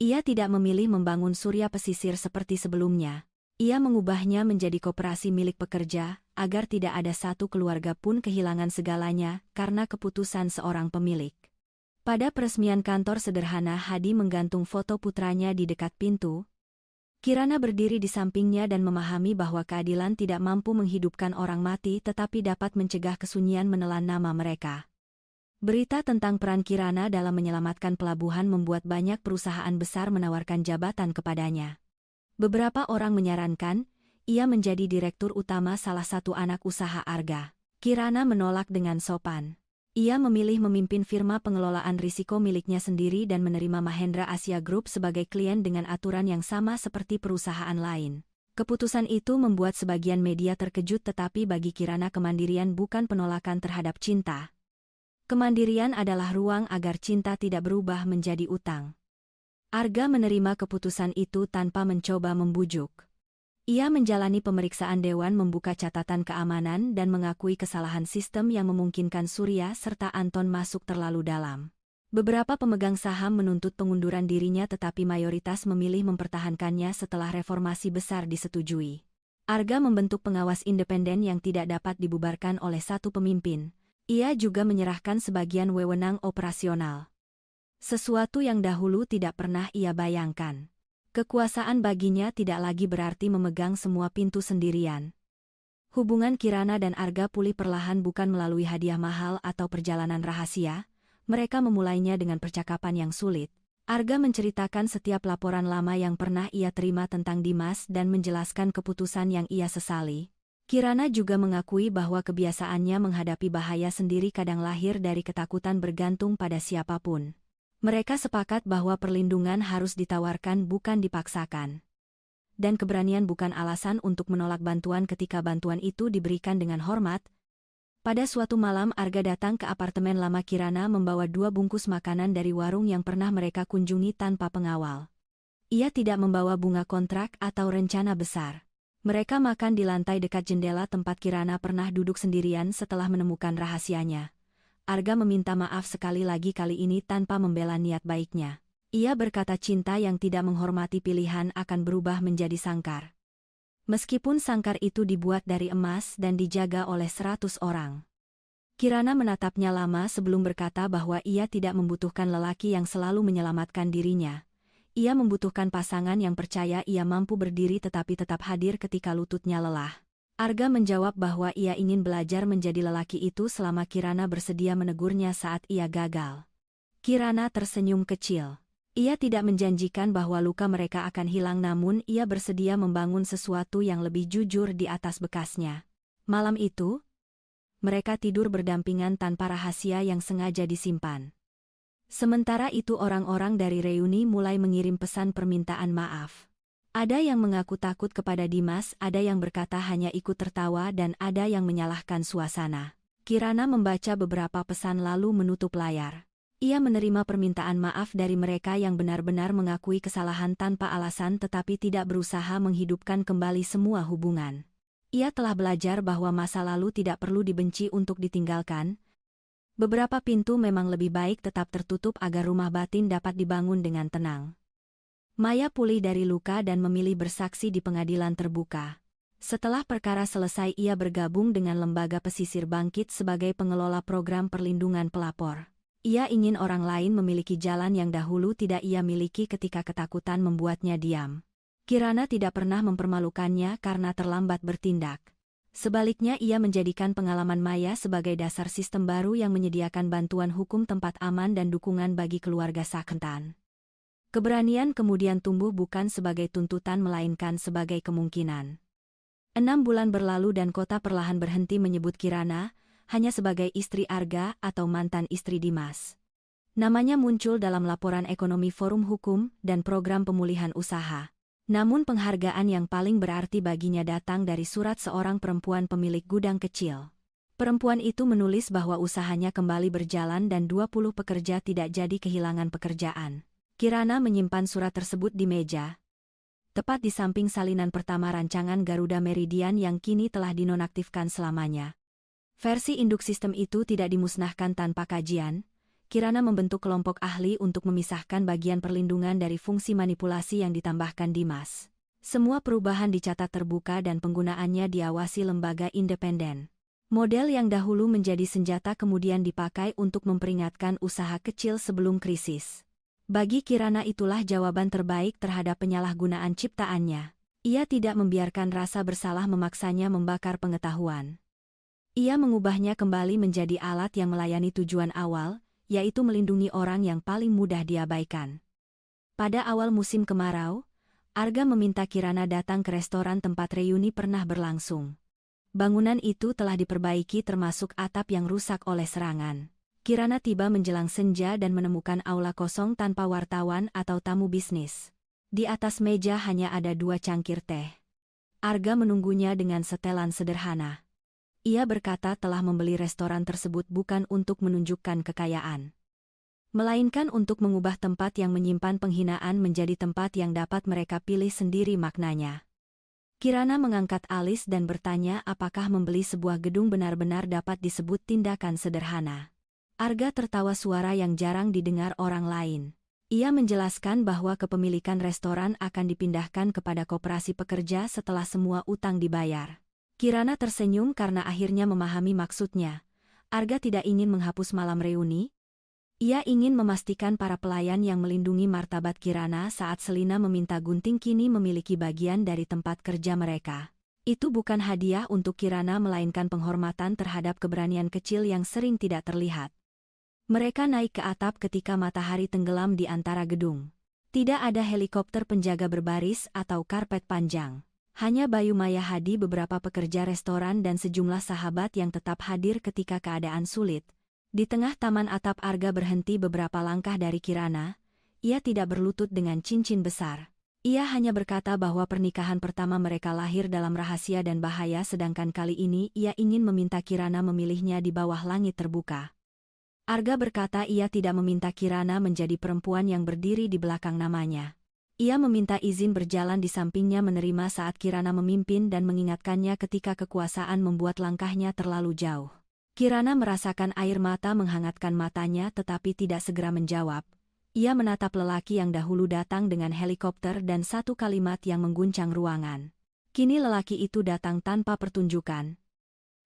Ia tidak memilih membangun Surya Pesisir seperti sebelumnya. Ia mengubahnya menjadi koperasi milik pekerja, agar tidak ada satu keluarga pun kehilangan segalanya karena keputusan seorang pemilik. Pada peresmian kantor sederhana, Hadi menggantung foto putranya di dekat pintu. Kirana berdiri di sampingnya dan memahami bahwa keadilan tidak mampu menghidupkan orang mati tetapi dapat mencegah kesunyian menelan nama mereka. Berita tentang peran Kirana dalam menyelamatkan pelabuhan membuat banyak perusahaan besar menawarkan jabatan kepadanya. Beberapa orang menyarankan, ia menjadi direktur utama salah satu anak usaha Arga. Kirana menolak dengan sopan. Ia memilih memimpin firma pengelolaan risiko miliknya sendiri dan menerima Mahendra Asia Group sebagai klien dengan aturan yang sama seperti perusahaan lain. Keputusan itu membuat sebagian media terkejut, tetapi bagi Kirana kemandirian bukan penolakan terhadap cinta. Kemandirian adalah ruang agar cinta tidak berubah menjadi utang. Arga menerima keputusan itu tanpa mencoba membujuk. Ia menjalani pemeriksaan dewan, membuka catatan keamanan dan mengakui kesalahan sistem yang memungkinkan Surya serta Anton masuk terlalu dalam. Beberapa pemegang saham menuntut pengunduran dirinya tetapi mayoritas memilih mempertahankannya setelah reformasi besar disetujui. Arga membentuk pengawas independen yang tidak dapat dibubarkan oleh satu pemimpin. Ia juga menyerahkan sebagian wewenang operasional. Sesuatu yang dahulu tidak pernah ia bayangkan. Kekuasaan baginya tidak lagi berarti memegang semua pintu sendirian. Hubungan Kirana dan Arga pulih perlahan, bukan melalui hadiah mahal atau perjalanan rahasia. Mereka memulainya dengan percakapan yang sulit. Arga menceritakan setiap laporan lama yang pernah ia terima tentang Dimas dan menjelaskan keputusan yang ia sesali. Kirana juga mengakui bahwa kebiasaannya menghadapi bahaya sendiri kadang lahir dari ketakutan bergantung pada siapapun. Mereka sepakat bahwa perlindungan harus ditawarkan bukan dipaksakan. Dan keberanian bukan alasan untuk menolak bantuan ketika bantuan itu diberikan dengan hormat. Pada suatu malam Arga datang ke apartemen lama Kirana membawa 2 bungkus makanan dari warung yang pernah mereka kunjungi tanpa pengawal. Ia tidak membawa bunga kontrak atau rencana besar. Mereka makan di lantai dekat jendela tempat Kirana pernah duduk sendirian setelah menemukan rahasianya. Arga meminta maaf sekali lagi, kali ini tanpa membela niat baiknya. Ia berkata cinta yang tidak menghormati pilihan akan berubah menjadi sangkar. Meskipun sangkar itu dibuat dari emas dan dijaga oleh 100 orang. Kirana menatapnya lama sebelum berkata bahwa ia tidak membutuhkan lelaki yang selalu menyelamatkan dirinya. Ia membutuhkan pasangan yang percaya ia mampu berdiri tetapi tetap hadir ketika lututnya lelah. Arga menjawab bahwa ia ingin belajar menjadi lelaki itu selama Kirana bersedia menegurnya saat ia gagal. Kirana tersenyum kecil. Ia tidak menjanjikan bahwa luka mereka akan hilang, namun ia bersedia membangun sesuatu yang lebih jujur di atas bekasnya. Malam itu, mereka tidur berdampingan tanpa rahasia yang sengaja disimpan. Sementara itu orang-orang dari reuni mulai mengirim pesan permintaan maaf. Ada yang mengaku takut kepada Dimas, ada yang berkata hanya ikut tertawa dan ada yang menyalahkan suasana. Kirana membaca beberapa pesan lalu menutup layar. Ia menerima permintaan maaf dari mereka yang benar-benar mengakui kesalahan tanpa alasan tetapi tidak berusaha menghidupkan kembali semua hubungan. Ia telah belajar bahwa masa lalu tidak perlu dibenci untuk ditinggalkan. Beberapa pintu memang lebih baik tetap tertutup agar rumah batin dapat dibangun dengan tenang. Maya pulih dari luka dan memilih bersaksi di pengadilan terbuka. Setelah perkara selesai, ia bergabung dengan lembaga pesisir bangkit sebagai pengelola program perlindungan pelapor. Ia ingin orang lain memiliki jalan yang dahulu tidak ia miliki ketika ketakutan membuatnya diam. Kirana tidak pernah mempermalukannya karena terlambat bertindak. Sebaliknya ia menjadikan pengalaman Maya sebagai dasar sistem baru yang menyediakan bantuan hukum, tempat aman dan dukungan bagi keluarga Sakentan. Keberanian kemudian tumbuh bukan sebagai tuntutan melainkan sebagai kemungkinan. 6 bulan berlalu dan kota perlahan berhenti menyebut Kirana hanya sebagai istri Arga atau mantan istri Dimas. Namanya muncul dalam laporan ekonomi Forum Hukum dan program pemulihan usaha. Namun penghargaan yang paling berarti baginya datang dari surat seorang perempuan pemilik gudang kecil. Perempuan itu menulis bahwa usahanya kembali berjalan dan 20 pekerja tidak jadi kehilangan pekerjaan. Kirana menyimpan surat tersebut di meja, tepat di samping salinan pertama rancangan Garuda Meridian yang kini telah dinonaktifkan selamanya. Versi induk sistem itu tidak dimusnahkan tanpa kajian. Kirana membentuk kelompok ahli untuk memisahkan bagian perlindungan dari fungsi manipulasi yang ditambahkan Dimas. Semua perubahan dicatat terbuka dan penggunaannya diawasi lembaga independen. Model yang dahulu menjadi senjata kemudian dipakai untuk memperingatkan usaha kecil sebelum krisis. Bagi Kirana itulah jawaban terbaik terhadap penyalahgunaan ciptaannya. Ia tidak membiarkan rasa bersalah memaksanya membakar pengetahuan. Ia mengubahnya kembali menjadi alat yang melayani tujuan awal, yaitu melindungi orang yang paling mudah diabaikan. Pada awal musim kemarau, Arga meminta Kirana datang ke restoran tempat reuni pernah berlangsung. Bangunan itu telah diperbaiki termasuk atap yang rusak oleh serangan. Kirana tiba menjelang senja dan menemukan aula kosong tanpa wartawan atau tamu bisnis. Di atas meja hanya ada 2 cangkir teh. Arga menunggunya dengan setelan sederhana. Ia berkata telah membeli restoran tersebut bukan untuk menunjukkan kekayaan, melainkan untuk mengubah tempat yang menyimpan penghinaan menjadi tempat yang dapat mereka pilih sendiri maknanya. Kirana mengangkat alis dan bertanya apakah membeli sebuah gedung benar-benar dapat disebut tindakan sederhana. Arga tertawa suara yang jarang didengar orang lain. Ia menjelaskan bahwa kepemilikan restoran akan dipindahkan kepada koperasi pekerja setelah semua utang dibayar. Kirana tersenyum karena akhirnya memahami maksudnya. Arga tidak ingin menghapus malam reuni. Ia ingin memastikan para pelayan yang melindungi martabat Kirana saat Selina meminta gunting kini memiliki bagian dari tempat kerja mereka. Itu bukan hadiah untuk Kirana melainkan penghormatan terhadap keberanian kecil yang sering tidak terlihat. Mereka naik ke atap ketika matahari tenggelam di antara gedung. Tidak ada helikopter penjaga berbaris atau karpet panjang. Hanya Bayu Maya Hadi, beberapa pekerja restoran dan sejumlah sahabat yang tetap hadir ketika keadaan sulit. Di tengah taman atap Arga berhenti beberapa langkah dari Kirana. Ia tidak berlutut dengan cincin besar. Ia hanya berkata bahwa pernikahan pertama mereka lahir dalam rahasia dan bahaya, sedangkan kali ini ia ingin meminta Kirana memilihnya di bawah langit terbuka. Arga berkata ia tidak meminta Kirana menjadi perempuan yang berdiri di belakang namanya. Ia meminta izin berjalan di sampingnya, menerima saat Kirana memimpin dan mengingatkannya ketika kekuasaan membuat langkahnya terlalu jauh. Kirana merasakan air mata menghangatkan matanya tetapi tidak segera menjawab. Ia menatap lelaki yang dahulu datang dengan helikopter dan satu kalimat yang mengguncang ruangan. Kini lelaki itu datang tanpa pertunjukan.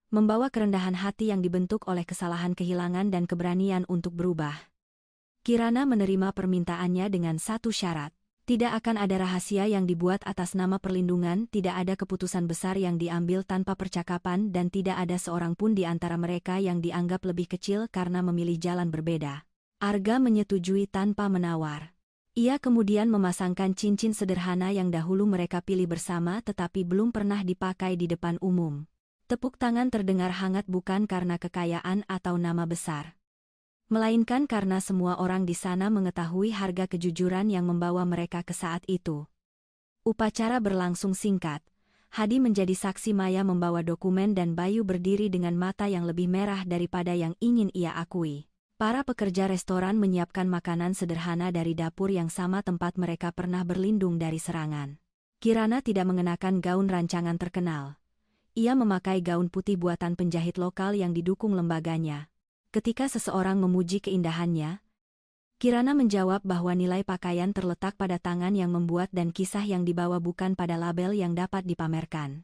membawa kerendahan hati yang dibentuk oleh kesalahan kehilangan dan keberanian untuk berubah. Kirana menerima permintaannya dengan satu syarat. Tidak akan ada rahasia yang dibuat atas nama perlindungan, tidak ada keputusan besar yang diambil tanpa percakapan dan tidak ada seorang pun di antara mereka yang dianggap lebih kecil karena memilih jalan berbeda. Arga menyetujui tanpa menawar. Ia kemudian memasangkan cincin sederhana yang dahulu mereka pilih bersama tetapi belum pernah dipakai di depan umum. Tepuk tangan terdengar hangat bukan karena kekayaan atau nama besar, melainkan karena semua orang di sana mengetahui harga kejujuran yang membawa mereka ke saat itu. Upacara berlangsung singkat. Hadi menjadi saksi maya membawa dokumen dan Bayu berdiri dengan mata yang lebih merah daripada yang ingin ia akui. Para pekerja restoran menyiapkan makanan sederhana dari dapur yang sama tempat mereka pernah berlindung dari serangan. Kirana tidak mengenakan gaun rancangan terkenal. Ia memakai gaun putih buatan penjahit lokal yang didukung lembaganya. Ketika seseorang memuji keindahannya, Kirana menjawab bahwa nilai pakaian terletak pada tangan yang membuat dan kisah yang dibawa bukan pada label yang dapat dipamerkan.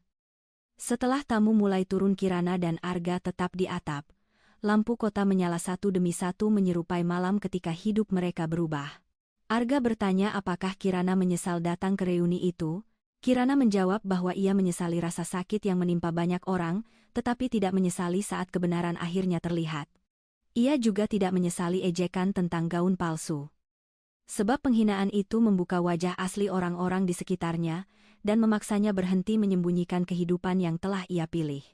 Setelah tamu mulai turun, Kirana dan Arga tetap di atap. Lampu kota menyala satu demi satu menyerupai malam ketika hidup mereka berubah. Arga bertanya apakah Kirana menyesal datang ke reuni itu. Kirana menjawab bahwa ia menyesali rasa sakit yang menimpa banyak orang, tetapi tidak menyesali saat kebenaran akhirnya terlihat. Ia juga tidak menyesali ejekan tentang gaun palsu. Sebab penghinaan itu membuka wajah asli orang-orang di sekitarnya dan memaksanya berhenti menyembunyikan kehidupan yang telah ia pilih.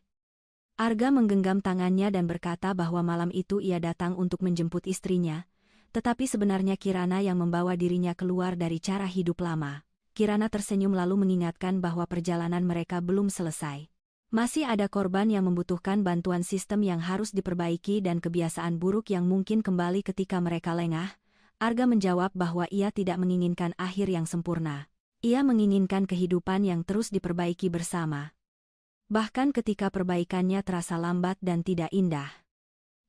Arga menggenggam tangannya dan berkata bahwa malam itu ia datang untuk menjemput istrinya, tetapi sebenarnya Kirana yang membawa dirinya keluar dari cara hidup lama. Kirana tersenyum lalu mengingatkan bahwa perjalanan mereka belum selesai. Masih ada korban yang membutuhkan bantuan sistem yang harus diperbaiki dan kebiasaan buruk yang mungkin kembali ketika mereka lengah. Arga menjawab bahwa ia tidak menginginkan akhir yang sempurna. Ia menginginkan kehidupan yang terus diperbaiki bersama. Bahkan ketika perbaikannya terasa lambat dan tidak indah.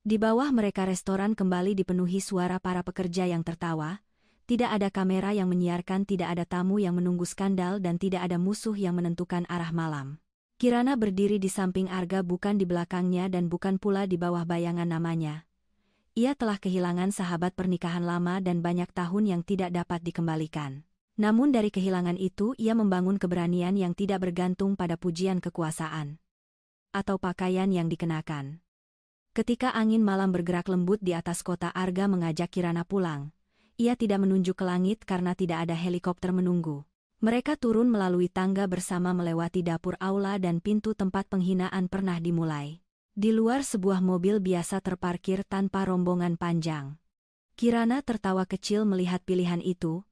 Di bawah mereka restoran kembali dipenuhi suara para pekerja yang tertawa. Tidak ada kamera yang menyiarkan, tidak ada tamu yang menunggu skandal dan tidak ada musuh yang menentukan arah malam. Kirana berdiri di samping Arga bukan di belakangnya dan bukan pula di bawah bayangan namanya. Ia telah kehilangan sahabat pernikahan lama dan banyak tahun yang tidak dapat dikembalikan. Namun dari kehilangan itu ia membangun keberanian yang tidak bergantung pada pujian kekuasaan atau pakaian yang dikenakan. Ketika angin malam bergerak lembut di atas kota, Arga mengajak Kirana pulang. Ia tidak menunjuk ke langit karena tidak ada helikopter menunggu. Mereka turun melalui tangga bersama melewati dapur, aula dan pintu tempat penghinaan pernah dimulai. Di luar sebuah mobil biasa terparkir tanpa rombongan panjang. Kirana tertawa kecil melihat pilihan itu.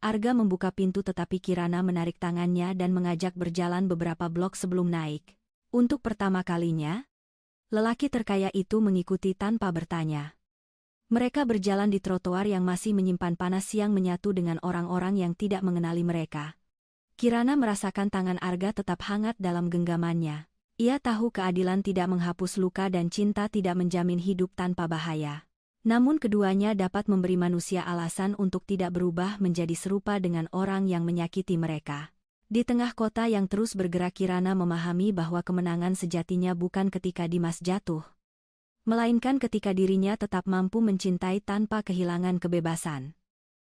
Arga membuka pintu tetapi Kirana menarik tangannya dan mengajak berjalan beberapa blok sebelum naik. Untuk pertama kalinya, lelaki terkaya itu mengikuti tanpa bertanya. Mereka berjalan di trotoar yang masih menyimpan panas siang menyatu dengan orang-orang yang tidak mengenali mereka. Kirana merasakan tangan Arga tetap hangat dalam genggamannya. Ia tahu keadilan tidak menghapus luka dan cinta tidak menjamin hidup tanpa bahaya. Namun keduanya dapat memberi manusia alasan untuk tidak berubah menjadi serupa dengan orang yang menyakiti mereka. Di tengah kota yang terus bergerak, Kirana memahami bahwa kemenangan sejatinya bukan ketika Dimas jatuh, melainkan ketika dirinya tetap mampu mencintai tanpa kehilangan kebebasan.